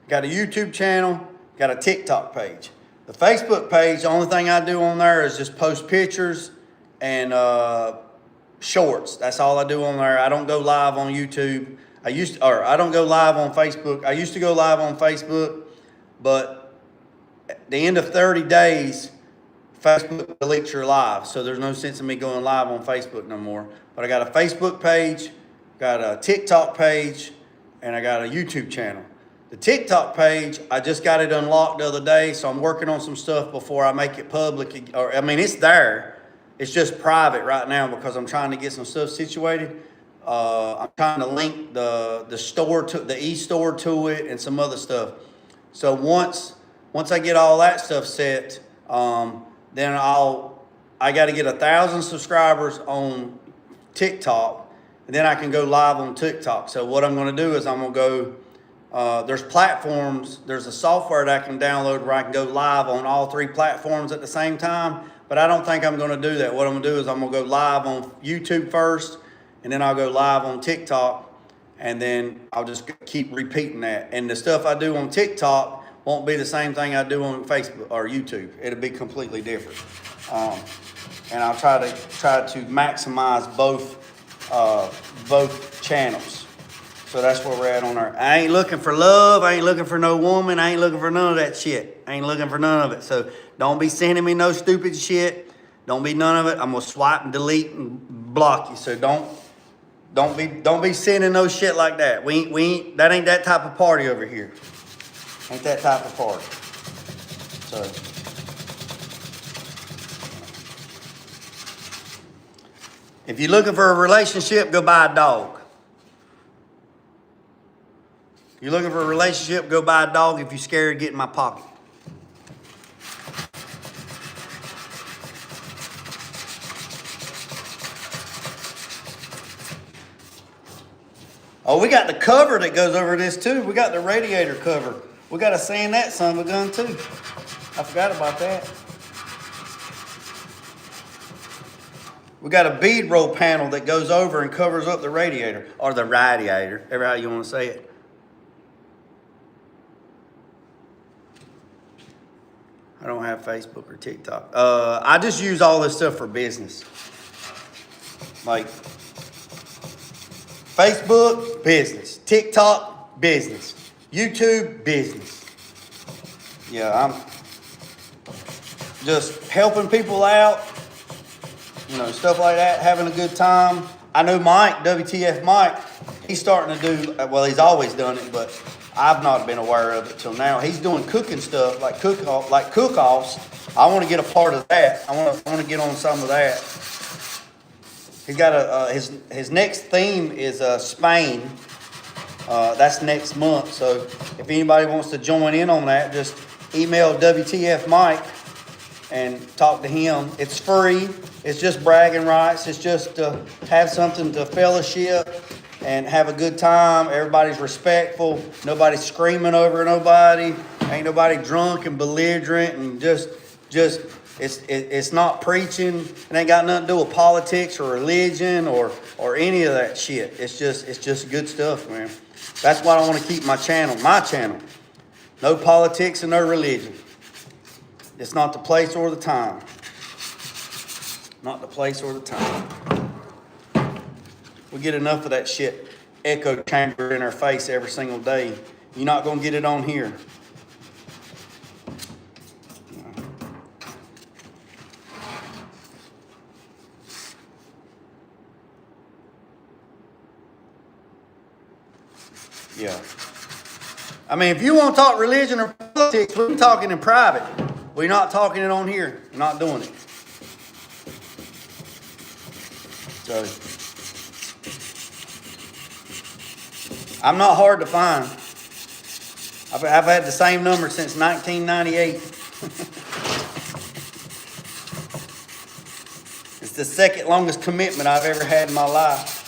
got a YouTube channel, got a TikTok page. The Facebook page, the only thing I do on there is just post pictures and shorts. That's all I do on there. I don't go live on YouTube. I don't go live on Facebook. I used to go live on Facebook, but at the end of 30 days, Facebook deletes your live. So there's no sense in me going live on Facebook no more. But I got a Facebook page, got a TikTok page, and I got a YouTube channel. The TikTok page, I just got it unlocked the other day, so I'm working on some stuff before I make it public. It's there. It's just private right now because I'm trying to get some stuff situated. I'm trying to link the store to the e-store to it and some other stuff. So once I get all that stuff set, then I got to get 1,000 subscribers on TikTok, and then I can go live on TikTok. So what I'm going to do is I'm going to go There's platforms, there's a software that I can download where I can go live on all 3 platforms at the same time, but I don't think I'm gonna do that. What I'm gonna do is I'm gonna go live on YouTube first, and then I'll go live on TikTok, and then I'll just keep repeating that. And the stuff I do on TikTok won't be the same thing I do on Facebook or YouTube. It'll be completely different. And I'll try to maximize both channels. So that's where we're at on our. I ain't looking for love. I ain't looking for no woman. I ain't looking for none of that shit. I ain't looking for none of it. So don't be sending me no stupid shit. Don't be none of it. I'm gonna swipe and delete and block you. So don't be sending no shit like that. We ain't that ain't that type of party over here. Ain't that type of party. So. If you're looking for a relationship, go buy a dog. You're looking for a relationship, go buy a dog if you're scared to get in my pocket. Oh, we got the cover that goes over this too. We got the radiator cover. We got to sand that son of a gun too. I forgot about that. We got a bead roll panel that goes over and covers up the radiator, or the radiator, however how you want to say it. I don't have Facebook or TikTok. I just use all this stuff for business. Like Facebook, business. TikTok, business. YouTube, business. Yeah, I'm just helping people out. You know, stuff like that, having a good time. I know Mike, WTF Mike, he's starting to do, well, he's always done it, but I've not been aware of it till now. He's doing cooking stuff, like cook-offs. I want to get a part of that. I want to get on some of that. He's got his next theme is Spain. That's next month. So if anybody wants to join in on that, just email WTF Mike and talk to him. It's free. It's just bragging rights. It's just to have something to fellowship and have a good time. Everybody's respectful. Nobody's screaming over nobody. Ain't nobody drunk and belligerent and just it's not preaching. It ain't got nothing to do with politics or religion or any of that shit. It's just good stuff, man. That's why I want to keep my channel. No politics and no religion. It's not the place or the time. Not the place or the time. We get enough of that shit echo chamber in our face every single day. You're not going to get it on here. Yeah. I mean, if you want to talk religion or politics, we're talking in private. We're not talking it on here. We're not doing it. So, I'm not hard to find. I've had the same number since 1998. It's the second longest commitment I've ever had in my life.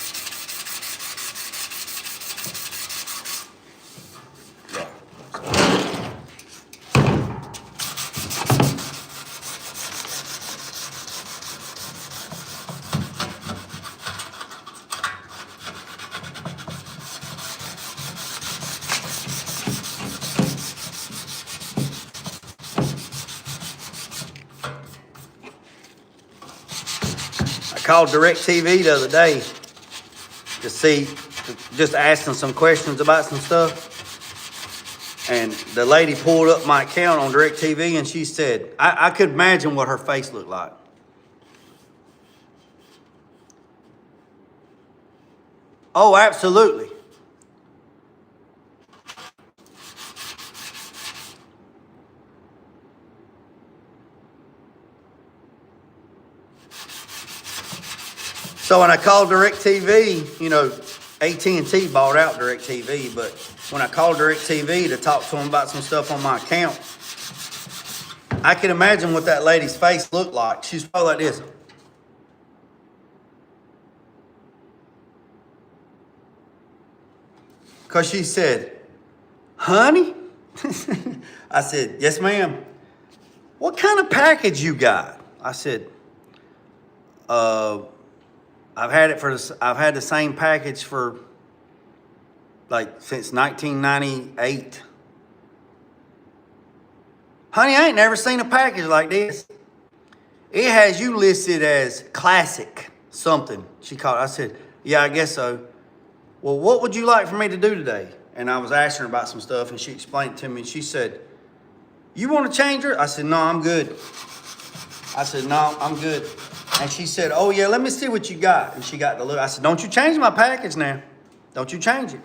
I called DirecTV the other day just asking some questions about some stuff. And the lady pulled up my account on DirecTV and she said, I could imagine what her face looked like. Oh, absolutely. So when I called DirecTV, you know, AT&T bought out DirecTV, but when I called DirecTV to talk to them about some stuff on my account, I can imagine what that lady's face looked like. She's probably like this. Because she said, honey? I said, yes, ma'am. What kind of package you got? I said, I've had the same package for like since 1998. Honey, I ain't never seen a package like this. It has you listed as classic something. She called it. I said, yeah, I guess so. Well, what would you like for me to do today? And I was asking her about some stuff, and she explained it to me, and she said, you want to change her? I said, no, I'm good. I said, no, I'm good. And she said, oh, yeah, let me see what you got. And she got the look. I said, don't you change my package now. Don't you change it.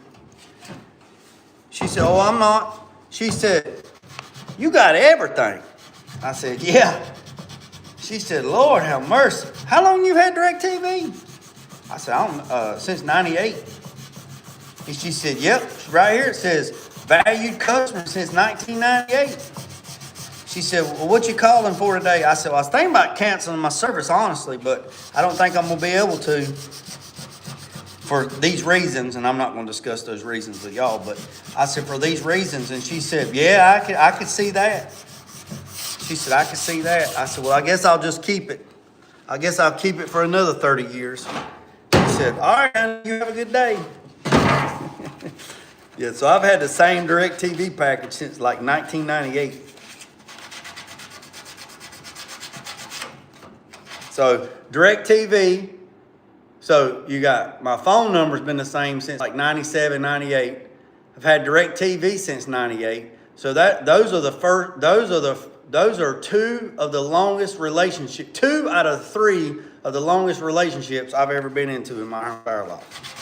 She said, oh, I'm not. She said, you got everything. I said, yeah. She said, Lord have mercy. How long you had DirecTV? I said, I don't, since 98. And she said, yep, right here it says, valued customer since 1998. She said, well, what you calling for today? I said, well, I was thinking about canceling my service, honestly, but I don't think I'm going to be able to for these reasons, and I'm not going to discuss those reasons with y'all, but I said, for these reasons, and she said, yeah, I could see that. She said, I could see that. I said, well, I guess I'll just keep it. I guess I'll keep it for another 30 years. She said, all right, honey, you have a good day. Yeah, so I've had the same DirecTV package since like 1998. So DirecTV, so you got, my phone number's been the same since like 97, 98. I've had DirecTV since 98. So those are two of the longest relationships, 2 out of 3 of the longest relationships I've ever been into in my entire life.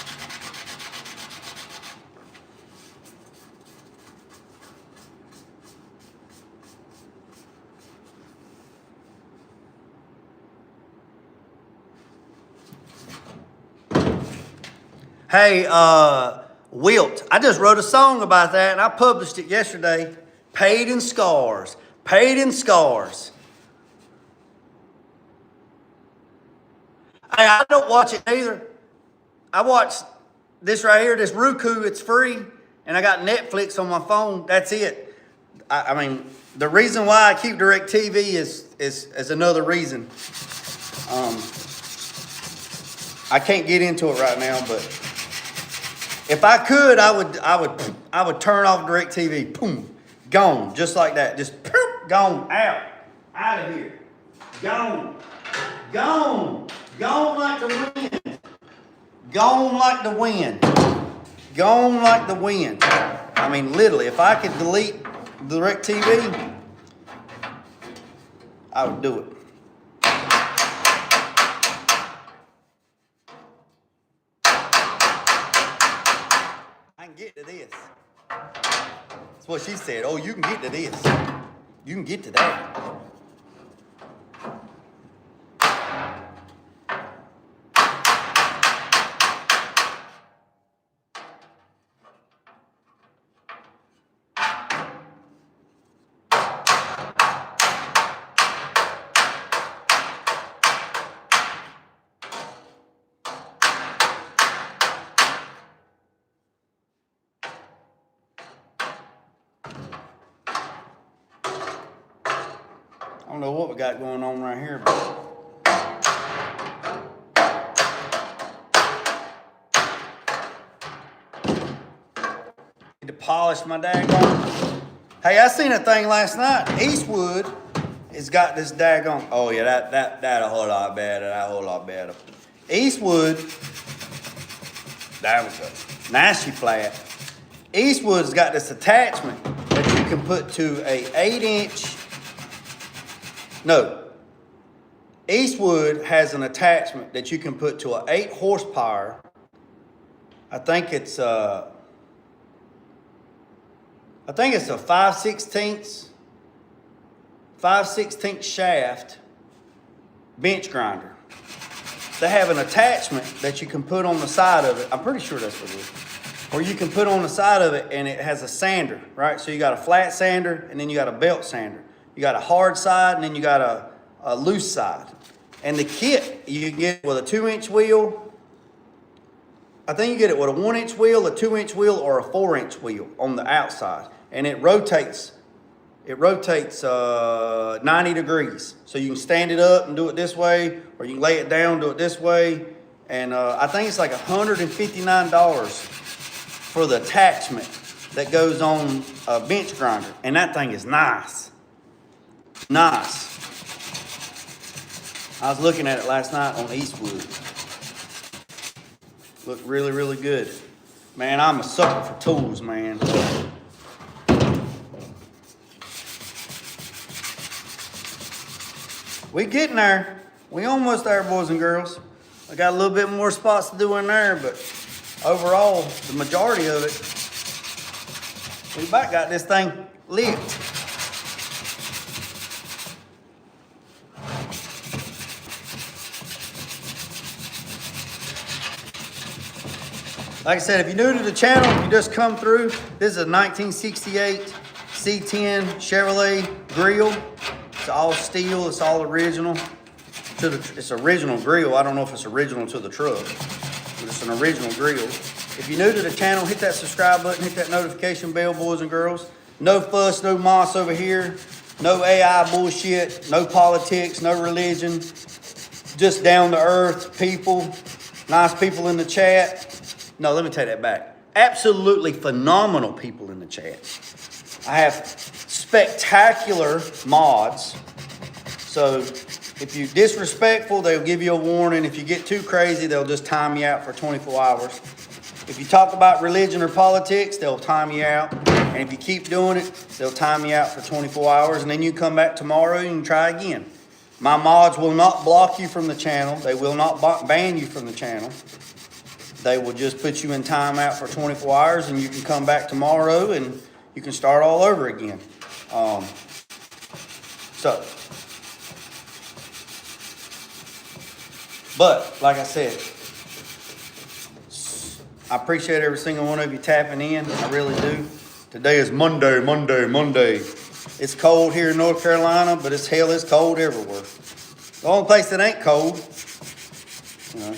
Hey, Wilt, I just wrote a song about that and I published it yesterday. Paid in Scars. Paid in Scars. Hey, I don't watch it either. I watch this right here, this Roku, it's free. And I got Netflix on my phone. That's it. I mean, the reason why I keep DirecTV is another reason. I can't get into it right now, but if I could, I would turn off DirecTV. Boom, gone, just like that. Just poof, gone, out of here, gone like the wind, gone like the wind, gone like the wind. I mean, literally, if I could delete DirecTV, I would do it. Get to this. That's what she said. Oh, you can get to this. You can get to that. I don't know what we got going on right here, but need to polish my daggone. Hey, I seen a thing last night. Eastwood has got this daggone. Oh yeah, that a whole lot better. That a whole lot better. Eastwood. There we go. Nasty flat. Eastwood's got this attachment that you can put to a 8-inch. No, Eastwood has an attachment that you can put to an 8 horsepower. I think it's a 5/16 shaft bench grinder. They have an attachment that you can put on the side of it. I'm pretty sure that's what it is. Or you can put on the side of it and it has a sander, right? So you got a flat sander and then you got a belt sander. You got a hard side and then you got a loose side. And the kit you get with a 2-inch wheel, I think you get it with a 1-inch wheel, a 2-inch wheel, or a 4-inch wheel on the outside. And it rotates 90 degrees. So you can stand it up and do it this way, or you can lay it down, do it this way. And I think it's like $159 for the attachment that goes on a bench grinder. And that thing is nice. Nice. I was looking at it last night on Eastwood. Looked really, really good. Man, I'm a sucker for tools, man. We getting there. We almost there, boys and girls. I got a little bit more spots to do in there, but overall, the majority of it, we about got this thing lit. Like I said, if you're new to the channel, if you just come through, this is a 1968 C10 Chevrolet grill. It's all steel, it's all original. It's original grill. I don't know if it's original to the truck, but it's an original grill. If you're new to the channel, hit that subscribe button, hit that notification bell, boys and girls. No fuss, no moss over here. No AI bullshit, no politics, no religion. Just down to earth people, nice people in the chat. No, let me take that back. Absolutely phenomenal people in the chat. I have spectacular mods. So if you're disrespectful, they'll give you a warning. If you get too crazy, they'll just time you out for 24 hours. If you talk about religion or politics, they'll time you out. And if you keep doing it, they'll time you out for 24 hours. And then you come back tomorrow and try again. My mods will not block you from the channel. They will not ban you from the channel. They will just put you in timeout for 24 hours and you can come back tomorrow and you can start all over again. But like I said, I appreciate every single one of you tapping in. I really do. Today is Monday. It's cold here in North Carolina, but it's cold everywhere. The only place that ain't cold, you know,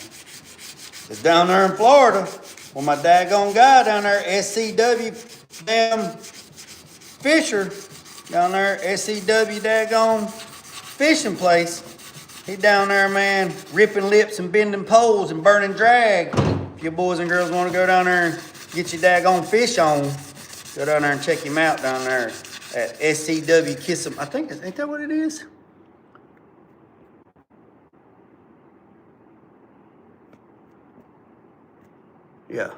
is down there in Florida, where my daggone guy down there, SCW damn Fisher, down there, SCW daggone fishing place. He down there, man, ripping lips and bending poles and burning drag. If you boys and girls want to go down there and get your daggone fish on, go down there and check him out down there at SCW Kiss 'em. I think, ain't that what it is? Yeah.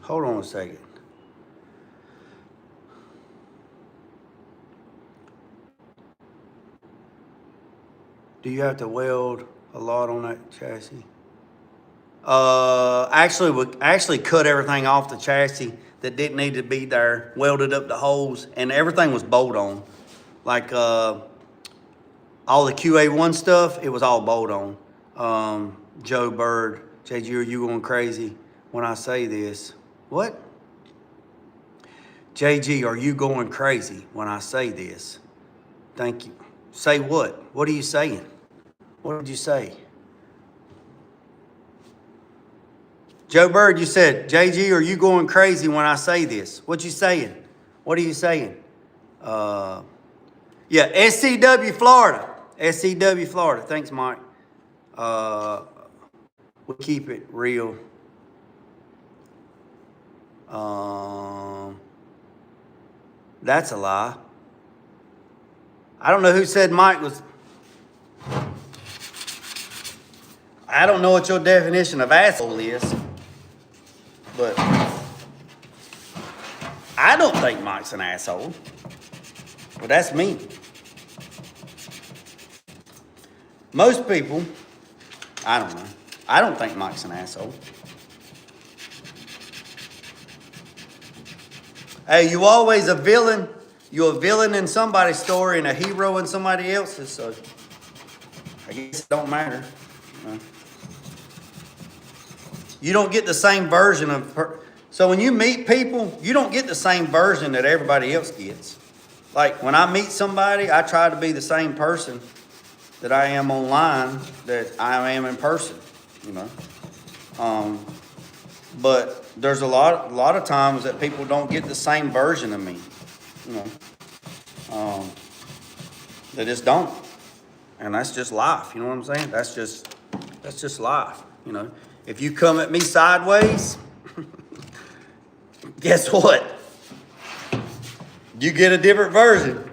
Hold on a second. Do you have to weld a lot on that chassis? Actually cut everything off the chassis that didn't need to be there, welded up the holes, and everything was bolt on. Like all the QA1 stuff, it was all bolt on. Joe Bird, JG, are you going crazy when I say this? What? JG, are you going crazy when I say this? Thank you. Say what? What are you saying? What did you say? Joe Bird, you said, JG, are you going crazy when I say this? What you saying? What are you saying? Yeah, SCW Florida. SCW Florida. Thanks, Mike. We keep it real. That's a lie. I don't know who said Mike was. I don't know what your definition of asshole is, but I don't think Mike's an asshole. Well, that's me. Most people, I don't know. I don't think Mike's an asshole. Hey, you always a villain. You're a villain in somebody's story and a hero in somebody else's, so I guess it don't matter. You don't get the same version of... So when you meet people, you don't get the same version that everybody else gets. like when I meet somebody, I try to be the same person that I am online that I am in person, you know. But there's a lot of times that people don't get the same version of me, you know. They just don't, and that's just life. You know what I'm saying? That's just life. You know, if you come at me sideways, guess what? You get a different version.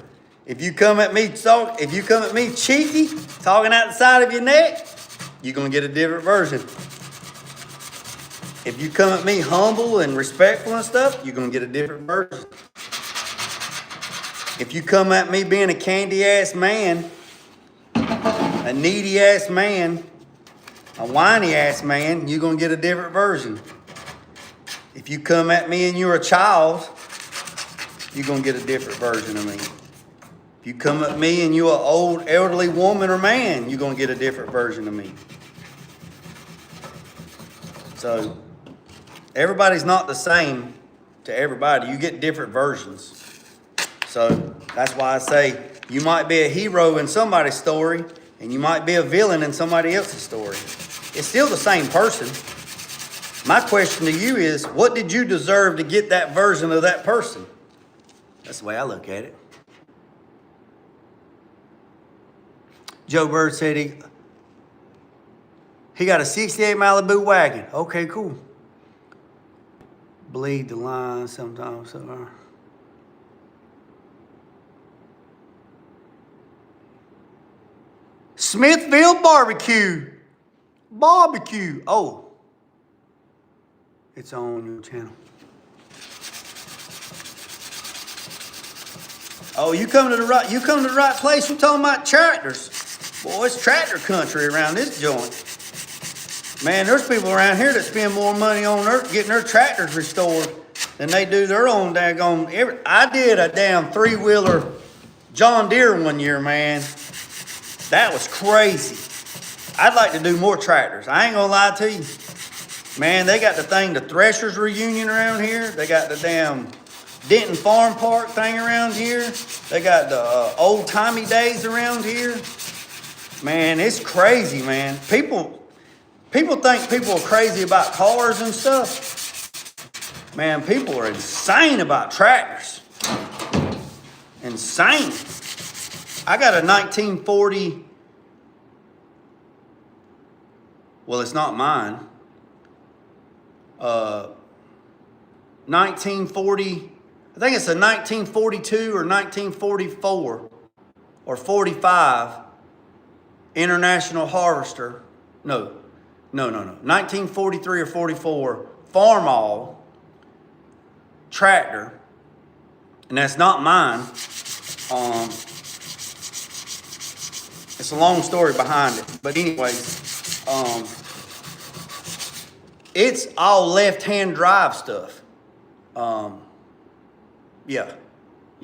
If you come at me cheeky, talking out the side of your neck, you're gonna get a different version. If you come at me humble and respectful and stuff, you're gonna get a different version. If you come at me being a candy ass man, a needy ass man, a whiny ass man, you're gonna get a different version. If you come at me and you're a child, you're gonna get a different version of me. If you come at me and you're an old elderly woman or man, you're gonna get a different version of me. So everybody's not the same to everybody. You get different versions. So that's why I say you might be a hero in somebody's story and you might be a villain in somebody else's story. It's still the same person. My question to you is, what did you deserve to get that version of that person? That's the way I look at it. Joe Bird said he got a 68 Malibu wagon. Okay, cool. Bleed the line sometimes. Smithfield barbecue. Oh, it's on your channel. Oh, you come to the right place. You're talking about tractors. Boy, it's tractor country around this joint. Man, there's people around here that spend more money on getting their tractors restored than they do their own daggone. I did a damn 3-wheeler John Deere one year, man. That was crazy. I'd like to do more tractors. I ain't gonna lie to you. Man, they got the Threshers Reunion around here. They got the damn Denton Farm Park thing around here. They got the old-timey days around here. Man, it's crazy, man. People think people are crazy about cars and stuff. Man, people are insane about tractors. Insane. I got a 1940, well, it's not mine. 1940, I think it's a 1942 or 1944 or 45 International Harvester. No. 1943 or 44 Farmall tractor. And that's not mine. It's a long story behind it. But anyways, it's all left-hand drive stuff. Yeah,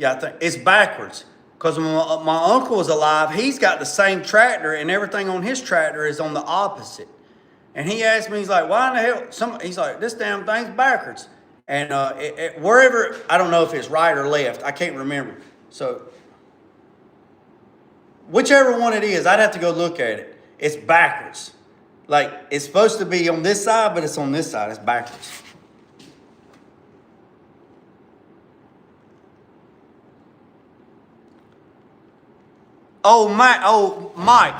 I think it's backwards. Because when my uncle was alive, he's got the same tractor and everything on his tractor is on the opposite. And he asked me, he's like, why in the hell? He's like, this damn thing's backwards. And wherever, I don't know if it's right or left. I can't remember. So whichever one it is, I'd have to go look at it. It's backwards. Like, it's supposed to be on this side, but it's on this side. It's backwards. Oh, Mike.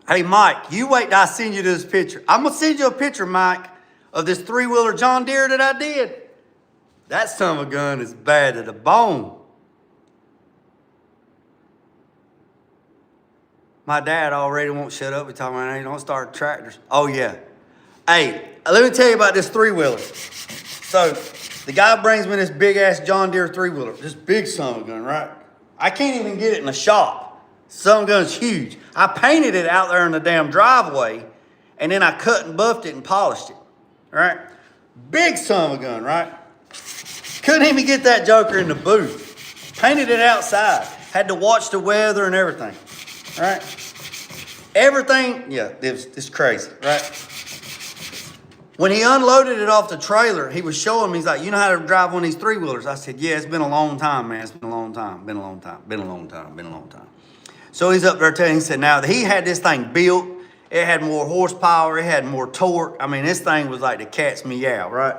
Hey, Mike, you wait till I send you this picture. I'm going to send you a picture, Mike, of this 3-wheeler John Deere that I did. That son of a gun is bad to the bone. My dad already won't shut up. He's talking about, hey, don't start tractors. Oh, yeah. Hey, let me tell you about this 3-wheeler. So, the guy brings me this big-ass John Deere 3-wheeler. This big son of a gun, right? I can't even get it in the shop. Son of a gun's huge. I painted it out there in the damn driveway, and then I cut and buffed it and polished it, right? Big son of a gun, right? Couldn't even get that joker in the booth. Painted it outside. Had to watch the weather and everything, right? Everything, yeah, it's crazy, right? When he unloaded it off the trailer, he was showing me, he's like, you know how to drive one of these 3-wheelers? I said, yeah, it's been a long time, man. It's been a long time, been a long time, been a long time, been a long time. So he's up there telling, he said, now he had this thing built. It had more horsepower. It had more torque. I mean, this thing was like the cat's meow, right?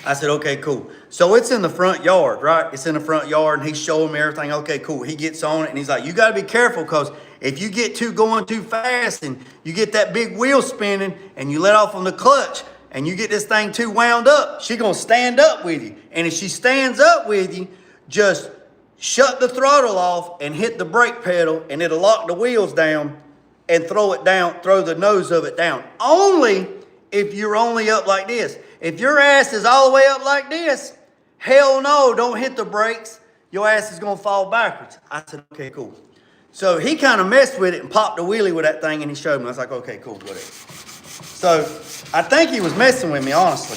I said, okay, cool. So it's in the front yard, right? It's in the front yard, and he's showing me everything. Okay, cool. He gets on it, and he's like, you got to be careful, because if you get going too fast and you get that big wheel spinning and you let off on the clutch and you get this thing too wound up, she's going to stand up with you. And if she stands up with you, just shut the throttle off and hit the brake pedal, and it'll lock the wheels down and throw it down, throw the nose of it down. Only if you're only up like this. If your ass is all the way up like this, hell no, don't hit the brakes. Your ass is going to fall backwards. I said, okay, cool. So he kind of messed with it and popped a wheelie with that thing, and he showed me. I was like, okay, cool, whatever. So I think he was messing with me, honestly.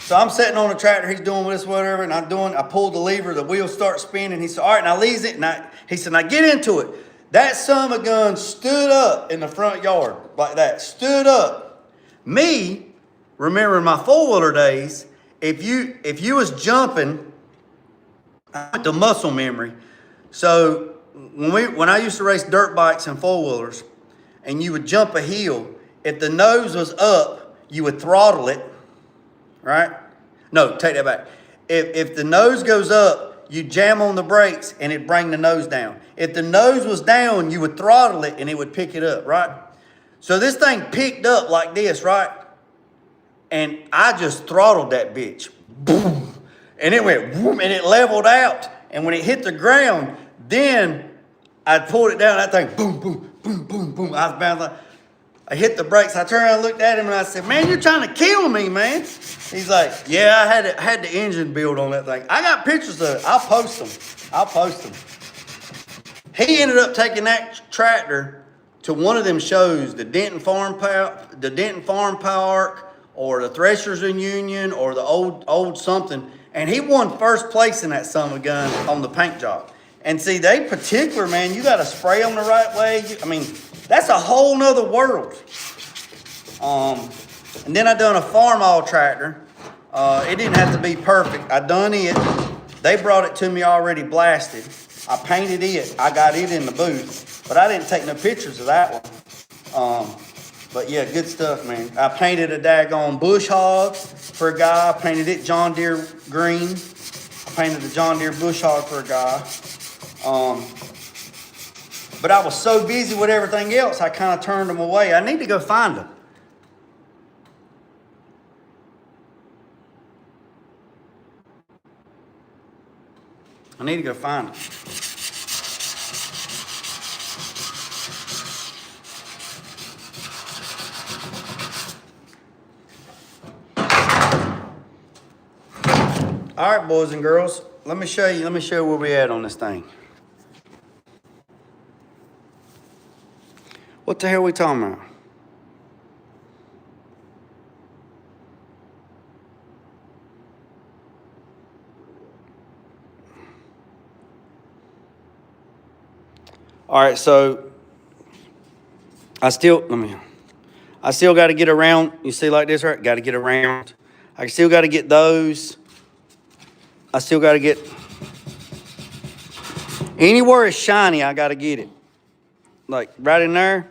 So I'm sitting on the tractor, he's doing this, whatever, and I pulled the lever, the wheels start spinning. He said, all right, now leave it. He said, now get into it. That son of a gun stood up in the front yard like that, stood up. Me, remembering my 4-wheeler days, if you was jumping, I went to muscle memory. So when I used to race dirt bikes and 4-wheelers, and you would jump a hill, if the nose was up, you would throttle it, right? No, take that back. If the nose goes up, you jam on the brakes and it'd bring the nose down. If the nose was down, you would throttle it and it would pick it up, right? So this thing picked up like this, right? And I just throttled that bitch. Boom. And it went boom, and it leveled out. And when it hit the ground, then I pulled it down, that thing, boom, boom, boom, boom, boom. I was bouncing. I hit the brakes. I turned around and looked at him and I said, man, you're trying to kill me, man. He's like, yeah, I had the engine build on that thing. I got pictures of it. I'll post them. He ended up taking that tractor to one of them shows, the Denton Farm Park, or the Threshers in Union, or the old something. And he won first place in that son of a gun on the paint job. And see, they particular, man, you got to spray them the right way. I mean, that's a whole nother world. And then I done a farm all tractor. It didn't have to be perfect. I done it. They brought it to me already blasted. I painted it. I got it in the booth. But I didn't take no pictures of that one. But yeah, good stuff, man. I painted a daggone bush hog for a guy. I painted it John Deere green. I painted a John Deere bush hog for a guy. But I was so busy with everything else, I kind of turned them away. I need to go find them. I need to go find them. All right, boys and girls, let me show you where we at on this thing. What the hell are we talking about? All right, so I still got to get around. You see like this, right? Got to get around. I still got to get those. I still got to get anywhere it's shiny. I got to get it. Like right in there,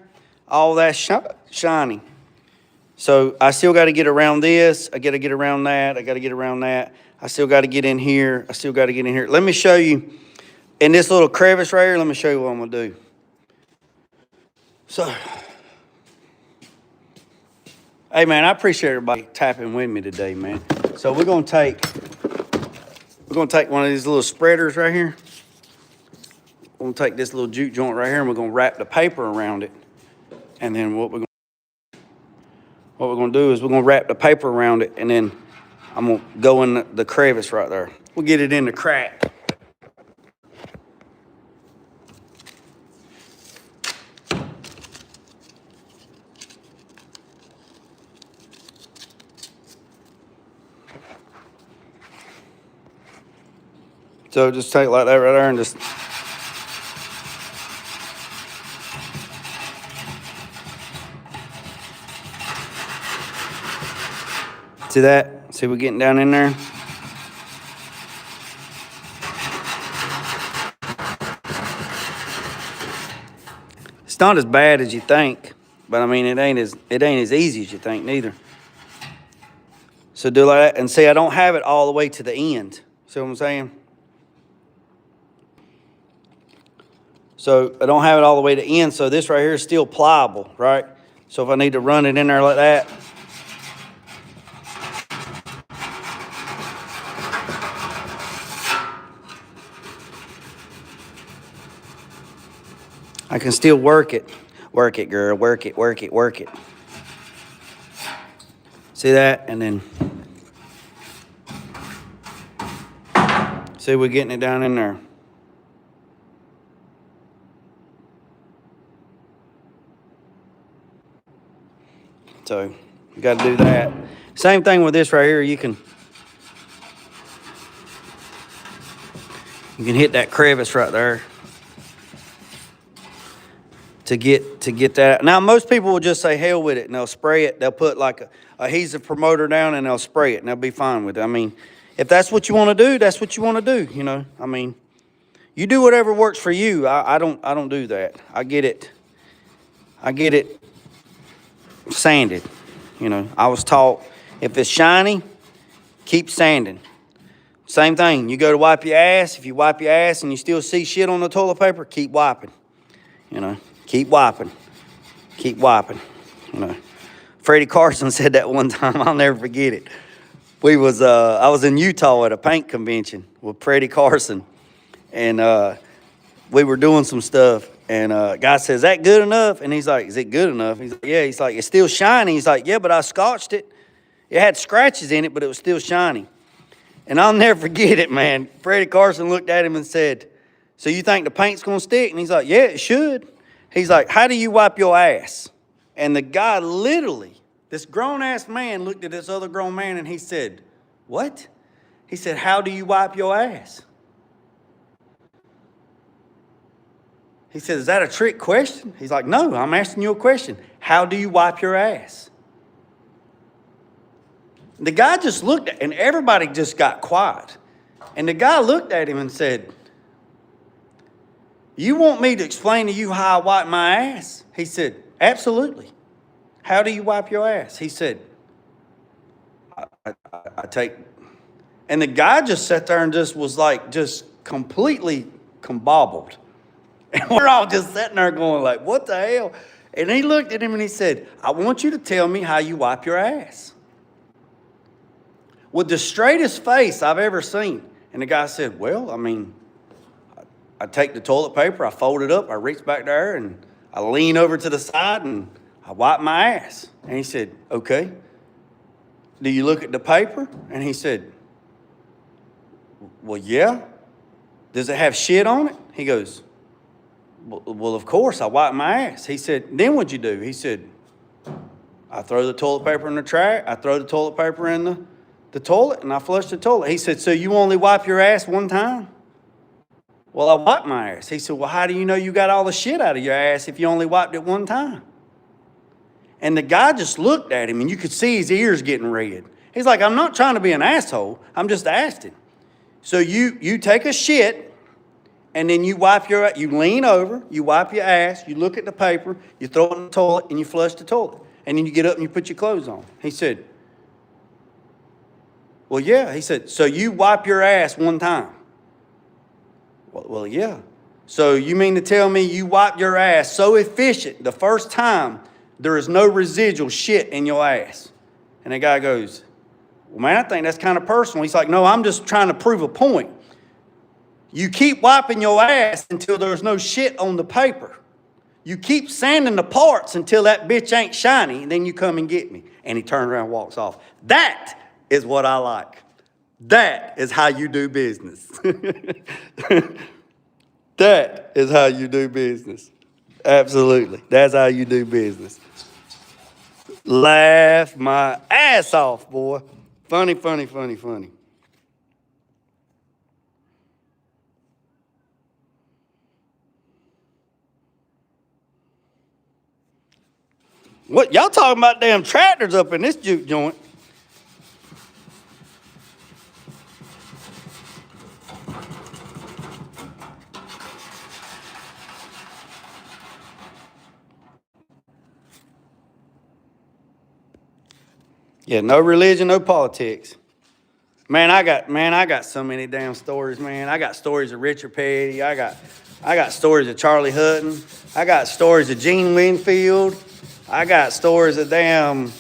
all that shiny. So I still got to get around this. I got to get around that. I got to get around that. I still got to get in here. I still got to get in here. Let me show you in this little crevice right here. Let me show you what I'm gonna do. So, hey man, I appreciate everybody tapping with me today, man. So we're gonna take one of these little spreaders right here. We're gonna take this little juke joint right here, and we're gonna wrap the paper around it. And then what we're gonna do is we're gonna wrap the paper around it, and then I'm gonna go in the crevice right there. We'll get it in the crack. So just take it like that right there and just. See that? See we're getting down in there? It's not as bad as you think, but I mean it ain't as easy as you think neither. So do that, and see I don't have it all the way to the end. See what I'm saying? So I don't have it all the way to end, so this right here is still pliable, right? So if I need to run it in there like that, I can still work it. Work it, girl, work it, work it, work it. See that? And then, see we're getting it down in there. So you got to do that. Same thing with this right here. You can hit that crevice right there to get that. Now most people will just say hell with it and they'll spray it. They'll put like a adhesive promoter down and they'll spray it and they'll be fine with it. I mean, if that's what you want to do, that's what you want to do. You know, I mean, you do whatever works for you. I don't do that. I get it sanded. You know, I was taught if it's shiny, keep sanding. Same thing. You go to wipe your ass. If you wipe your ass and you still see shit on the toilet paper, keep wiping. You know, keep wiping. Keep wiping. You know, Freddie Carson said that one time. I'll never forget it. I was in Utah at a paint convention with Freddie Carson, and we were doing some stuff. And guy says, "Is that good enough?" And he's like, "Is it good enough?" He's like, "Yeah." He's like, "It's still shiny." He's like, "Yeah, but I scotched it. It had scratches in it, but it was still shiny." And I'll never forget it, man. Freddie Carson looked at him and said, "So you think the paint's going to stick?" And he's like, "Yeah, it should." He's like, "How do you wipe your ass?" And the guy literally, this grown-ass man looked at this other grown man and he said, "What?" He said, "How do you wipe your ass?" He said, "Is that a trick question?" He's like, "No, I'm asking you a question. How do you wipe your ass?" The guy just looked at, and everybody just got quiet. And the guy looked at him and said, "You want me to explain to you how I wipe my ass?" He said, "Absolutely. How do you wipe your ass?" He said, I take, and the guy just sat there and just was like, just completely combobbled. And we're all just sitting there going like, what the hell? And he looked at him and he said, "I want you to tell me how you wipe your ass." With the straightest face I've ever seen. And the guy said, "Well, I mean, I take the toilet paper, I fold it up, I reach back there, and I lean over to the side, and I wipe my ass." And he said, "Okay. Do you look at the paper?" And he said, "Well, yeah." "Does it have shit on it?" He goes, Well, of course, I wipe my ass." He said, "Then what'd you do?" He said, "I throw the toilet paper in the trash. I throw the toilet paper in the toilet, and I flush the toilet." He said, "So you only wipe your ass one time?" "Well, I wipe my ass." He said, "Well, how do you know you got all the shit out of your ass if you only wiped it one time?" And the guy just looked at him, and you could see his ears getting red. He's like, "I'm not trying to be an asshole. I'm just asking. So you take a shit, and then you lean over, you wipe your ass, you look at the paper, you throw it in the toilet, and you flush the toilet. And then you get up and you put your clothes on." He said, "Well, yeah." He said, "So you wipe your ass one time?" Well, yeah." "So you mean to tell me you wipe your ass so efficient the first time there is no residual shit in your ass?" And the guy goes, "Well, man, I think that's kind of personal." He's like, "No, I'm just trying to prove a point. You keep wiping your ass until there's no shit on the paper. You keep sanding the parts until that bitch ain't shiny, and then you come and get me." And he turned around and walks off. That is what I like. That is how you do business. That is how you do business. Absolutely. That's how you do business. Laugh my ass off, boy. Funny, funny, funny, funny. What, y'all talking about damn tractors up in this juke joint? Yeah, no religion, no politics. Man, I got so many damn stories, man. I got stories of Richard Petty. I got stories of Charlie Hutton. I got stories of Gene Winfield. I got stories of damn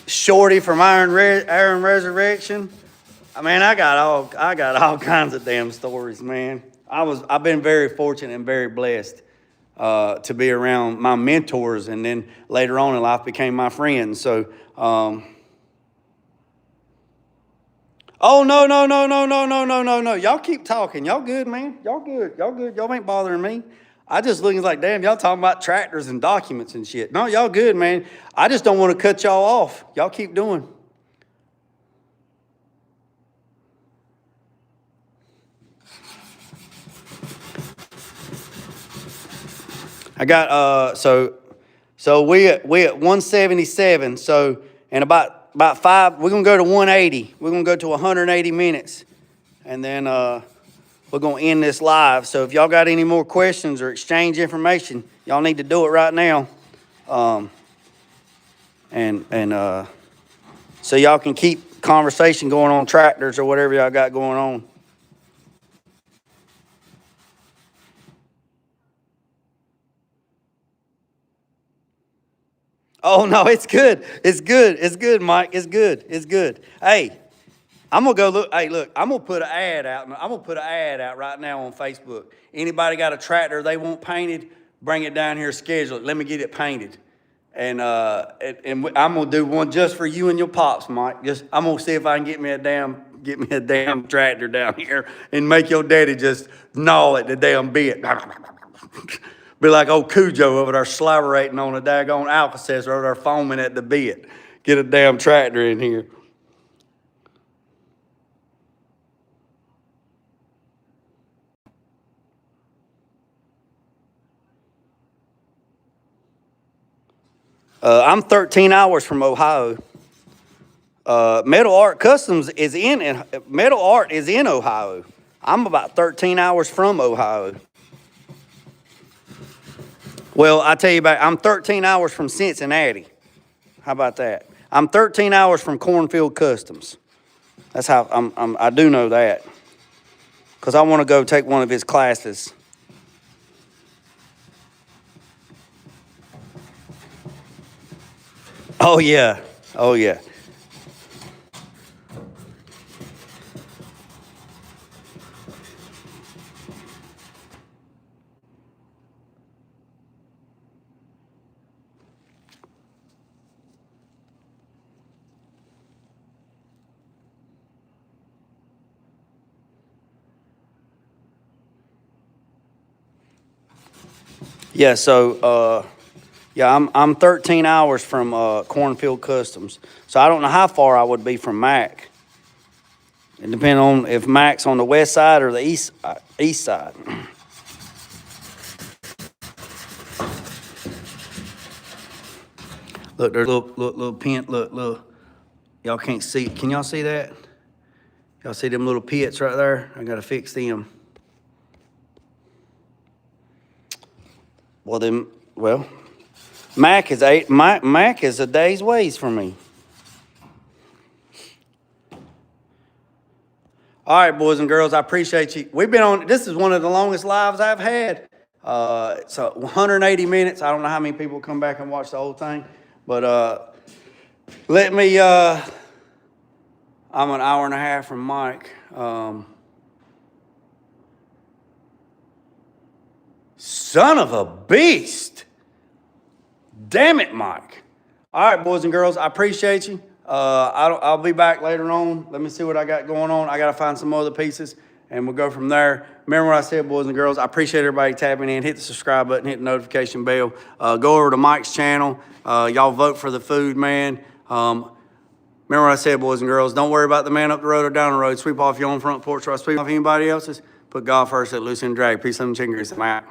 Shorty from Iron Resurrection. I mean, I got all kinds of damn stories, man. I've been very fortunate and very blessed to be around my mentors, and then later on in life became my friends. So, oh no. Y'all keep talking. Y'all good, man. Y'all good. Y'all good. Y'all ain't bothering me. I just looking like, damn, y'all talking about tractors and documents and shit. No, y'all good, man. I just don't want to cut y'all off. Y'all keep doing. I got so we at 177. So in about 5, we're gonna go to 180. We're gonna go to 180 minutes, and then we're gonna end this live. So if y'all got any more questions or exchange information, y'all need to do it right now, and so y'all can keep conversation going on tractors or whatever y'all got going on. Oh no, it's good. It's good. It's good, Mike. It's good. It's good. Hey, I'm gonna go look. Hey, look, I'm gonna put an ad out. I'm gonna put an ad out right now on Facebook. Anybody got a tractor they want painted? Bring it down here, schedule it. Let me get it painted. And I'm gonna do one just for you and your pops, Mike. I'm gonna see if I can get me a damn tractor down here and make your daddy just gnaw at the damn bit. Be like old Cujo over there salivating on a daggone Alka-Seltzer over there foaming at the bit. Get a damn tractor in here. I'm 13 hours from Ohio. Metal Art is in Ohio. I'm about 13 hours from Ohio. Well, I tell you about, I'm 13 hours from Cincinnati. How about that? I'm 13 hours from Cornfield Customs. That's how I do know that, because I want to go take one of his classes. Oh yeah, oh yeah. Yeah, so yeah, I'm 13 hours from Cornfield Customs. So I don't know how far I would be from Mac. It depends on if Mac's on the west side or the east side. Look, there's a little pin. Look. Y'all can't see. Can y'all see that? Y'all see them little pits right there? I gotta fix them. Well, Mac is a day's ways from me. All right, boys and girls, I appreciate you. This is one of the longest lives I've had. So 180 minutes. I don't know how many people come back and watch the whole thing, but let me, I'm an hour and a half from Mike. Son of a beast. Damn it, Mike. All right, boys and girls, I appreciate you. I'll be back later on. Let me see what I got going on. I got to find some other pieces, and we'll go from there. Remember what I said, boys and girls. I appreciate everybody tapping in. Hit the subscribe button. Hit the notification bell. Go over to Mike's channel. Y'all vote for the food, man. Remember what I said, boys and girls. Don't worry about the man up the road or down the road. Sweep off your own front porch or sweep off anybody else's. Put God first at loose and drag. Peace, love, and chicken grease. I'm out.